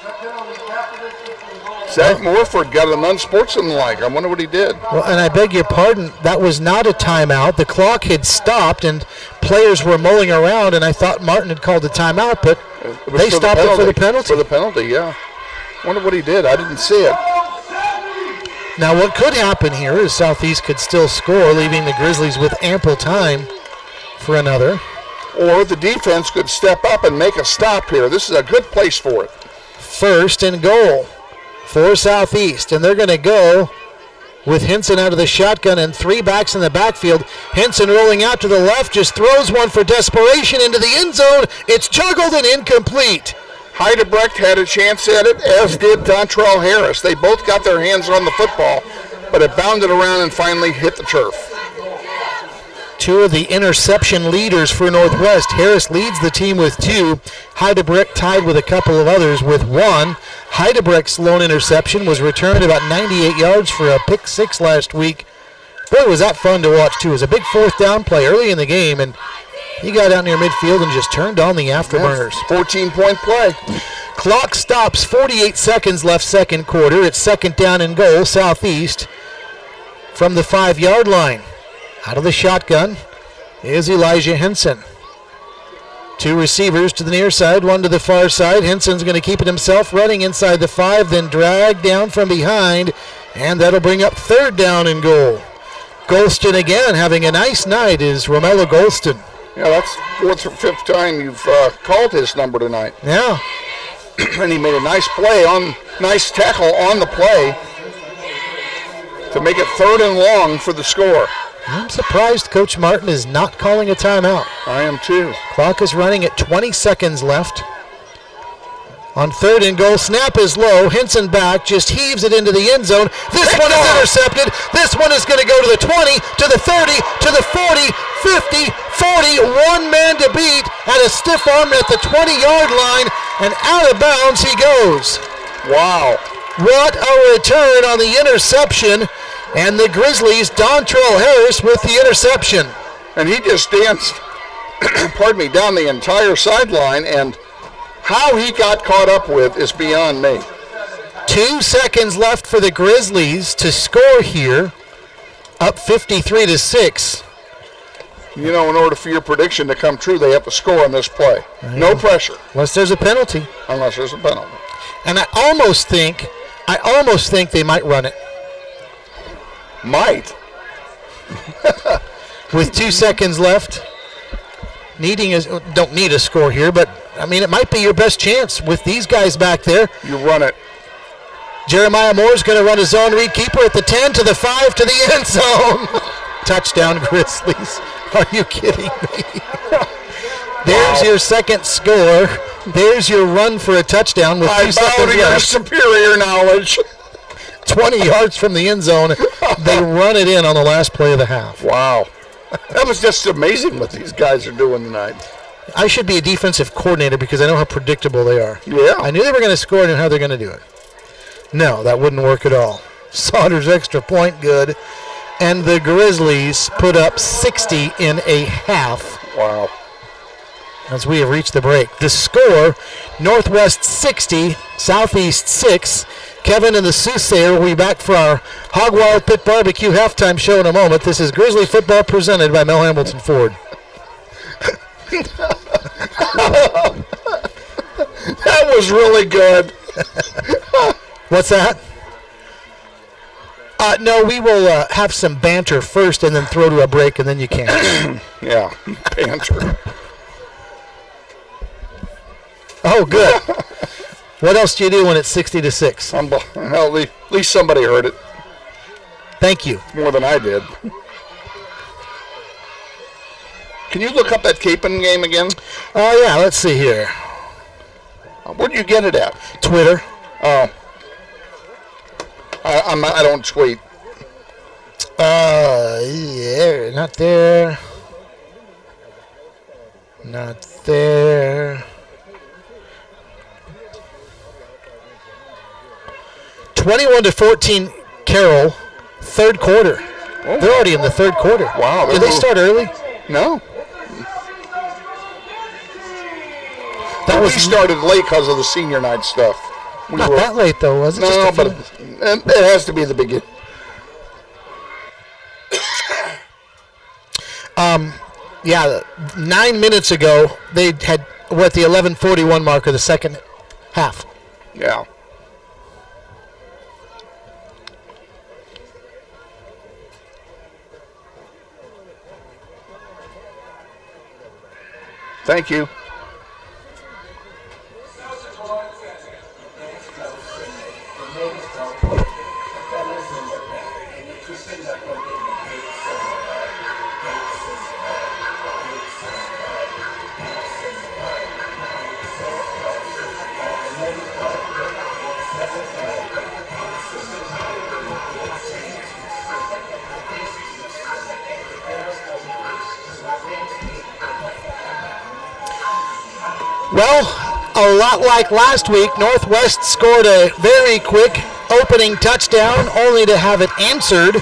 S5: That penalty after this is for the goal.
S1: Zach Morford got an unsportsmanlike. I wonder what he did.
S2: Well, and I beg your pardon, that was not a timeout. The clock had stopped and players were mulling around, and I thought Martin had called a timeout, but they stopped it for the penalty.
S1: For the penalty, yeah. Wonder what he did. I didn't see it.
S2: Now, what could happen here is Southeast could still score, leaving the Grizzlies with ample time for another.
S1: Or the defense could step up and make a stop here. This is a good place for it.
S2: First and goal for Southeast, and they're going to go with Henson out of the shotgun and 3 backs in the backfield. Henson rolling out to the left, just throws one for desperation into the end zone. It's juggled and incomplete.
S1: Heidebrecht had a chance at it, as did Dontrell Harris. They both got their hands on the football, but it bounded around and finally hit the turf.
S2: 2 of the interception leaders for Northwest. Harris leads the team with 2. Heidebrecht tied with a couple of others with 1. Heidebrecht's lone interception was returned about 98 yards for a pick 6 last week. Boy, was that fun to watch, too. It was a big 4th down play early in the game, and he got out near midfield and just turned on the afterburners.
S1: 14-point play.
S2: Clock stops, 48 seconds left second quarter. It's second down and goal, Southeast from the 5-yard line. Out of the shotgun is Elijah Henson. 2 receivers to the near side, 1 to the far side. Henson's going to keep it himself, running inside the 5, then dragged down from behind, and that'll bring up third down and goal. Golston again having a nice night is Romello Golston.
S1: Yeah, that's 4th or 5th time you've called his number tonight.
S2: Yeah.
S1: And he made a nice play nice tackle on the play to make it 3rd and long for the score.
S2: I'm surprised Coach Martin is not calling a timeout.
S1: I am too.
S2: Clock is running at 20 seconds left. On 3rd and goal, snap is low. Henson back, just heaves it into the end zone. This one is intercepted. This one is going to go to the 20, to the 30, to the 40, 50, 40. 1 man to beat at a stiff arm at the 20-yard line, and out of bounds he goes.
S1: Wow.
S2: What a return on the interception. And the Grizzlies, Dontrell Harris with the interception.
S1: And he just danced, down the entire sideline, and how he got caught up with is beyond me.
S2: 2 seconds left for the Grizzlies to score here, up 53-6.
S1: You know, in order for your prediction to come true, they have to score on this play. No pressure.
S2: Unless there's a penalty.
S1: Unless there's a penalty.
S2: And I almost think they might run it.
S1: Might.
S2: With 2 seconds left, don't need a score here, but I mean it might be your best chance with these guys back there.
S1: You run it.
S2: Jeremiah Moore's going to run his zone read keeper at the 10 to the 5 to the end zone. Touchdown Grizzlies. Are you kidding me? There's your second score. There's your run for a touchdown with 2 seconds left.
S1: Superior knowledge.
S2: 20 yards from the end zone. They run it in on the last play of the half.
S1: Wow. That was just amazing what these guys are doing tonight.
S2: I should be a defensive coordinator because I know how predictable they are.
S1: Yeah.
S2: I knew they were going to score and how they're going to do it. No, that wouldn't work at all. Saunders extra point good. And the Grizzlies put up 60 in a half.
S1: Wow.
S2: As we have reached the break. The score, Northwest 60, Southeast 6. Kevin and the Soothsayer will be back for our Hog Wild Pit Barbecue halftime show in a moment. This is Grizzly Football presented by Mel Hamilton Ford.
S1: That was really good.
S2: What's that? No, we will have some banter first and then throw to a break, and then you can.
S1: Yeah, banter.
S2: Oh, good. What else do you do when it's 60-6?
S1: Well, at least somebody heard it.
S2: Thank you.
S1: More than I did. Can you look up that Capon game again?
S2: Oh, yeah, let's see here.
S1: Where'd you get it at?
S2: Twitter.
S1: Oh. I don't tweet.
S2: Yeah, not there. Not there. 21-14, Carroll, third quarter.
S1: Oh.
S2: They're already in the third quarter.
S1: Wow.
S2: Did they start early?
S1: No.
S2: We
S1: started late because of the senior night stuff.
S2: Not that late, though, was it?
S1: No, but it has to be the beginning.
S2: Yeah, 9 minutes ago, they had, at the 11:41 mark of the second half.
S1: Yeah. Thank you.
S2: Well, a lot like last week, Northwest scored a very quick opening touchdown, only to have it answered.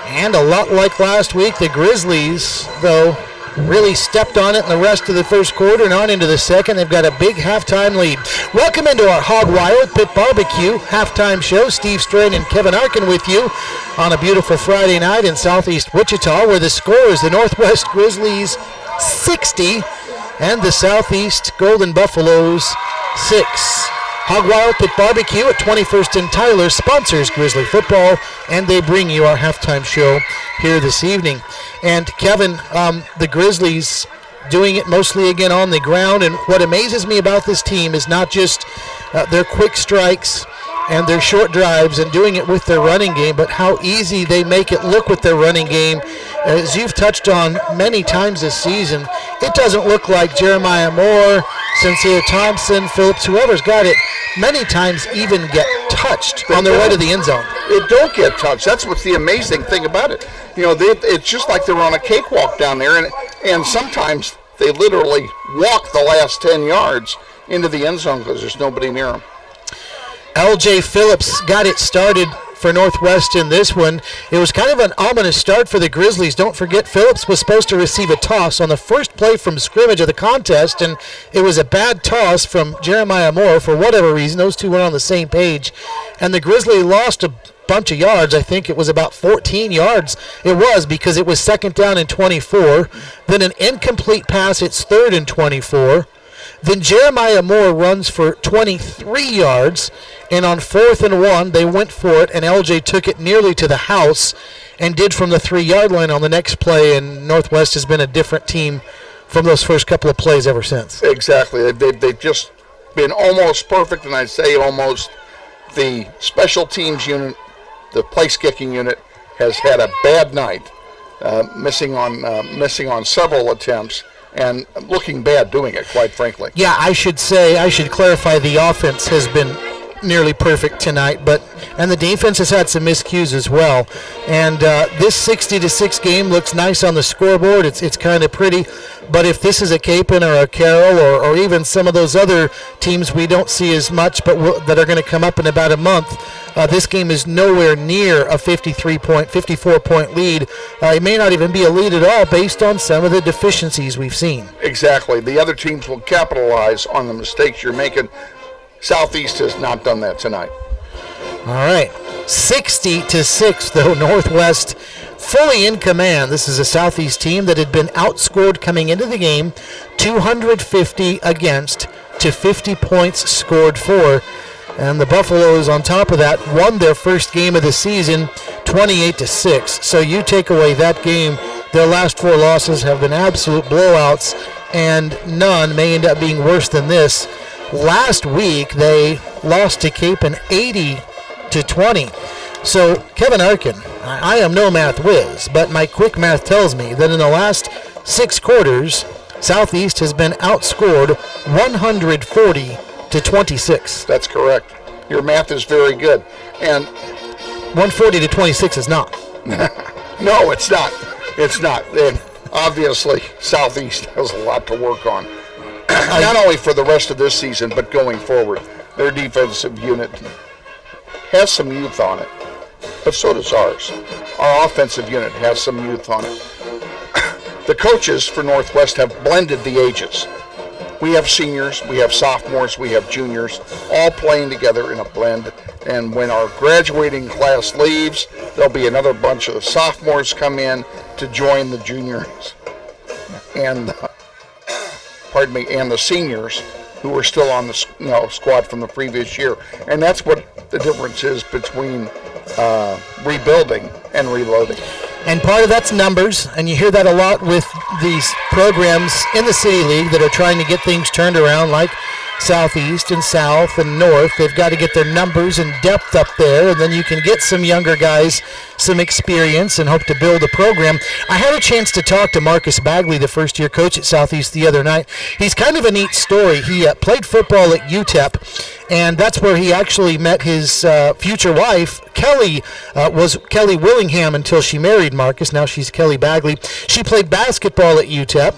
S2: And a lot like last week, the Grizzlies, though, really stepped on it in the rest of the first quarter and on into the second. They've got a big halftime lead. Welcome into our Hog Wild Pit Barbecue halftime show. Steve Strain and Kevin Arkin with you on a beautiful Friday night in southeast Wichita, where the score is the Northwest Grizzlies 60 and the Southeast Golden Buffaloes 6. Hog Wild Pit Barbecue at 21st and Tyler sponsors Grizzly football, and they bring you our halftime show here this evening. And Kevin, the Grizzlies doing it mostly again on the ground, and what amazes me about this team is not just their quick strikes and their short drives and doing it with their running game, but how easy they make it look with their running game. As you've touched on many times this season, it doesn't look like Jeremiah Moore, Sincere Thompson, Phillips, whoever's got it, many times even get touched on their way to the end zone.
S1: They don't get touched. That's what's the amazing thing about it. You know, it's just like they're on a cakewalk down there, and sometimes they literally walk the last 10 yards into the end zone because there's nobody near them.
S2: L.J. Phillips got it started for Northwest in this one. It was kind of an ominous start for the Grizzlies. Don't forget, Phillips was supposed to receive a toss on the first play from scrimmage of the contest, and it was a bad toss from Jeremiah Moore for whatever reason. Those two weren't on the same page, and the Grizzlies lost a bunch of yards. I think it was about 14 yards. It was, because it was second down and 24. Then an incomplete pass. It's third and 24. Then Jeremiah Moore runs for 23 yards, and on 4th and 1, they went for it, and LJ took it nearly to the house and did from the 3-yard line on the next play, and Northwest has been a different team from those first couple of plays ever since.
S1: Exactly. They've just been almost perfect, and I'd say almost the special teams unit, the place-kicking unit, has had a bad night, missing on several attempts, and looking bad doing it, quite frankly.
S2: Yeah, I should clarify, the offense has been nearly perfect tonight, and the defense has had some miscues as well. And this 60-6 game looks nice on the scoreboard. It's kind of pretty. But if this is a Capon or a Carroll or even some of those other teams we don't see as much, but that are going to come up in about a month, this game is nowhere near a 54-point lead. It may not even be a lead at all based on some of the deficiencies we've seen.
S1: Exactly. The other teams will capitalize on the mistakes you're making. Southeast has not done that tonight.
S2: All right. 60-6, though, Northwest fully in command. This is a Southeast team that had been outscored coming into the game, 250 against to 50 points scored for. And the Buffaloes, on top of that, won their first game of the season, 28-6. So you take away that game, their last 4 losses have been absolute blowouts, and none may end up being worse than this. Last week, they lost to Capon 80-20. So, Kevin Arkin, I am no math whiz, but my quick math tells me that in the last 6 quarters, Southeast has been outscored 140-26.
S1: That's correct. Your math is very good. And
S2: 140-26 is not.
S1: no, it's not. It's not. And obviously, Southeast has a lot to work on. Not only for the rest of this season, but going forward. Their defensive unit has some youth on it, but so does ours. Our offensive unit has some youth on it. The coaches for Northwest have blended the ages. We have seniors, we have sophomores, we have juniors, all playing together in a blend. And when our graduating class leaves, there'll be another bunch of sophomores come in to join the juniors and and the seniors who are still on the squad from the previous year. And that's what the difference is between rebuilding and reloading.
S2: And part of that's numbers, and you hear that a lot with these programs in the City League that are trying to get things turned around, like Southeast and South and North. They've got to get their numbers and depth up there, and then you can get some younger guys some experience and hope to build a program. I had a chance to talk to Marcus Bagley, the first-year coach at Southeast, the other night. He's kind of a neat story. He played football at UTEP, and that's where he actually met his future wife. Kelly was Kelly Willingham until she married Marcus. Now she's Kelly Bagley. She played basketball at UTEP,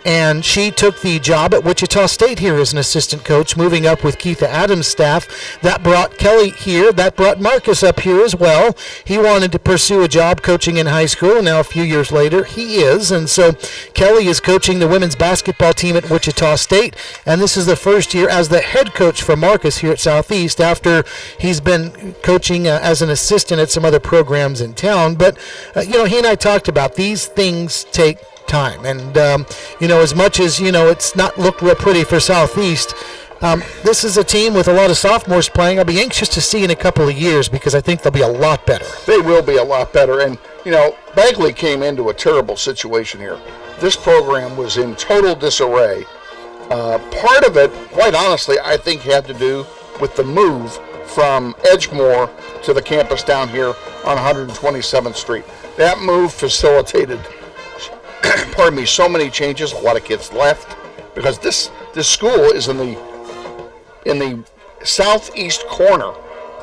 S2: and she took the job at Wichita State here as an assistant coach, moving up with Keitha Adams' staff. That brought Kelly here. That brought Marcus up here as well. He wanted to pursue a job coaching in high school, and now a few years later he is. And so Kelly is coaching the women's basketball team at Wichita State, and this is the first year as the head coach for Marcus here at Southeast after he's been coaching as an assistant at some other programs in town. But he and I talked about these things take time, and as much as it's not looked real pretty for Southeast, this is a team with a lot of sophomores playing. I'll be anxious to see in a couple of years because I think they'll be a lot better.
S1: They will be a lot better. And Bagley came into a terrible situation here. This program was in total disarray. Part of it, quite honestly, I think had to do with the move from Edgemore to the campus down here on 127th Street. That move facilitated so many changes. A lot of kids left because this school is in the southeast corner,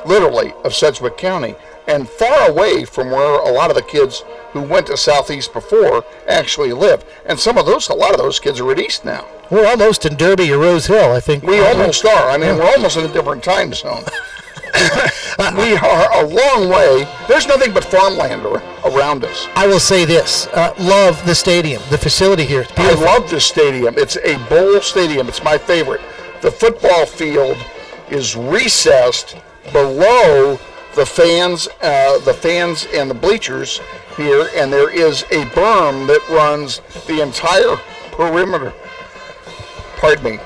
S1: literally, of Sedgwick County, and far away from where a lot of the kids who went to Southeast before actually live. And a lot of those kids are at East now.
S2: We're almost in Derby or Rose Hill, I think.
S1: We almost are. I mean, we're almost in a different time zone. We are a long way. There's nothing but farmland around us.
S2: I will say this. Love the stadium, the facility here. It's beautiful.
S1: I love this stadium. It's a bowl stadium. It's my favorite. The football field is recessed below the fans and the bleachers here, and there is a berm that runs the entire perimeter. Pardon me.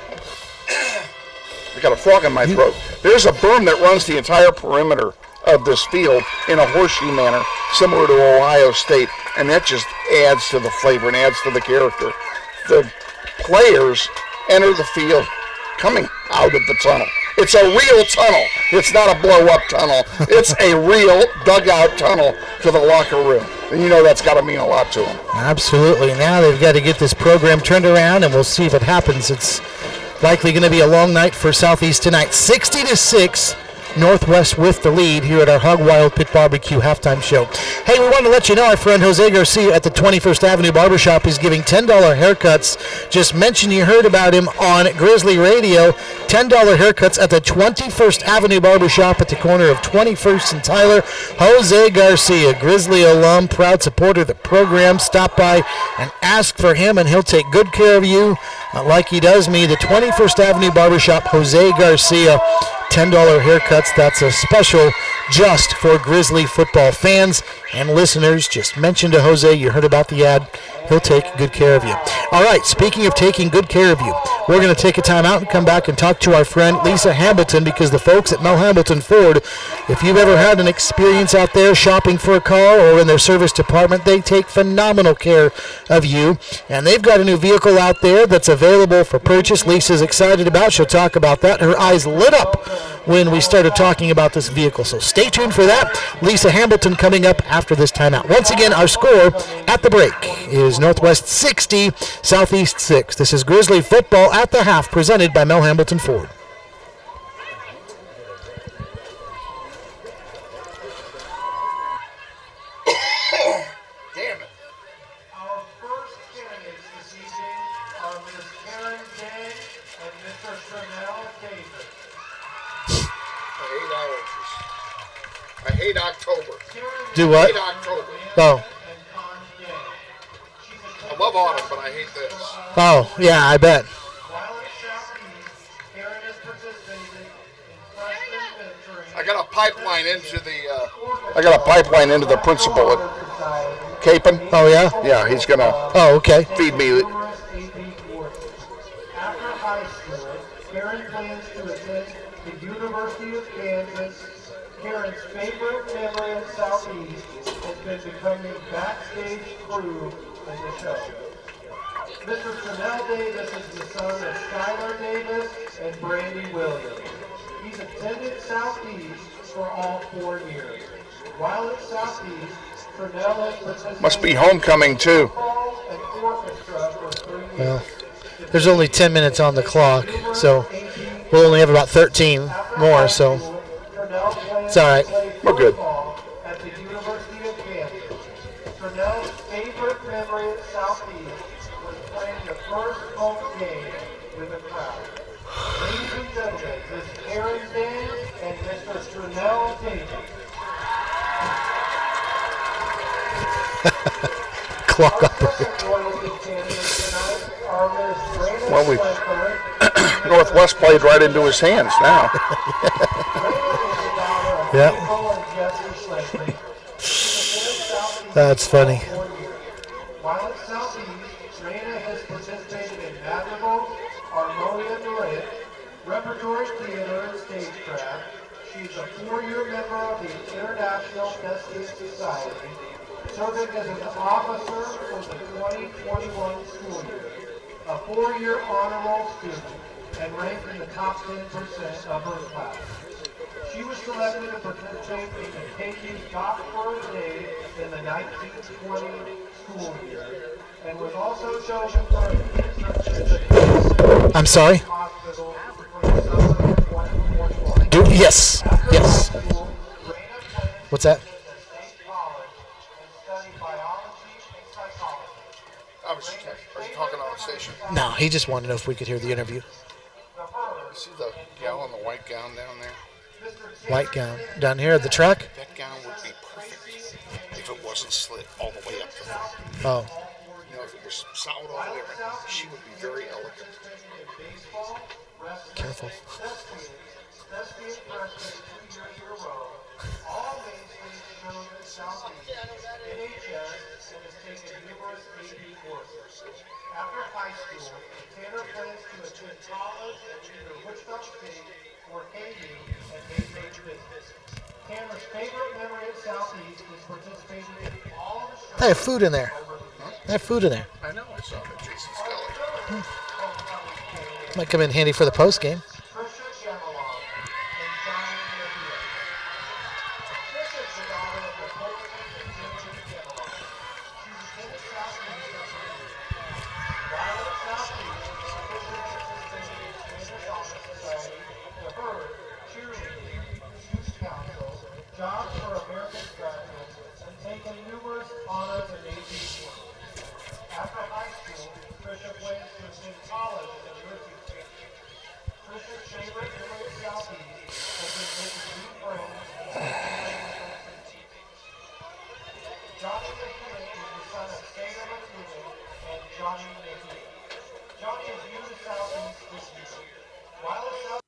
S1: I got a frog in my throat. There's a berm that runs the entire perimeter of this field in a horseshoe manner, similar to Ohio State, and that just adds to the flavor and adds to the character. The players enter the field coming out of the tunnel. It's a real tunnel. It's not a blow-up tunnel. It's a real dugout tunnel to the locker room. And that's got to mean a lot to them.
S2: Absolutely. Now they've got to get this program turned around, and we'll see if it happens. It's likely going to be a long night for Southeast tonight. 60-6, Northwest with the lead here at our Hog Wild Pit Barbecue halftime show. Hey, we want to let you know our friend Jose Garcia at the 21st Avenue Barbershop is giving $10 haircuts. Just mention you heard about him on Grizzly Radio. $10 haircuts at the 21st Avenue Barbershop at the corner of 21st and Tyler. Jose Garcia, Grizzly alum, proud supporter of the program. Stop by and ask for him, and he'll take good care of you like he does me. The 21st Avenue Barbershop, Jose Garcia. $10 haircuts. That's a special just for Grizzly football fans and listeners. Just mention to Jose you heard about the ad. He'll take good care of you. All right, speaking of taking good care of you, we're going to take a time out and come back and talk to our friend Lisa Hamilton, because the folks at Mel Hamilton Ford, if you've ever had an experience out there shopping for a car or in their service department, they take phenomenal care of you. And they've got a new vehicle out there that's available for purchase. Lisa's excited about. She'll talk about that. Her eyes lit up when we started talking about this vehicle. So stay tuned for that. Lisa Hamilton coming up after this timeout. Once again, our score at the break is Northwest 60, Southeast 6. This is Grizzly football at the half, presented by Mel Hambleton Ford.
S1: Damn it.
S5: Our first candidates this evening are Ms. Karen Day and Mr. Chanel Davis.
S1: I hate October.
S2: Do
S1: I
S2: what?
S1: hate October.
S2: Oh.
S1: I love autumn, but I hate this.
S2: Oh, yeah, I bet.
S5: While at Southeast, Karen has participated in freshman mentoring.
S1: I got a pipeline into the principal at Capon.
S2: Oh, yeah?
S1: Yeah, he's gonna
S2: Oh, okay.
S1: feed me.
S5: After high school, Karen plans to attend the University of Kansas. Karen's favorite memory at Southeast has been becoming backstage crew in the show. Mr. Chanel Davis is the son of Skylar Davis and Brandy Williams. He's attended Southeast for all 4 years. While at Southeast, Chanel has participated
S1: Must be homecoming too.
S5: and orchestra for 3 years.
S2: Well, there's only 10 minutes on the clock, so we'll only have about 13 more, so it's all right.
S1: We're good.
S5: At the University of Kansas. Chanel's favorite memory at Southeast was playing the first home game with a crowd. Ladies and gentlemen, Ms. Karen Day and Mr. Chanel Davis.
S2: Clock
S5: Our
S2: operator.
S5: second royalty candidates tonight are Ms. Brandon
S1: Well,
S5: Schleifer.
S1: Northwest played right into his hands now.
S2: Yep. That's funny.
S5: While at Southeast, Raina has participated in Madrigal, Harmonia Duet, Repertory Theater, and Stagecraft. She's a 4-year member of the International Thespian Society, serving as an officer for the 2021 school year, a 4-year honor roll student, and ranked in the top 10% of her class. She was selected to participate in the KU's Got for a Day in the 1920 school year, and was also chosen for an internship
S2: I'm sorry?
S5: hospital for the summer of 2021.
S2: Yes. Yes. What's that?
S5: State college and study biology and psychology.
S1: Are you talking on the station?
S2: No, he just wanted to know if we could hear the interview.
S1: See the gal in the white gown down there?
S2: White gown. Down here at the track?
S1: That gown would be perfect if it wasn't slit all the way up the front.
S2: Oh.
S1: You know, if it was solid all the way around, she would be very elegant.
S2: Careful.
S5: Thespian freshman 2 years in a row. All main stage shows at Southeast, NHS, and has taken numerous AD courses. After high school, Tanner plans to attend college at either Wichita State or KU and maintain business. Tanner's favorite memory at Southeast is participating in all the shows.
S2: They have food in there. They have food in there.
S1: I know, I saw that Jason Scully.
S2: Might come in handy for the post game.
S5: Trisha Gemelon and Johnny Mejia. Trisha is the daughter of Napoleon and Timothy Gemelon. She's attended Southeast as a youth. While at Southeast, Trisha participated in Spanish Honor Society, the Herd, cheerleading, youth council, jobs for American graduates, and taken numerous honors and AD courses. After high school, Trisha plans to attend college at the University of Kansas. Trisha's favorite memory of Southeast has been making new friends and Johnny Mejia is the son of Sailor McLuhan and Johnny Mejia. Johnny is new to Southeast this year. While at Southeast,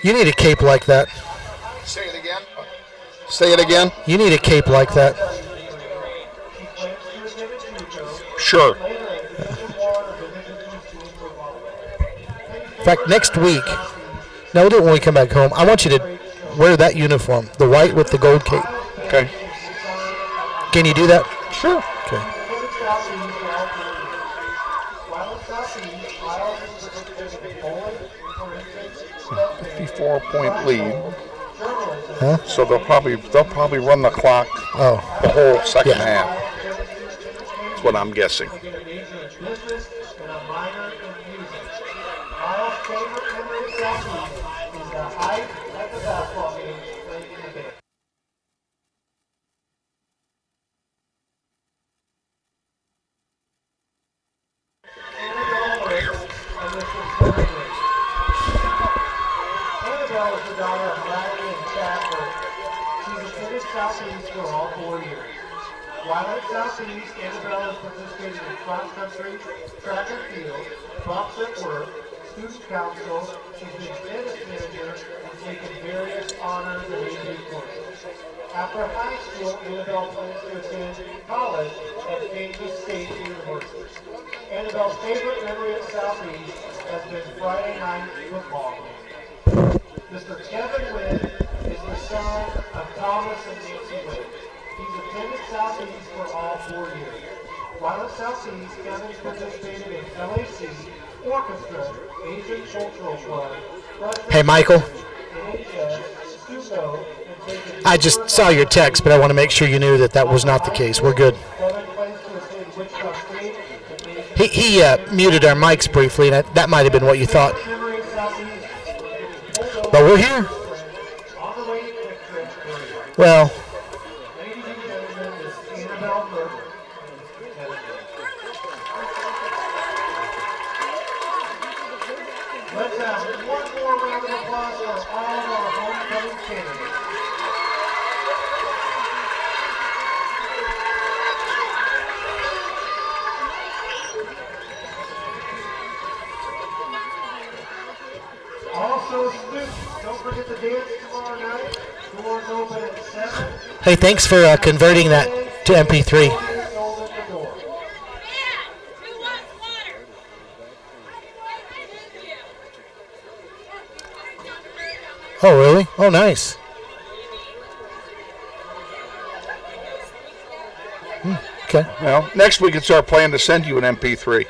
S2: You need a cape like that.
S1: Say it again. Say it again.
S2: You need a cape like that.
S1: Sure.
S2: In fact, next week, no, do it when we come back home. I want you to wear that uniform, the white with the gold cape.
S1: Okay.
S2: Can you do that?
S1: Sure.
S2: Okay.
S1: 54-point lead.
S2: Huh?
S1: So they'll probably run the clock the whole second half. That's what I'm guessing.
S5: Annabelle is the daughter of Larry and Chadford. She's attended Southeast for all 4 years. While at Southeast, Annabelle has participated in cross-country, track and field, props at work, student council. She's been tennis manager and taken various honors and AP courses. After high school, Annabelle plans to attend college at Kansas State University. Annabelle's favorite memory at Southeast has been Friday night football games. Mr. Kevin Wynn is the son of Thomas and Nancy Wynn. He's attended Southeast for all 4 years. While at Southeast, Kevin's participated in LAC, Orchestra, Asian Cultural Club,
S2: Hey, Michael.
S5: NHS, Stuco, and taken
S2: I just saw your text, but I want to make sure you knew that was not the case. We're good.
S5: Kevin plans to attend Wichita State and
S2: He muted our mics briefly, and that might have been what you thought.
S5: memory at Southeast.
S2: But we're here.
S5: On the way to Quick Trip Parade.
S2: Well,
S5: Ladies and gentlemen, this is Annabelle Burke and Mr. Kevin Wynn. Let's have one more round of applause for all of our homecoming candidates. Also, students, don't forget the dance tomorrow night. Doors open at 7.
S2: hey, thanks for converting that to MP3.
S5: Sold at the door.
S2: Oh, really? Oh, nice. Okay.
S1: Well, next week it's our plan to send you an MP3.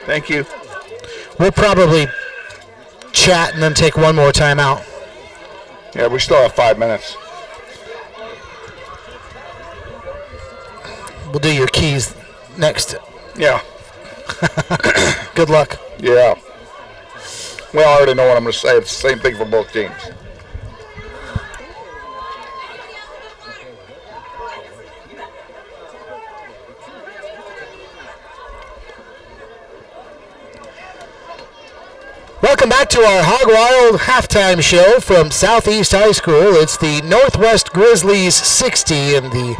S1: Thank you.
S2: We'll probably chat and then take one more time out.
S1: Yeah, we still have 5 minutes.
S2: We'll do your keys next.
S1: Yeah.
S2: Good luck.
S1: Yeah. Well, I already know what I'm going to say. It's the same thing for both teams.
S2: Welcome back to our Hog Wild halftime show from Southeast High School. It's the Northwest Grizzlies 60 and the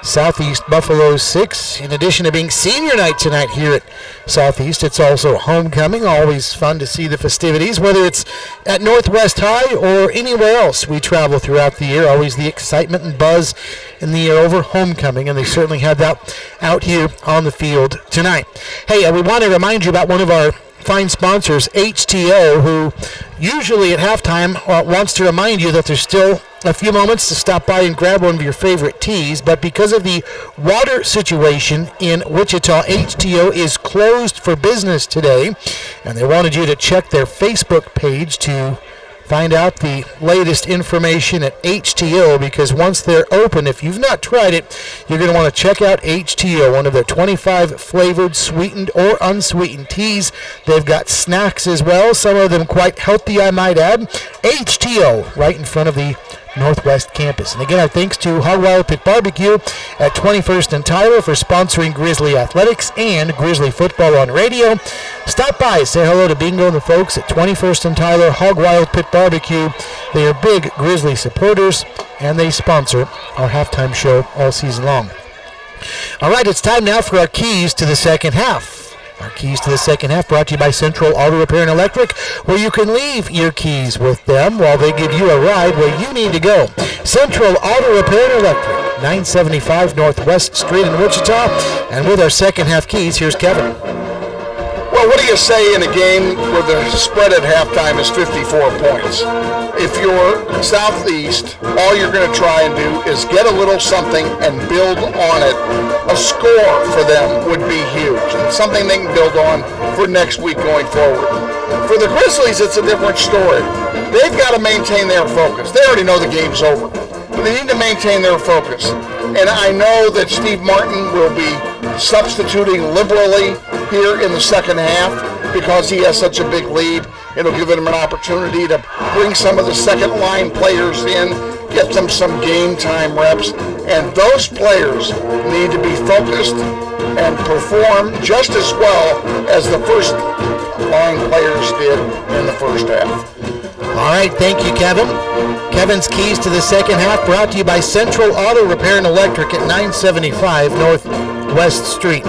S2: Southeast Buffaloes 6. In addition to being senior night tonight here at Southeast, it's also homecoming. Always fun to see the festivities, whether it's at Northwest High or anywhere else we travel throughout the year. Always the excitement and buzz in the air over homecoming, and they certainly had that out here on the field tonight. Hey, we want to remind you about one of our fine sponsors, HTO, who usually at halftime wants to remind you that there's still a few moments to stop by and grab one of your favorite teas, but because of the water situation in Wichita, HTO is closed for business today, and they wanted you to check their Facebook page to find out the latest information at HTO, because once they're open, if you've not tried it, you're going to want to check out HTO, one of their 25 flavored, sweetened or unsweetened teas. They've got snacks as well, some of them quite healthy, I might add. HTO, right in front of the Northwest campus. And again, our thanks to Hog Wild Pit Barbecue at 21st and Tyler for sponsoring Grizzly Athletics and Grizzly Football on radio. Stop by, say hello to Bingo and the folks at 21st and Tyler Hog Wild Pit Barbecue. They are big Grizzly supporters, and they sponsor our halftime show all season long. All right, it's time now for our keys to the second half. Our keys to the second half brought to you by Central Auto Repair and Electric, where you can leave your keys with them while they give you a ride where you need to go. Central Auto Repair and Electric, 975 Northwest Street in Wichita. And with our second half keys, here's Kevin.
S1: Well, what do you say in a game where the spread at halftime is 54 points? If you're Southeast, all you're going to try and do is get a little something and build on it. A score for them would be huge, and something they can build on for next week going forward. For the Grizzlies, it's a different story. They've got to maintain their focus. They already know the game's over, but they need to maintain their focus. And I know that Steve Martin will be substituting liberally here in the second half because he has such a big lead. It'll give him an opportunity to bring some of the second line players in, get them some game time reps, and those players need to be focused and perform just as well as the first line players did in the first half.
S2: All right, thank you, Kevin. Kevin's keys to the second half brought to you by Central Auto Repair and Electric at 975 Northwest Street.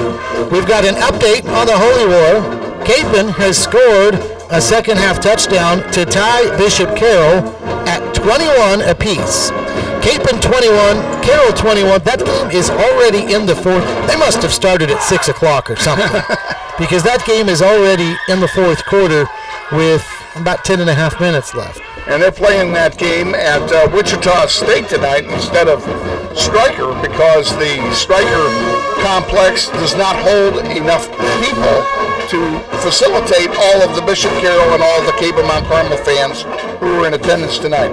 S2: We've got an update on the Holy War. Capon has scored a second half touchdown to tie Bishop Carroll at 21 apiece. Capon 21, Carroll 21. That game is already in the fourth. They must have started at 6 o'clock or something because that game is already in the fourth quarter with about 10 and a half minutes left.
S1: And they're playing that game at Wichita State tonight instead of Stryker because the Stryker complex does not hold enough people to facilitate all of the Bishop Carroll and all of the Capon Mount Carmel fans who are in attendance tonight.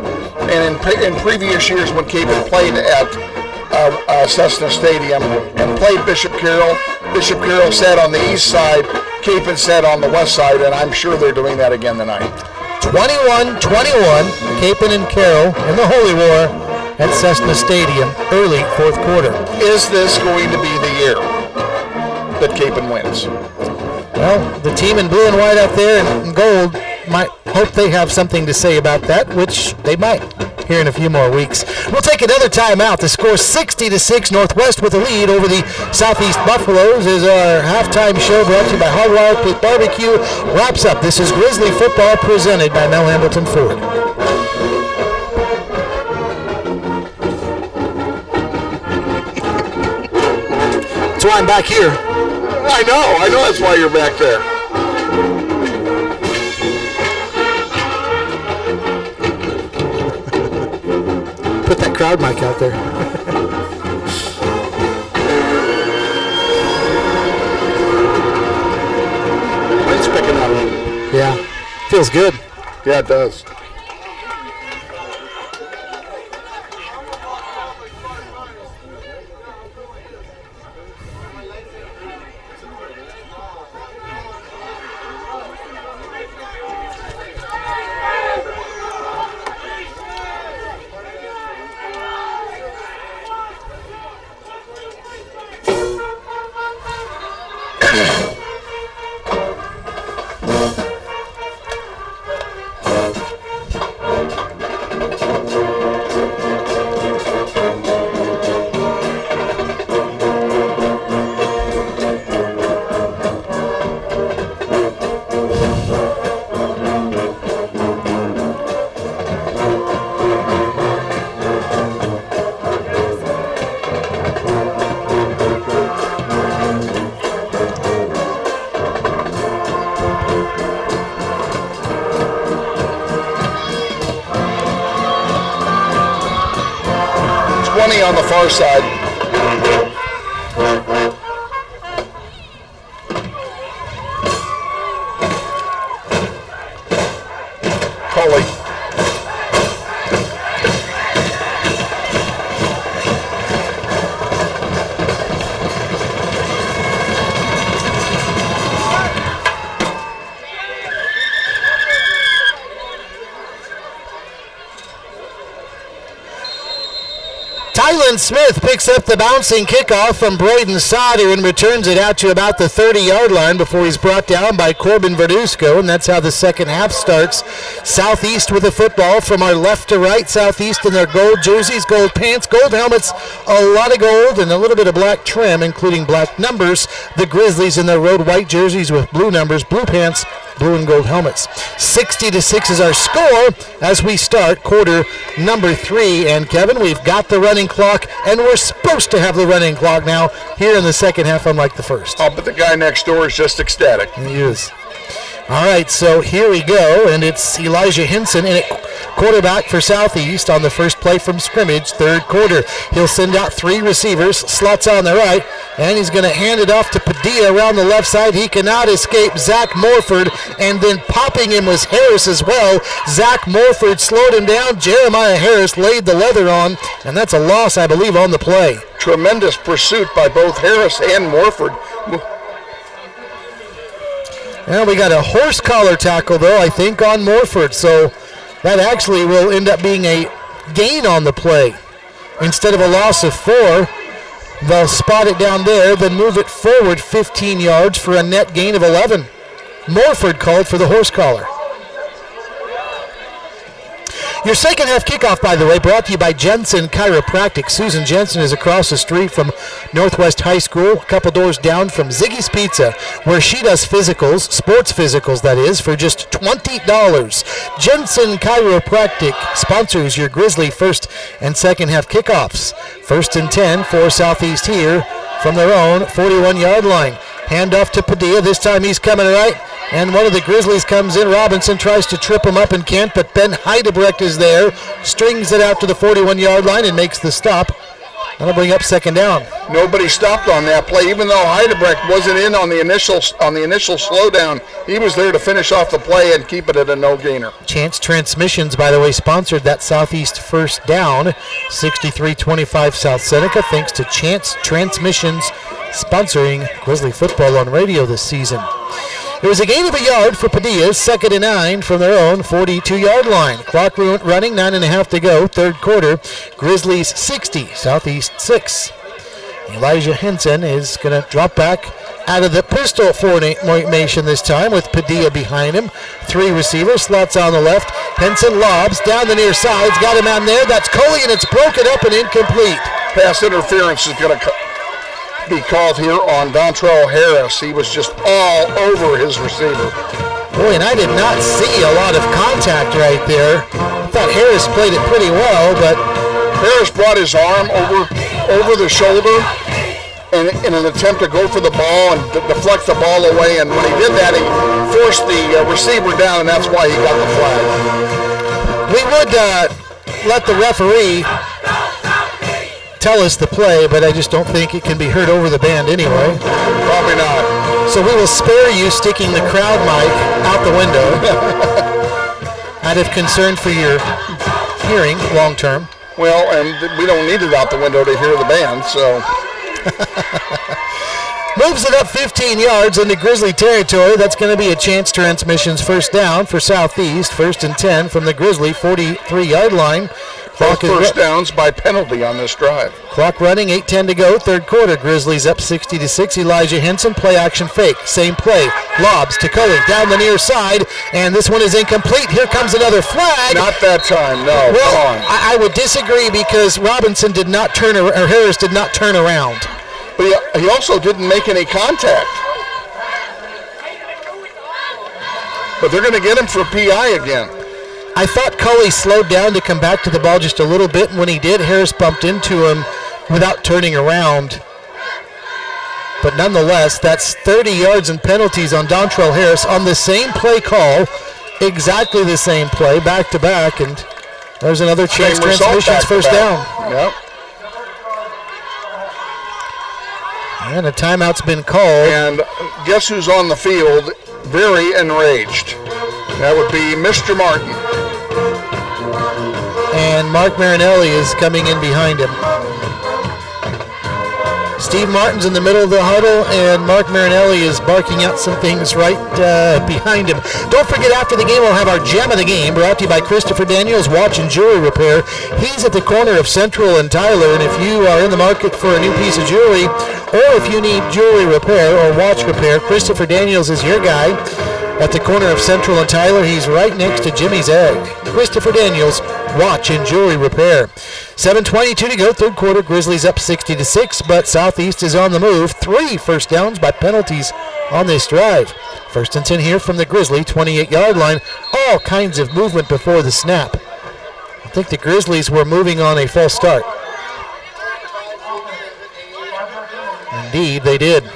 S1: And in previous years when Capon played at Cessna Stadium and played Bishop Carroll sat on the east side, Capon sat on the west side, and I'm sure they're doing that again tonight.
S2: 21-21, Capon and Carroll in the Holy War at Cessna Stadium, early fourth quarter.
S1: Is this going to be the year that Capon wins?
S2: Well, the team in blue and white out there in gold might hope they have something to say about that, which they might here in a few more weeks. We'll take another timeout. The score 60-6 Northwest with a lead over the Southeast Buffaloes as our halftime show brought to you by Hog Wild Pit Barbecue wraps up. This is Grizzly football presented by Mel Hamilton Ford. That's why I'm back here.
S1: I know that's why you're back there.
S2: Put that crowd mic out there.
S1: Wind's picking up.
S2: Yeah, feels good.
S1: Yeah, it does. On the far side. Coley.
S2: Ryland Smith picks up the bouncing kickoff from Braden Sauter and returns it out to about the 30-yard line before he's brought down by Corbin Verduzco, and that's how the second half starts. Southeast with the football from our left to right. Southeast in their gold jerseys, gold pants, gold helmets, a lot of gold and a little bit of black trim, including black numbers. The Grizzlies in their road white jerseys with blue numbers, blue pants, blue and gold helmets. 60-6 is our score as we start quarter number 3. And Kevin, we've got the running clock, and we're supposed to have the running clock now here in the second half, unlike the first.
S1: Oh, but the guy next door is just ecstatic.
S2: He is. All right, so here we go, and it's Elijah Henson in it, quarterback for Southeast on the first play from scrimmage, third quarter. He'll send out 3 receivers, slots on the right, and he's going to hand it off to Padilla around the left side. He cannot escape Zach Morford, and then popping him was Harris as well. Zach Morford slowed him down. Jeremiah Harris laid the leather on, and that's a loss, I believe, on the play.
S1: Tremendous pursuit by both Harris and Morford.
S2: Well, we got a horse collar tackle, though, I think, on Morford. So that actually will end up being a gain on the play. Instead of a loss of 4, they'll spot it down there, then move it forward 15 yards for a net gain of 11. Morford called for the horse collar. Your second half kickoff, by the way, brought to you by Jensen Chiropractic. Susan Jensen is across the street from Northwest High School, a couple doors down from Ziggy's Pizza, where she does physicals, sports physicals that is, for just $20. Jensen Chiropractic sponsors your Grizzly first and second half kickoffs. 1st and 10 for Southeast here from their own 41-yard line. Handoff to Padilla. This time he's coming right. And one of the Grizzlies comes in. Robinson tries to trip him up and can't, but Ben Heidebrecht is there, strings it out to the 41-yard line and makes the stop. That'll bring up second down.
S1: Nobody stopped on that play, even though Heidebrecht wasn't in on the initial slowdown. He was there to finish off the play and keep it at a no-gainer.
S2: Chance Transmissions, by the way, sponsored that Southeast first down. 63-25 South Seneca, thanks to Chance Transmissions sponsoring Grizzly football on radio this season. It was a gain of a yard for Padilla, 2nd and 9 from their own 42-yard line. Clock running, 9.5 to go, third quarter. Grizzlies 60, Southeast 6. Elijah Henson is going to drop back out of the pistol formation this time with Padilla behind him. 3 receivers, slots on the left. Henson lobs down the near sides, got him out there. That's Coley, and it's broken up and incomplete.
S1: Pass interference is going to be called here on Dontrell Harris. He was just all over his receiver.
S2: Boy, and I did not see a lot of contact right there. I thought Harris played it pretty well, but
S1: Harris brought his arm over the shoulder in an attempt to go for the ball and deflect the ball away, and when he did that, he forced the receiver down, and that's why he got the flag.
S2: We would let the referee tell us the play, but I just don't think it can be heard over the band anyway.
S1: Probably not.
S2: So we will spare you sticking the crowd mic out the window out of concern for your hearing long term.
S1: Well, and we don't need it out the window to hear the band, so.
S2: Moves it up 15 yards into Grizzly territory. That's going to be a Chance Transmissions first down for Southeast. 1st and 10 from the Grizzly 43-yard line.
S1: Both first downs by penalty on this drive.
S2: Clock running, 8:10 to go, third quarter. Grizzlies up 60-6. Elijah Henson, play action fake. Same play. Lobs to Cully down the near side, and this one is incomplete. Here comes another flag.
S1: Not that time, no.
S2: Well,
S1: come on.
S2: I would disagree because Robinson did not turn, or Harris did not turn around.
S1: But he also didn't make any contact. But they're going to get him for PI again.
S2: I thought Cully slowed down to come back to the ball just a little bit, and when he did, Harris bumped into him without turning around. But nonetheless, that's 30 yards and penalties on Dontrell Harris on the same play call, exactly the same play, back to back, and there's another Chance Transmissions first down.
S1: Yep.
S2: And a timeout's been called.
S1: And guess who's on the field very enraged? That would be Mr. Martin.
S2: And Mark Marinelli is coming in behind him. Steve Martin's in the middle of the huddle, and Mark Marinelli is barking out some things right behind him. Don't forget, after the game, we'll have our Gem of the Game, brought to you by Christopher Daniels Watch and Jewelry Repair. He's at the corner of Central and Tyler, and if you are in the market for a new piece of jewelry, or if you need jewelry repair or watch repair, Christopher Daniels is your guy. At the corner of Central and Tyler, he's right next to Jimmy's Egg. Christopher Daniels Watch and Jewelry Repair. 7:22 to go, third quarter. Grizzlies up 60-6, but Southeast is on the move. 3 first downs by penalties on this drive. First and 10 here from the Grizzly 28-yard line. All kinds of movement before the snap. I think the Grizzlies were moving on a false start. Indeed, they did.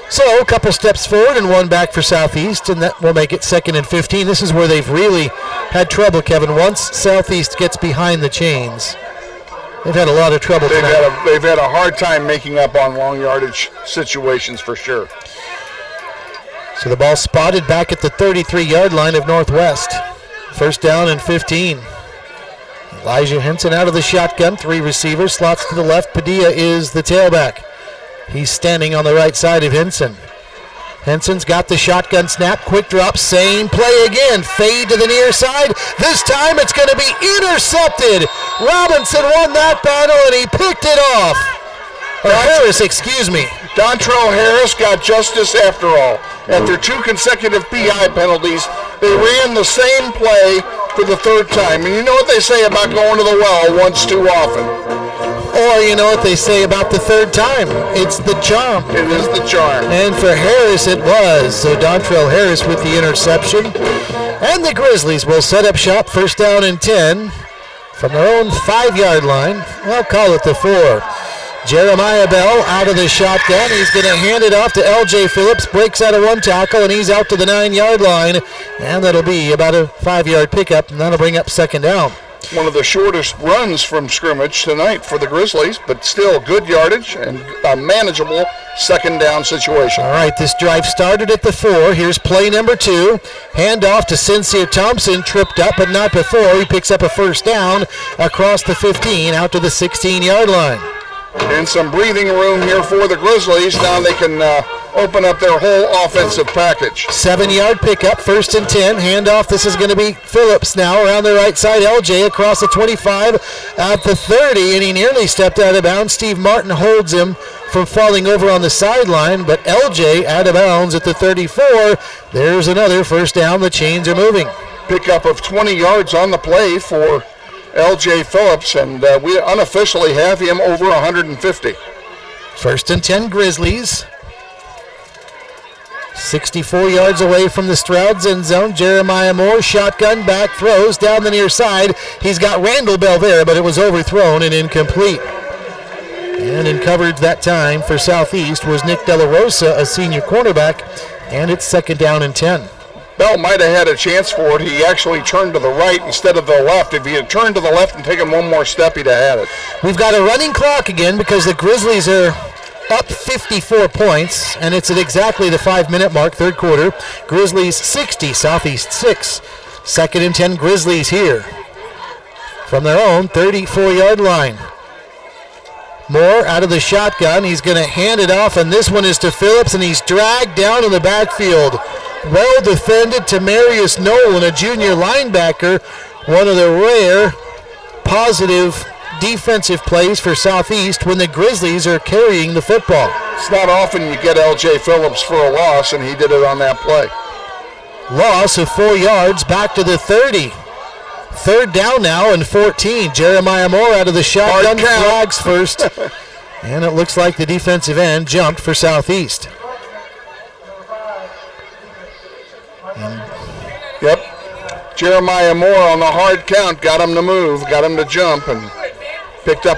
S2: So, a couple steps forward and one back for Southeast, and that will make it 2nd and 15. This is where they've really had trouble, Kevin. Once Southeast gets behind the chains, they've had a lot of trouble tonight.
S1: They've had a hard time making up on long yardage situations for sure.
S2: So the ball spotted back at the 33-yard line of Northwest. First down and 15. Elijah Henson out of the shotgun. 3 receivers, slots to the left. Padilla is the tailback. He's standing on the right side of Henson. Henson's got the shotgun snap, quick drop, same play again. Fade to the near side. This time it's going to be intercepted. Robinson won that battle and he picked it off. Harris, excuse me.
S1: Dontrell Harris got justice after all. After 2 consecutive PI penalties, they ran the same play for the 3rd time. And you know what they say about going to the well once too often.
S2: Or you know what they say about the 3rd time. It's the charm.
S1: It is the charm.
S2: And for Harris it was. So Dontrell Harris with the interception. And the Grizzlies will set up shop, first down and 10 from their own 5-yard line. I'll call it the 4. Jeremiah Bell out of the shotgun. He's going to hand it off to L.J. Phillips. Breaks out of 1 tackle, and he's out to the 9-yard line. And that'll be about a 5-yard pickup, and that'll bring up 2nd down.
S1: One of the shortest runs from scrimmage tonight for the Grizzlies, but still good yardage and a manageable 2nd down situation.
S2: All right, this drive started at the 4. Here's play number 2. Handoff to Sincere Thompson, tripped up, but not before. He picks up a first down across the 15, out to the 16-yard line.
S1: And some breathing room here for the Grizzlies. Now they can open up their whole offensive package.
S2: 7-yard pickup, first and 10. Handoff, this is going to be Phillips now around the right side. LJ across the 25 at the 30, and he nearly stepped out of bounds. Steve Martin holds him from falling over on the sideline, but LJ out of bounds at the 34. There's another first down. The chains are moving.
S1: Pickup of 20 yards on the play for L.J. Phillips, and we unofficially have him over 150.
S2: First and 10 Grizzlies. 64 yards away from the Stroud's end zone. Jeremiah Moore, shotgun back, throws down the near side. He's got Randall Bell there, but it was overthrown and incomplete. And in coverage that time for Southeast was Nick De La Rosa, a senior cornerback, and it's 2nd down and 10.
S1: Bell might have had a chance for it. He actually turned to the right instead of the left. If he had turned to the left and taken one more step, he'd have had it.
S2: We've got a running clock again because the Grizzlies are up 54 points, and it's at exactly the 5-minute mark, 3rd quarter. Grizzlies 60, Southeast 6. 2nd and 10 Grizzlies here from their own 34-yard line. Moore out of the shotgun. He's going to hand it off, and this one is to Phillips, and he's dragged down in the backfield. Well defended to Marius Nolan, a junior linebacker. One of the rare positive defensive plays for Southeast when the Grizzlies are carrying the football.
S1: It's not often you get L.J. Phillips for a loss, and he did it on that play.
S2: Loss of 4 yards back to the 30. 3rd down now and 14. Jeremiah Moore out of the shotgun, flags first. And it looks like the defensive end jumped for Southeast.
S1: Yep. Jeremiah Moore on the hard count got him to move, got him to jump, and picked up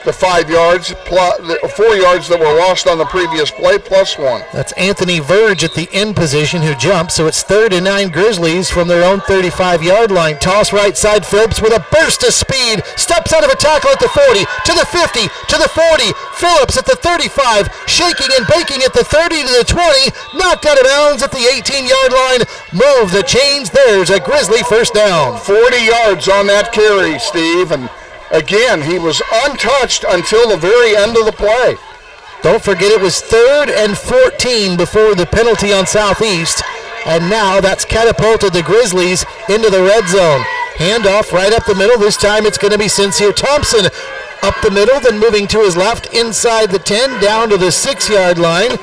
S1: the 5 yards, 4 yards that were lost on the previous play, plus 1.
S2: That's Anthony Verge at the end position who jumped, so it's 3rd and 9 Grizzlies from their own 35-yard line. Toss right side, Phillips with a burst of speed, steps out of a tackle at the 40, to the 50, to the 40. Phillips at the 35, shaking and baking at the 30 to the 20, knocked out of bounds at the 18-yard line. Move the chains, there's a Grizzly first down.
S1: 40 yards on that carry, Steve, and Again, he was untouched until the very end of the play.
S2: Don't forget it was 3rd and 14 before the penalty on Southeast. And now that's catapulted the Grizzlies into the red zone. Handoff right up the middle. This time it's going to be Sincere Thompson up the middle, then moving to his left inside the 10, down to the 6-yard line,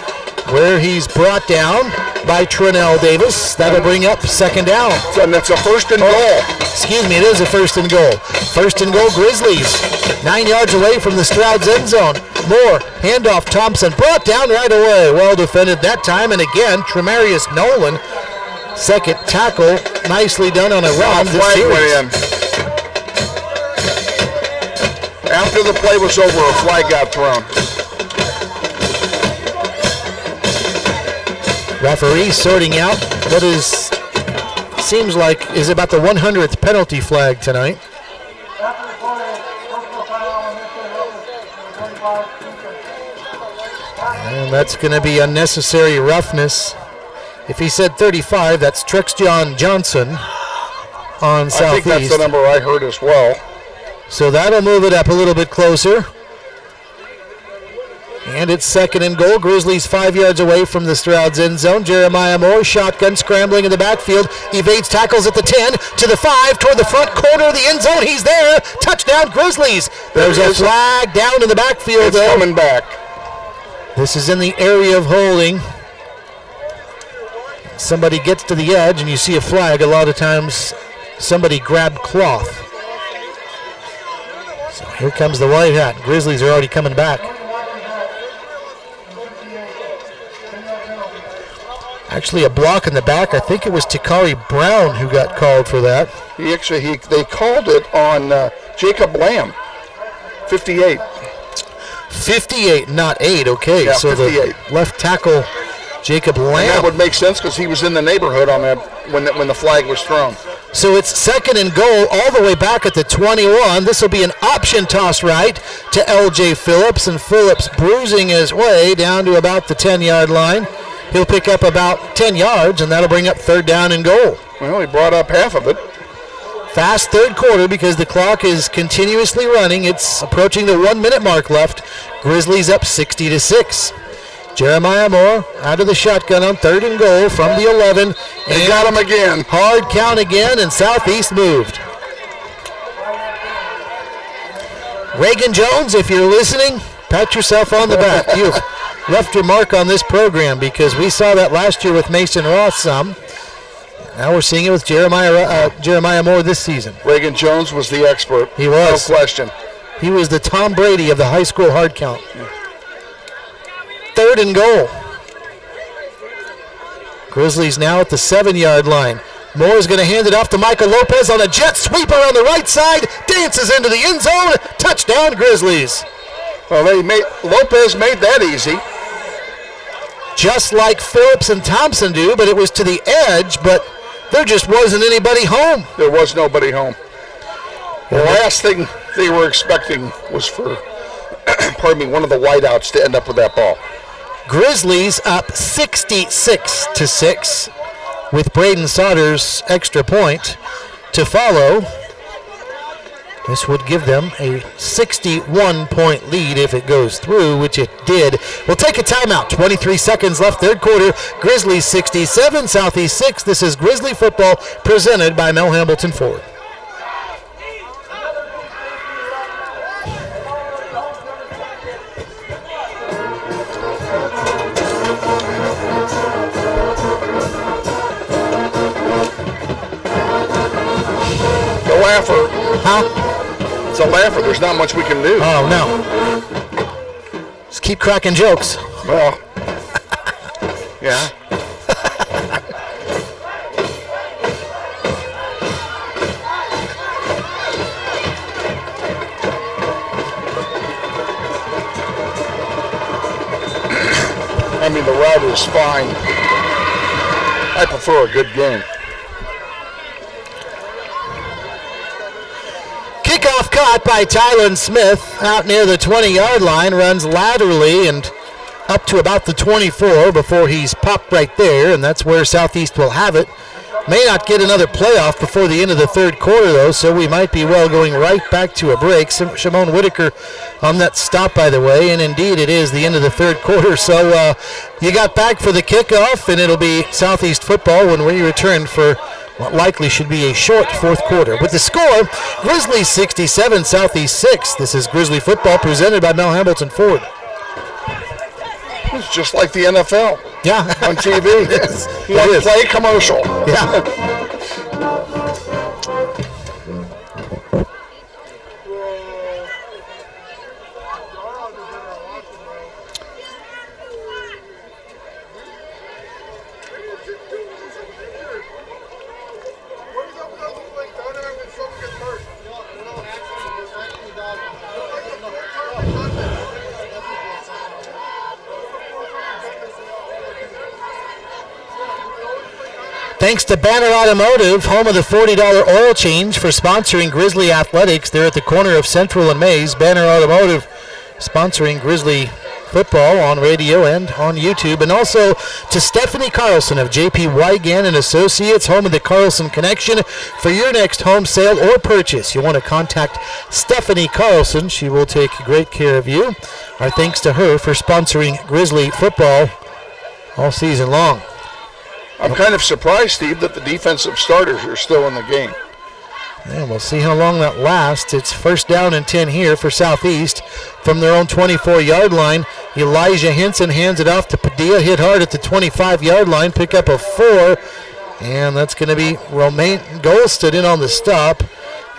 S2: where he's brought down by Trinell Davis. That'll bring up 2nd down.
S1: And that's a 1st and goal.
S2: Excuse me, it is a 1st and goal. 1st and goal, Grizzlies. 9 yards away from the Stroud's end zone. Moore, handoff, Thompson, brought down right away. Well defended that time, and again, Tremarius Nolan, 2nd tackle, nicely done on a run.
S1: Flag went in. After the play was over, a flag got thrown.
S2: Referee sorting out what seems like is about the 100th penalty flag tonight. And that's going to be unnecessary roughness. If he said 35, that's Trexjon Johnson on Southeast.
S1: I think that's the number I heard as well.
S2: So that'll move it up a little bit closer. And it's 2nd and goal. Grizzlies 5 yards away from the Stroud's end zone. Jeremiah Moore, shotgun scrambling in the backfield. Evades tackles at the 10, to the 5, toward the front corner of the end zone. He's there. Touchdown, Grizzlies. There's a flag down in the backfield.
S1: It's coming back.
S2: This is in the area of holding. Somebody gets to the edge and you see a flag. A lot of times somebody grabbed cloth. So here comes the white hat. Grizzlies are already coming back. Actually, a block in the back. I think it was Takari Brown who got called for that.
S1: They called it on Jacob Lamb, 58.
S2: 58, not 8. Okay,
S1: yeah,
S2: so
S1: 58.
S2: The left tackle, Jacob Lamb.
S1: And that would make sense because he was in the neighborhood on that when the flag was thrown.
S2: So it's 2nd and goal all the way back at the 21. This will be an option toss right to L.J. Phillips, and Phillips bruising his way down to about the 10-yard line. He'll pick up about 10 yards, and that'll bring up 3rd down and goal.
S1: Well, he brought up half of it.
S2: Fast 3rd quarter because the clock is continuously running. It's approaching the 1-minute mark left. Grizzlies up 60-6. Jeremiah Moore out of the shotgun on 3rd and goal from the 11.
S1: They got him again.
S2: Hard count again, and Southeast moved. Reagan Jones, if you're listening, pat yourself on the back. You've left your mark on this program because we saw that last year with Mason Ross some. Now we're seeing it with Jeremiah Moore this season.
S1: Reagan Jones was the expert.
S2: He was.
S1: No question.
S2: He was the Tom Brady of the high school hard count. 3rd and goal. Grizzlies now at the 7-yard line. Moore is going to hand it off to Michael Lopez on a jet sweeper on the right side. Dances into the end zone. Touchdown, Grizzlies.
S1: Well, Lopez made that easy.
S2: Just like Phillips and Thompson do, but it was to the edge, but there just wasn't anybody home.
S1: There was nobody home. The last thing they were expecting was for, one of the wideouts to end up with that ball.
S2: Grizzlies up 66-6 with Braden Sauter's extra point to follow. This would give them a 61-point lead if it goes through, which it did. We'll take a timeout. 23 seconds left, 3rd quarter. Grizzlies 67, Southeast 6. This is Grizzly football presented by Mel Hambleton Ford.
S1: The laugher.
S2: Huh?
S1: It's a laugher. There's not much we can do.
S2: Oh, no. Just keep cracking jokes.
S1: Well, yeah. I mean, the route is fine. I prefer a good game.
S2: Kickoff caught by Tylen Smith out near the 20-yard line, runs laterally and up to about the 24 before he's popped right there, and that's where Southeast will have it May not get another playoff before the end of the third quarter, though, so we might be well going right back to a break. Shimon Whitaker on that stop, by the way, and indeed it is the end of the third quarter. So you got back for the kickoff, and it'll be Southeast football when we return for what likely should be a short fourth quarter. With the score, Grizzly 67, Southeast 6. This is Grizzly football presented by Mel Hamilton Ford.
S1: It's just like the NFL.
S2: Yeah.
S1: On TV. One play commercial.
S2: Yeah. Thanks to Banner Automotive, home of the $40 oil change, for sponsoring Grizzly Athletics. They're at the corner of Central and Mays. Banner Automotive sponsoring Grizzly football on radio and on YouTube. And also to Stephanie Carlson of J.P. Wygan and Associates, home of the Carlson Connection. For your next home sale or purchase, you want to contact Stephanie Carlson. She will take great care of you. Our thanks to her for sponsoring Grizzly football all season long.
S1: I'm kind of surprised, Steve, that the defensive starters are still in the game.
S2: And we'll see how long that lasts. It's first down and 10 here for Southeast from their own 24-yard line. Elijah Henson hands it off to Padilla, hit hard at the 25-yard line, pick up a 4, and that's going to be Romain Golston in on the stop.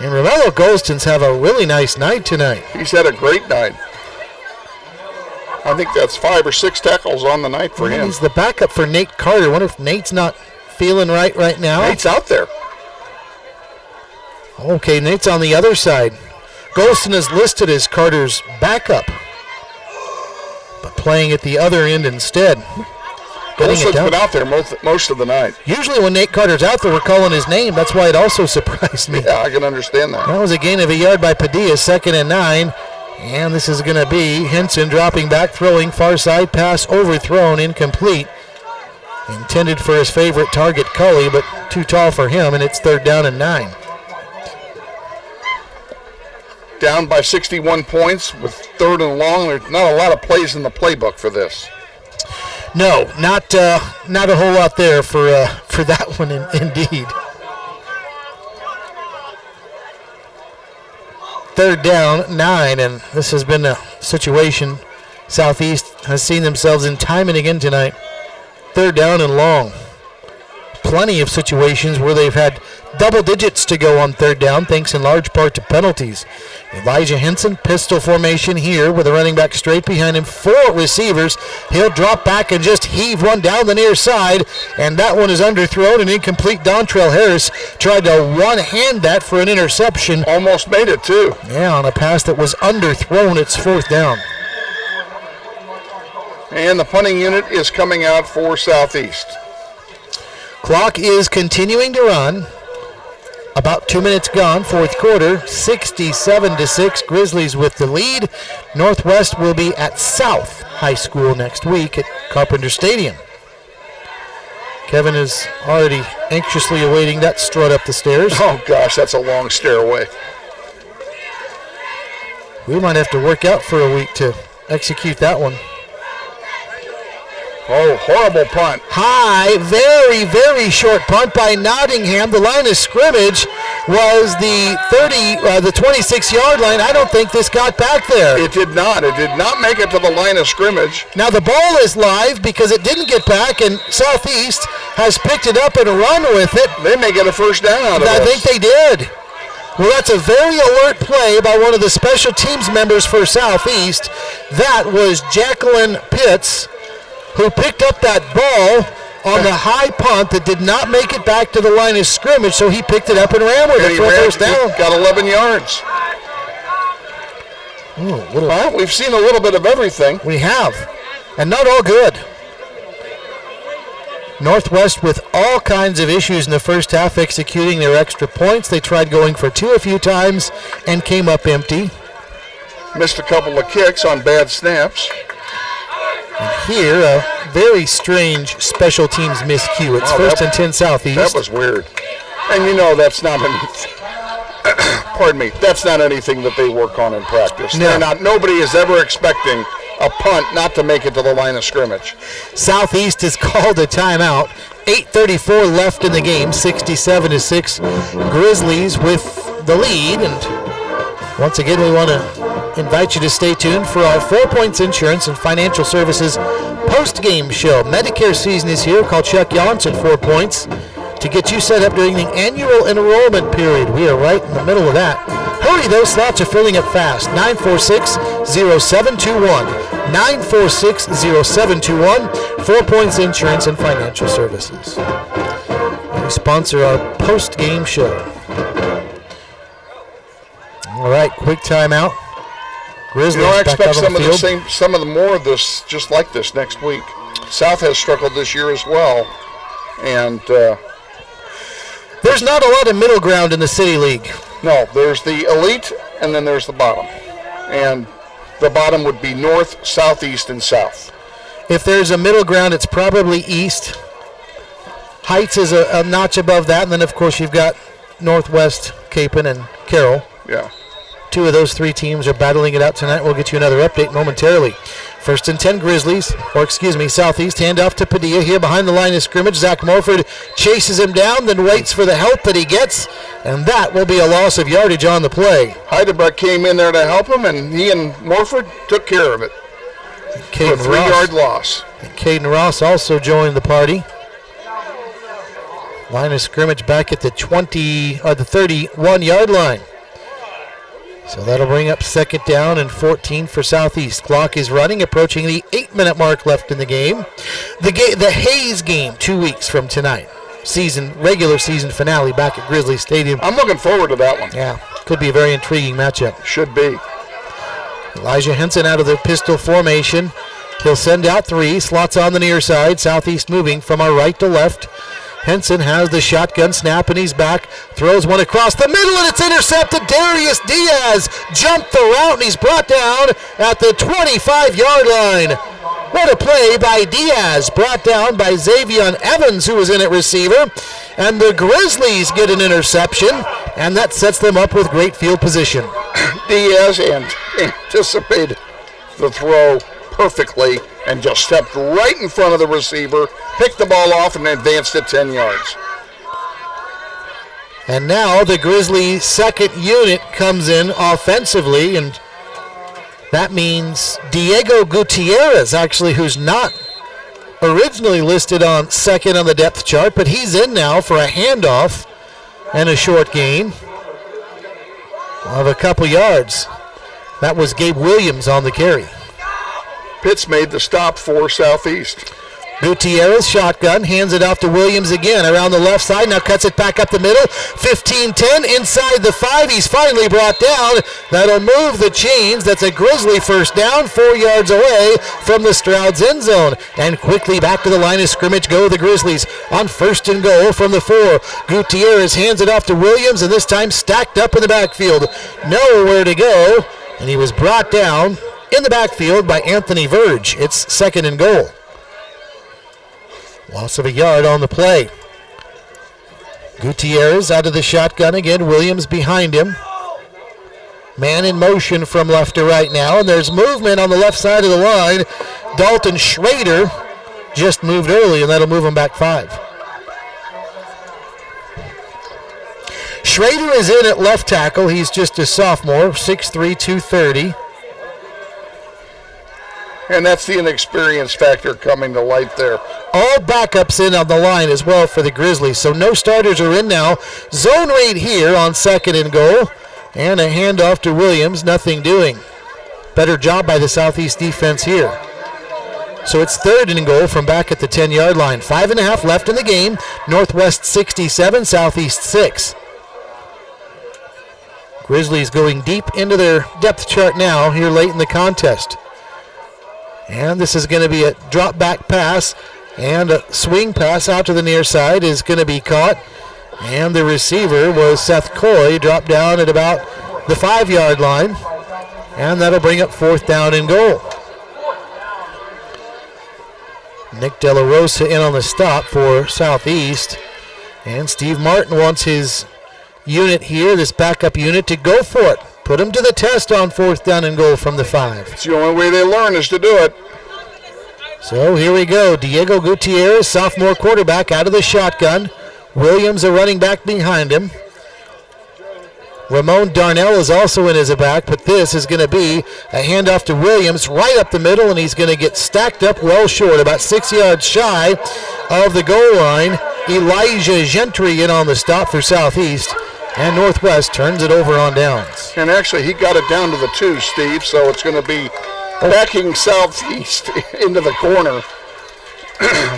S2: And Romello Golston's have a really nice night tonight.
S1: He's had a great night. I think that's 5 or 6 tackles on the night for him.
S2: He's the backup for Nate Carter. Wonder if Nate's not feeling right now.
S1: Nate's out there.
S2: Okay, Nate's on the other side. Golston is listed as Carter's backup, but playing at the other end instead.
S1: Golston's been out there most of the night.
S2: Usually when Nate Carter's out there, we're calling his name. That's why it also surprised me.
S1: Yeah, I can understand that.
S2: That was a gain of a yard by Padilla, 2nd and 9. And this is going to be Henson dropping back, throwing far side, pass overthrown, incomplete. Intended for his favorite target, Cully, but too tall for him, and it's 3rd down and 9.
S1: Down by 61 points with 3rd and long. There's not a lot of plays in the playbook for this.
S2: No, not a whole lot there for that one, indeed. 3rd down, 9, and this has been a situation Southeast has seen themselves in time and again tonight. 3rd down and long. Plenty of situations where they've had double digits to go on 3rd down, thanks in large part to penalties. Elijah Henson, pistol formation here with a running back straight behind him. 4 receivers. He'll drop back and just heave one down the near side, and that one is underthrown and incomplete. Dontrell Harris tried to one-hand that for an interception.
S1: Almost made it, too.
S2: Yeah, on a pass that was underthrown. It's 4th down.
S1: And the punting unit is coming out for Southeast.
S2: Clock is continuing to run. About 2 minutes gone, 4th quarter, 67-6. Grizzlies with the lead. Northwest will be at South High School next week at Carpenter Stadium. Kevin is already anxiously awaiting that strut up the stairs.
S1: Oh, gosh, that's a long stairway.
S2: We might have to work out for a week to execute that one.
S1: Oh, horrible punt.
S2: High, very, very short punt by Nottingham. The line of scrimmage was the 26-yard line. I don't think this got back there.
S1: It did not. It did not make it to the line of scrimmage.
S2: Now the ball is live because it didn't get back, and Southeast has picked it up and run with it.
S1: They may get a 1st down out of this.
S2: I think they did. Well, that's a very alert play by one of the special teams members for Southeast. That was Jacqueline Pitts, who picked up that ball on the high punt that did not make it back to the line of scrimmage, so he picked it up and ran with it for a 1st down.
S1: Got 11 yards. Well, we've seen a little bit of everything.
S2: We have, and not all good. Northwest with all kinds of issues in the first half executing their extra points. They tried going for 2 a few times and came up empty.
S1: Missed a couple of kicks on bad snaps.
S2: And here, a very strange special teams miscue. It's first and 10 Southeast.
S1: That was weird. And that's not pardon me, that's not anything that they work on in practice.
S2: No.
S1: Nobody is ever expecting a punt not to make it to the line of scrimmage.
S2: Southeast has called a timeout. 8:34 left in the game, 67-6. Grizzlies with the lead, and once again we want to invite you to stay tuned for our 4 Points Insurance and Financial Services post-game show. Medicare season is here. Call Chuck Yance at 4 Points to get you set up during the annual enrollment period. We are right in the middle of that. Hurry, those slots are filling up fast. 946-0721. 946-0721. 4 Points Insurance and Financial Services. We sponsor our post-game show. All right, quick timeout. Grizzlies
S1: I
S2: back
S1: expect
S2: out on the field.
S1: some of the more of this, just like this next week. South has struggled this year as well, and
S2: there's not a lot of middle ground in the City League.
S1: no, there's the elite, and then there's the bottom, and the bottom would be north, southeast, and south.
S2: If there's a middle ground, it's probably east. Heights is a notch above that, and then of course you've got Northwest, Capon, and Carroll.
S1: Yeah.
S2: Two of those three teams are battling it out tonight. We'll get you another update momentarily. First and 10 Grizzlies, Southeast. Handoff to Padilla here behind the line of scrimmage. Zach Morford chases him down, then waits for the help that he gets, and that will be a loss of yardage on the play.
S1: Heidelberg came in there to help him, and he and Morford took care of it for a 3-yard loss.
S2: Caden Ross also joined the party. Line of scrimmage back at the 31-yard line. So that'll bring up second down and 14 for Southeast. Clock is running, approaching the 8-minute mark left in the game. The Hayes game 2 weeks from tonight. Regular season finale back at Grizzly Stadium.
S1: I'm looking forward to that one.
S2: Yeah, could be a very intriguing matchup.
S1: Should be.
S2: Elijah Henson out of the pistol formation. He'll send out three, slots on the near side. Southeast moving from our right to left. Henson has the shotgun snap, and he's back. Throws one across the middle, and it's intercepted. Darius Diaz jumped the route, and he's brought down at the 25-yard line. What a play by Diaz, brought down by Xavier Evans, who was in at receiver. And the Grizzlies get an interception, and that sets them up with great field position.
S1: Diaz anticipated the throw perfectly and just stepped right in front of the receiver, picked the ball off, and advanced it 10 yards.
S2: And now the Grizzlies' second unit comes in offensively, and that means Diego Gutierrez, actually, who's not originally listed on second on the depth chart, but he's in now for a handoff and a short gain of a couple yards. That was Gabe Williams on the carry.
S1: Pitts made the stop for Southeast.
S2: Gutierrez, shotgun, hands it off to Williams again around the left side, now cuts it back up the middle. 15-10 inside the 5. He's finally brought down. That'll move the chains. That's a Grizzly first down, 4 yards away from the Stroud's end zone. And quickly back to the line of scrimmage go the Grizzlies on first and goal from the 4. Gutierrez hands it off to Williams, and this time stacked up in the backfield. Nowhere to go, and he was brought down in the backfield by Anthony Verge. It's second and goal. Loss of a yard on the play. Gutierrez out of the shotgun again. Williams behind him. Man in motion from left to right now, and there's movement on the left side of the line. Dalton Schrader just moved early, and that'll move him back 5. Schrader is in at left tackle. He's just a sophomore, 6'3", 230.
S1: And that's the inexperience factor coming to light there.
S2: All backups in on the line as well for the Grizzlies, so no starters are in now. Zone read here on second and goal, and a handoff to Williams, nothing doing. Better job by the Southeast defense here. So it's third and goal from back at the 10-yard line. 5.5 left in the game. Northwest 67, Southeast 6. Grizzlies going deep into their depth chart now here late in the contest. And this is going to be a drop back pass, and a swing pass out to the near side is going to be caught. And the receiver was Seth Coy, dropped down at about the 5-yard line. And that'll bring up fourth down and goal. Nick De La Rosa in on the stop for Southeast. And Steve Martin wants his unit here, this backup unit, to go for it. Put him to the test on 4th down and goal from the 5.
S1: It's the only way they learn is to do it.
S2: So here we go. Diego Gutierrez, sophomore quarterback, out of the shotgun. Williams, a running back behind him. Ramon Darnell is also in as a back, but this is going to be a handoff to Williams right up the middle, and he's going to get stacked up well short, about 6 yards shy of the goal line. Elijah Gentry in on the stop for Southeast, and Northwest turns it over on downs.
S1: And actually, he got it down to the 2, Steve, so it's going to be backing Southeast into the corner.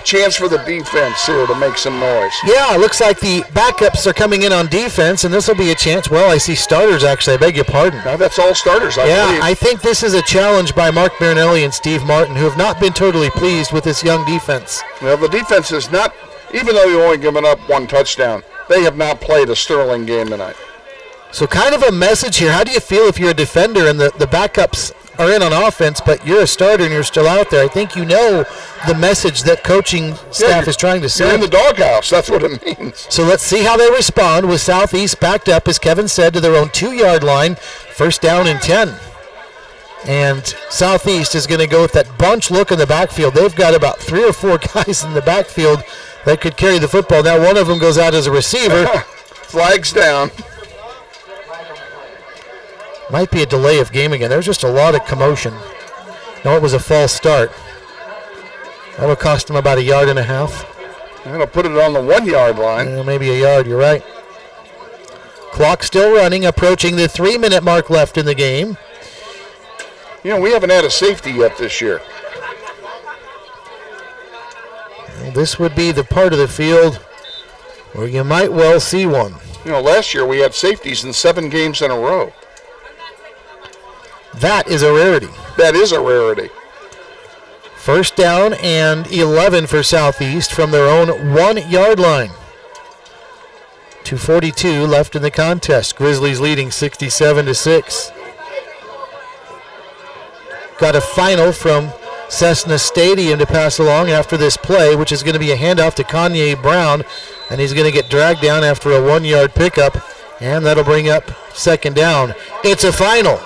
S1: Chance for the defense here to make some noise.
S2: Yeah, it looks like the backups are coming in on defense, and this will be a chance. Well, I see starters, actually. I beg your pardon.
S1: Now, that's all starters, I believe.
S2: I think this is a challenge by Mark Marinelli and Steve Martin, who have not been totally pleased with this young defense.
S1: Well, the defense is not, even though you've only given up 1 touchdown, they have not played a sterling game tonight.
S2: So kind of a message here. How do you feel if you're a defender and the backups are in on offense, but you're a starter and you're still out there? I think you know the message that coaching staff is trying to send.
S1: You're in the doghouse. That's what it means.
S2: So let's see how they respond with Southeast backed up, as Kevin said, to their own 2-yard line. 1st down and 10. And Southeast is going to go with that bunch look in the backfield. They've got about 3 or 4 guys in the backfield that could carry the football. Now one of them goes out as a receiver.
S1: Flags down.
S2: Might be a delay of game again. There's just a lot of commotion. No, it was a false start. That'll cost him about 1.5 yards.
S1: That'll put it on the 1-yard line.
S2: Maybe 1 yard, you're right. Clock still running, approaching the 3-minute mark left in the game.
S1: You know, we haven't had a safety yet this year.
S2: Well, this would be the part of the field where you might well see one.
S1: You know, last year we had safeties in 7 games in a row.
S2: That is a rarity.
S1: That is a rarity.
S2: 1st down and 11 for Southeast from their own 1-yard line. 2:42 left in the contest. Grizzlies leading 67-6. Got a final from Cessna Stadium to pass along after this play, which is going to be a handoff to Kanye Brown, and he's going to get dragged down after a 1-yard pickup, and that'll bring up 2nd down. It's a final.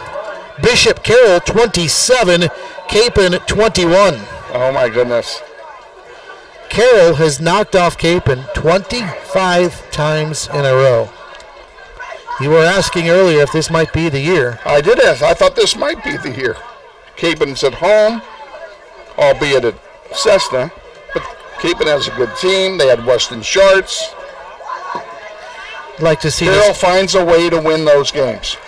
S2: Bishop Carroll 27, Capon 21.
S1: Oh my goodness.
S2: Carroll has knocked off Capon 25 times in a row. You were asking earlier if this might be the year.
S1: I did ask. I thought this might be the year. Capon's at home, albeit at Cessna, but Capon has a good team. They had Weston Sharts.
S2: I'd like to see
S1: Carroll finds a way to win those games.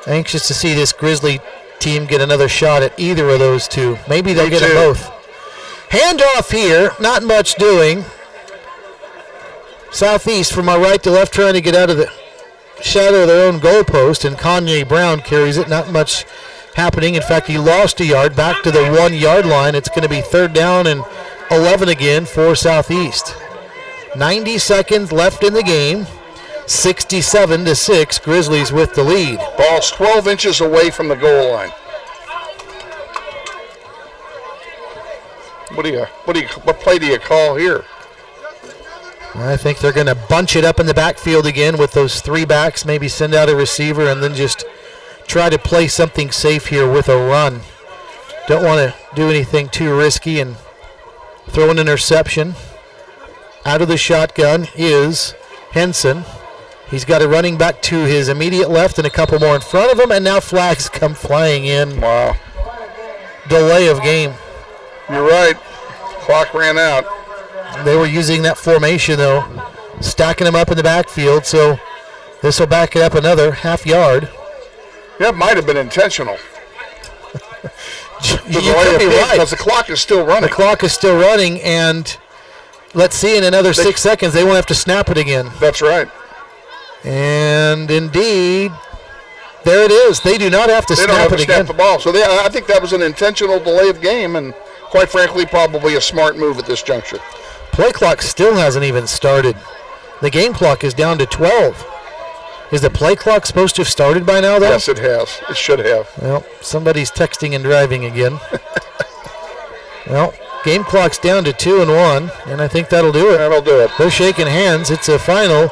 S2: Anxious to see this Grizzly team get another shot at either of those two. Maybe they'll get them both. Handoff here, not much doing. Southeast from our right to left, trying to get out of the shadow of their own goalpost, and Kanye Brown carries it. Not much happening. In fact, he lost 1 yard back to the 1-yard line. It's going to be 3rd down and 11 again for Southeast. 90 seconds left in the game. 67-6, Grizzlies with the lead.
S1: Ball's 12 inches away from the goal line. What play do you call here?
S2: I think they're going to bunch it up in the backfield again with those 3 backs, maybe send out a receiver and then just try to play something safe here with a run. Don't want to do anything too risky and throw an interception. Out of the shotgun is Henson. He's got a running back to his immediate left and a couple more in front of him, and now flags come flying in.
S1: Wow.
S2: Delay of game.
S1: You're right. Clock ran out.
S2: They were using that formation, though, stacking them up in the backfield, so this will back it up another half yard.
S1: That might have been intentional.
S2: You could be right.
S1: Because the clock is still running.
S2: The clock is still running, and let's see, in another 6 seconds, they won't have to snap it again.
S1: That's right.
S2: And indeed, there it is. They do not have to snap it again.
S1: They don't have to snap the ball. So I think that was an intentional delay of game, and quite frankly, probably a smart move at this juncture.
S2: Play clock still hasn't even started. The game clock is down to 12. Is the play clock supposed to have started by now, though?
S1: Yes, it has. It should have.
S2: Well, somebody's texting and driving again. Well, Game clock's down to 2-1, and I think that'll do it.
S1: That'll do it.
S2: They're shaking hands. It's a final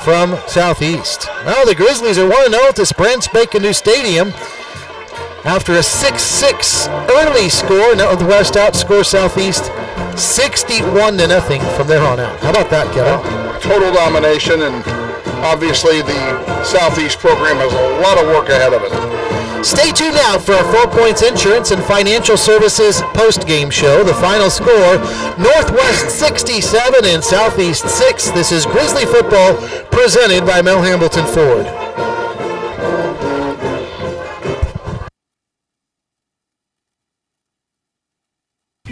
S2: from Southeast. Well, the Grizzlies are 1-0 at this brand spanking new stadium. After a 6-6 early score, Northwest outscores Southeast 61-0 from there on out. How about that, Kevin?
S1: Total domination, and obviously the Southeast program has a lot of work ahead of it.
S2: Stay tuned now for our 4 Points Insurance and Financial Services post-game show. The final score, Northwest 67 and Southeast 6. This is Grizzly football presented by Mel Hambleton Ford.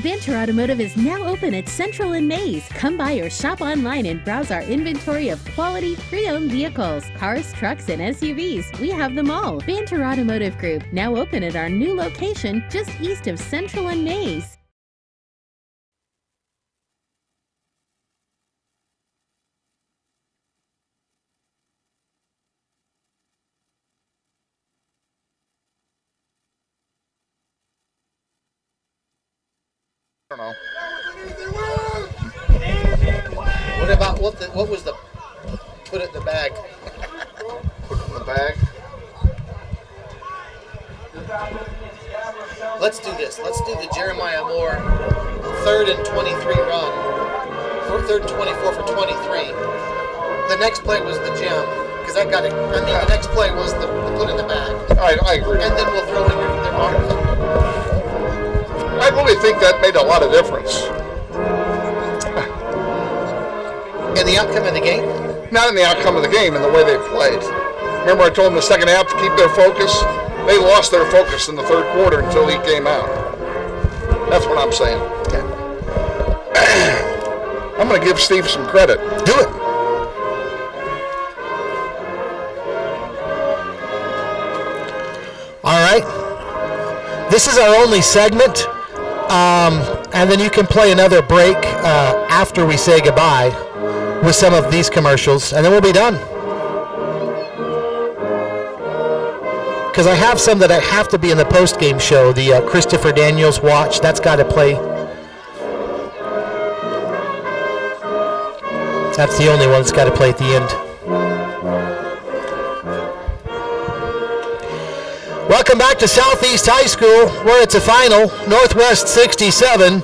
S6: Banter Automotive is now open at Central and Mays. Come by or shop online and browse our inventory of quality pre-owned vehicles, cars, trucks, and SUVs. We have them all. Banter Automotive Group, now open at our new location just east of Central and Mays.
S1: I don't know.
S2: What about what was the put it in the bag?
S1: Put it in the bag.
S2: Let's do this. Let's do the Jeremiah Moore 3rd and 23 run. 3rd and 24 for 23. The next play was the gem, because that got it. I mean, the next play was the put in the bag.
S1: I agree.
S2: And then we'll throw in their mark.
S1: I really think that made a lot of difference.
S2: In the outcome of the game?
S1: Not in the outcome of the game, in the way they played. Remember I told them the second half to keep their focus? They lost their focus in the third quarter until he came out. That's what I'm saying.
S2: Okay.
S1: I'm going to give Steve some credit.
S2: Do it. All right. This is our only segment. And then you can play another break after we say goodbye with some of these commercials, and then we'll be done. Because I have some that I have to be in the post-game show. The Christopher Daniels watch, that's got to play. That's the only one that's got to play at the end. Welcome back to Southeast High School, where it's a final. Northwest 67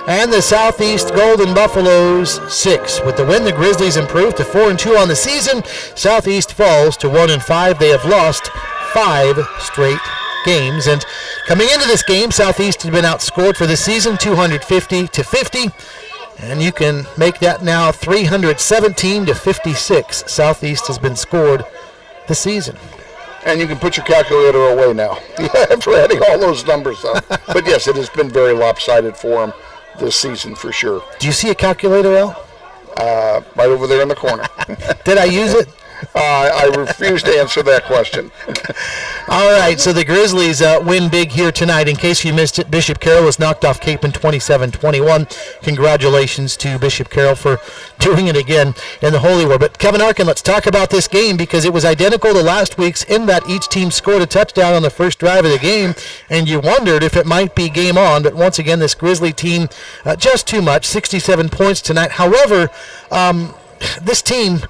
S2: and the Southeast Golden Buffaloes 6. With the win, the Grizzlies improved to 4-2 on the season. Southeast falls to 1-5. They have lost 5 straight games. And coming into this game, Southeast had been outscored for the season 250-50. And you can make that now 317-56. Southeast has been scored this season.
S1: And you can put your calculator away now after adding all those numbers up. But yes, it has been very lopsided for them this season for sure.
S2: Do you see a calculator, Al?
S1: Right over there in the corner.
S2: Did I use it?
S1: I refuse to answer that question.
S2: All right, so the Grizzlies win big here tonight. In case you missed it, Bishop Carroll was knocked off Capon 27-21. Congratulations to Bishop Carroll for doing it again in the Holy War. But Kevin Arkin, let's talk about this game because it was identical to last week's in that each team scored a touchdown on the first drive of the game, and you wondered if it might be game on. But once again, this Grizzly team, just too much, 67 points tonight. However, this team,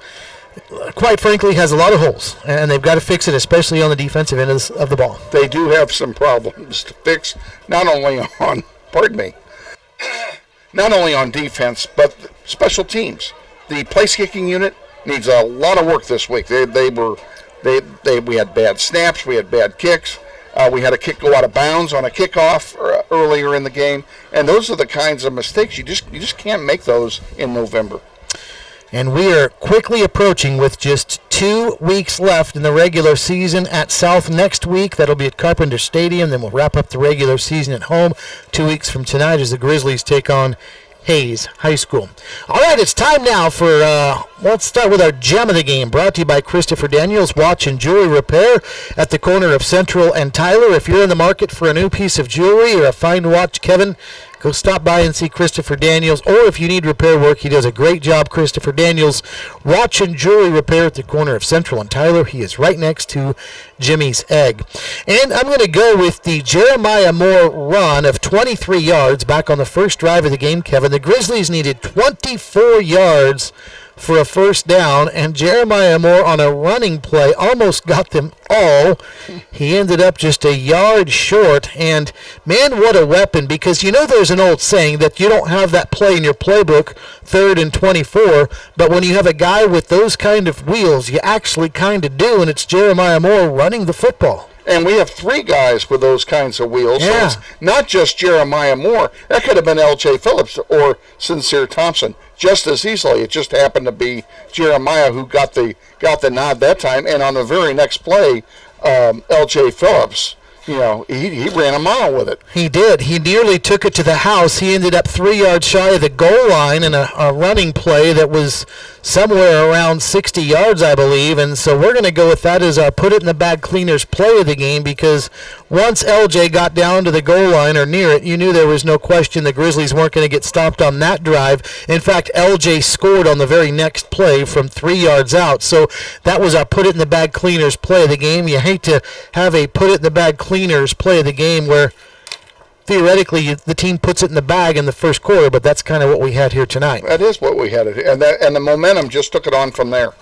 S2: quite frankly, has a lot of holes, and they've got to fix it, especially on the defensive end of the ball.
S1: They do have some problems to fix, not only on defense, but special teams. The place kicking unit needs a lot of work this week. We had bad snaps, we had bad kicks. We had a kick go out of bounds on a kickoff earlier in the game, and those are the kinds of mistakes you just can't make those in November.
S2: And we are quickly approaching with just 2 weeks left in the regular season at South next week. That'll be at Carpenter Stadium. Then we'll wrap up the regular season at home 2 weeks from tonight as the Grizzlies take on Hayes High School. All right, it's time now for, let's start with our gem of the game, brought to you by Christopher Daniels Watch and Jewelry Repair at the corner of Central and Tyler. If you're in the market for a new piece of jewelry or a fine watch, Kevin, go stop by and see Christopher Daniels. Or if you need repair work, he does a great job. Christopher Daniels, watch and jewelry repair at the corner of Central and Tyler. He is right next to Jimmy's Egg. And I'm going to go with the Jeremiah Moore run of 23 yards back on the first drive of the game, Kevin. The Grizzlies needed 24 yards for a first down, and Jeremiah Moore on a running play almost got them all. He ended up just a yard short, and man, what a weapon, because you know there's an old saying that you don't have that play in your playbook, 3rd and 24, but when you have a guy with those kind of wheels, you actually kind of do, and it's Jeremiah Moore running the football.
S1: And we have 3 guys with those kinds of wheels.
S2: Yeah.
S1: So it's not just Jeremiah Moore. That could have been L.J. Phillips or Sincere Thompson just as easily. It just happened to be Jeremiah who got the nod that time. And on the very next play, L.J. Phillips, he ran a mile with it.
S2: He did. He nearly took it to the house. He ended up 3 yards shy of the goal line in a running play that was somewhere around 60 yards, I believe. And so we're going to go with that as our put it in the bag cleaners play of the game, because once LJ got down to the goal line or near it, you knew there was no question the Grizzlies weren't going to get stopped on that drive. In fact, LJ scored on the very next play from 3 yards out. So that was our put it in the bag cleaners play of the game. You hate to have a put it in the bag cleaners play of the game where theoretically the team puts it in the bag in the first quarter, but that's kind of what we had here tonight.
S1: That is what we had, and the momentum just took it on from there.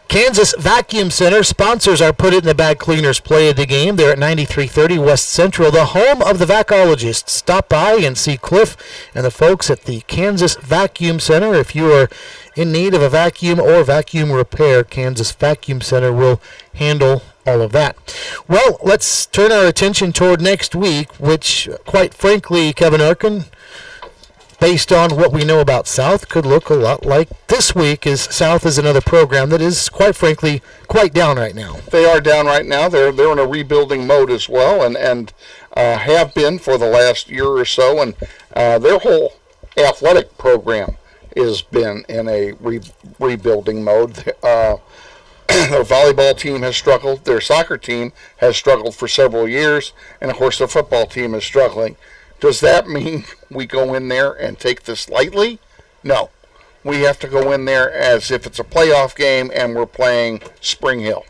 S2: Kansas Vacuum Center sponsors our Put It in the Bag Cleaners play of the game. They're at 9330 West Central, the home of the vacologists. Stop by and see Cliff and the folks at the Kansas Vacuum Center. If you are in need of a vacuum or vacuum repair, Kansas Vacuum Center will handle all of that. Well, let's turn our attention toward next week, which, quite frankly, Kevin Arkin, based on what we know about South, could look a lot like this week, as South is another program that is, quite frankly, quite down right now.
S1: They are down right now. They're in a rebuilding mode as well, and have been for the last year or so, and their whole athletic program has been in a rebuilding mode. Their volleyball team has struggled. Their soccer team has struggled for several years. And, of course, the football team is struggling. Does that mean we go in there and take this lightly? No. We have to go in there as if it's a playoff game and we're playing Spring Hill.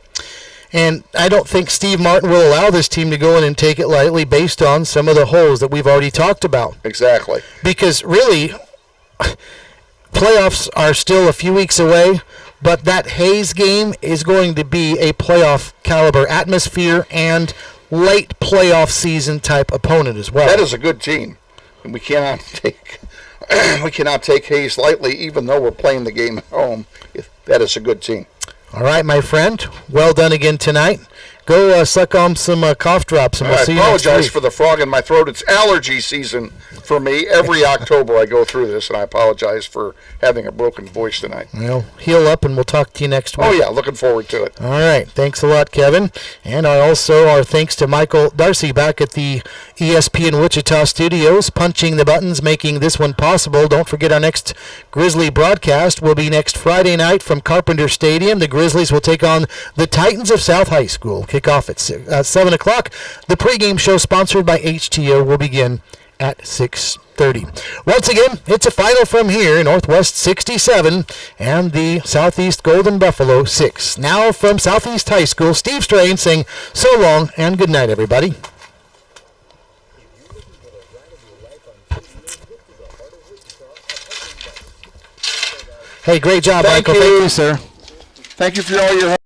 S2: And I don't think Steve Martin will allow this team to go in and take it lightly based on some of the holes that we've already talked about.
S1: Exactly.
S2: Because, really, playoffs are still a few weeks away. But that Hayes game is going to be a playoff caliber atmosphere and late playoff season type opponent as well.
S1: That is a good team. And we cannot take Hayes lightly, even though we're playing the game at home. That is a good team.
S2: All right, my friend. Well done again tonight. Go suck on some cough drops, and we'll see you next week.
S1: I apologize for the frog in my throat. It's allergy season for me. Every October I go through this, and I apologize for having a broken voice tonight.
S2: Well, heal up, and we'll talk to you next week.
S1: Oh, yeah, looking forward to it.
S2: All right. Thanks a lot, Kevin. And our thanks to Michael Darcy back at the ESPN Wichita studios, punching the buttons, making this one possible. Don't forget our next Grizzly broadcast will be next Friday night from Carpenter Stadium. The Grizzlies will take on the Titans of South High School. Kickoff at 7 o'clock. The pregame show sponsored by HTO will begin at 6:30. Once again, it's a final from here, Northwest 67 and the Southeast Golden Buffalo 6. Now from Southeast High School, Steve Strain saying so long and good night, everybody. Hey, great job, Michael. Thank you, sir.
S1: Thank you for all your help.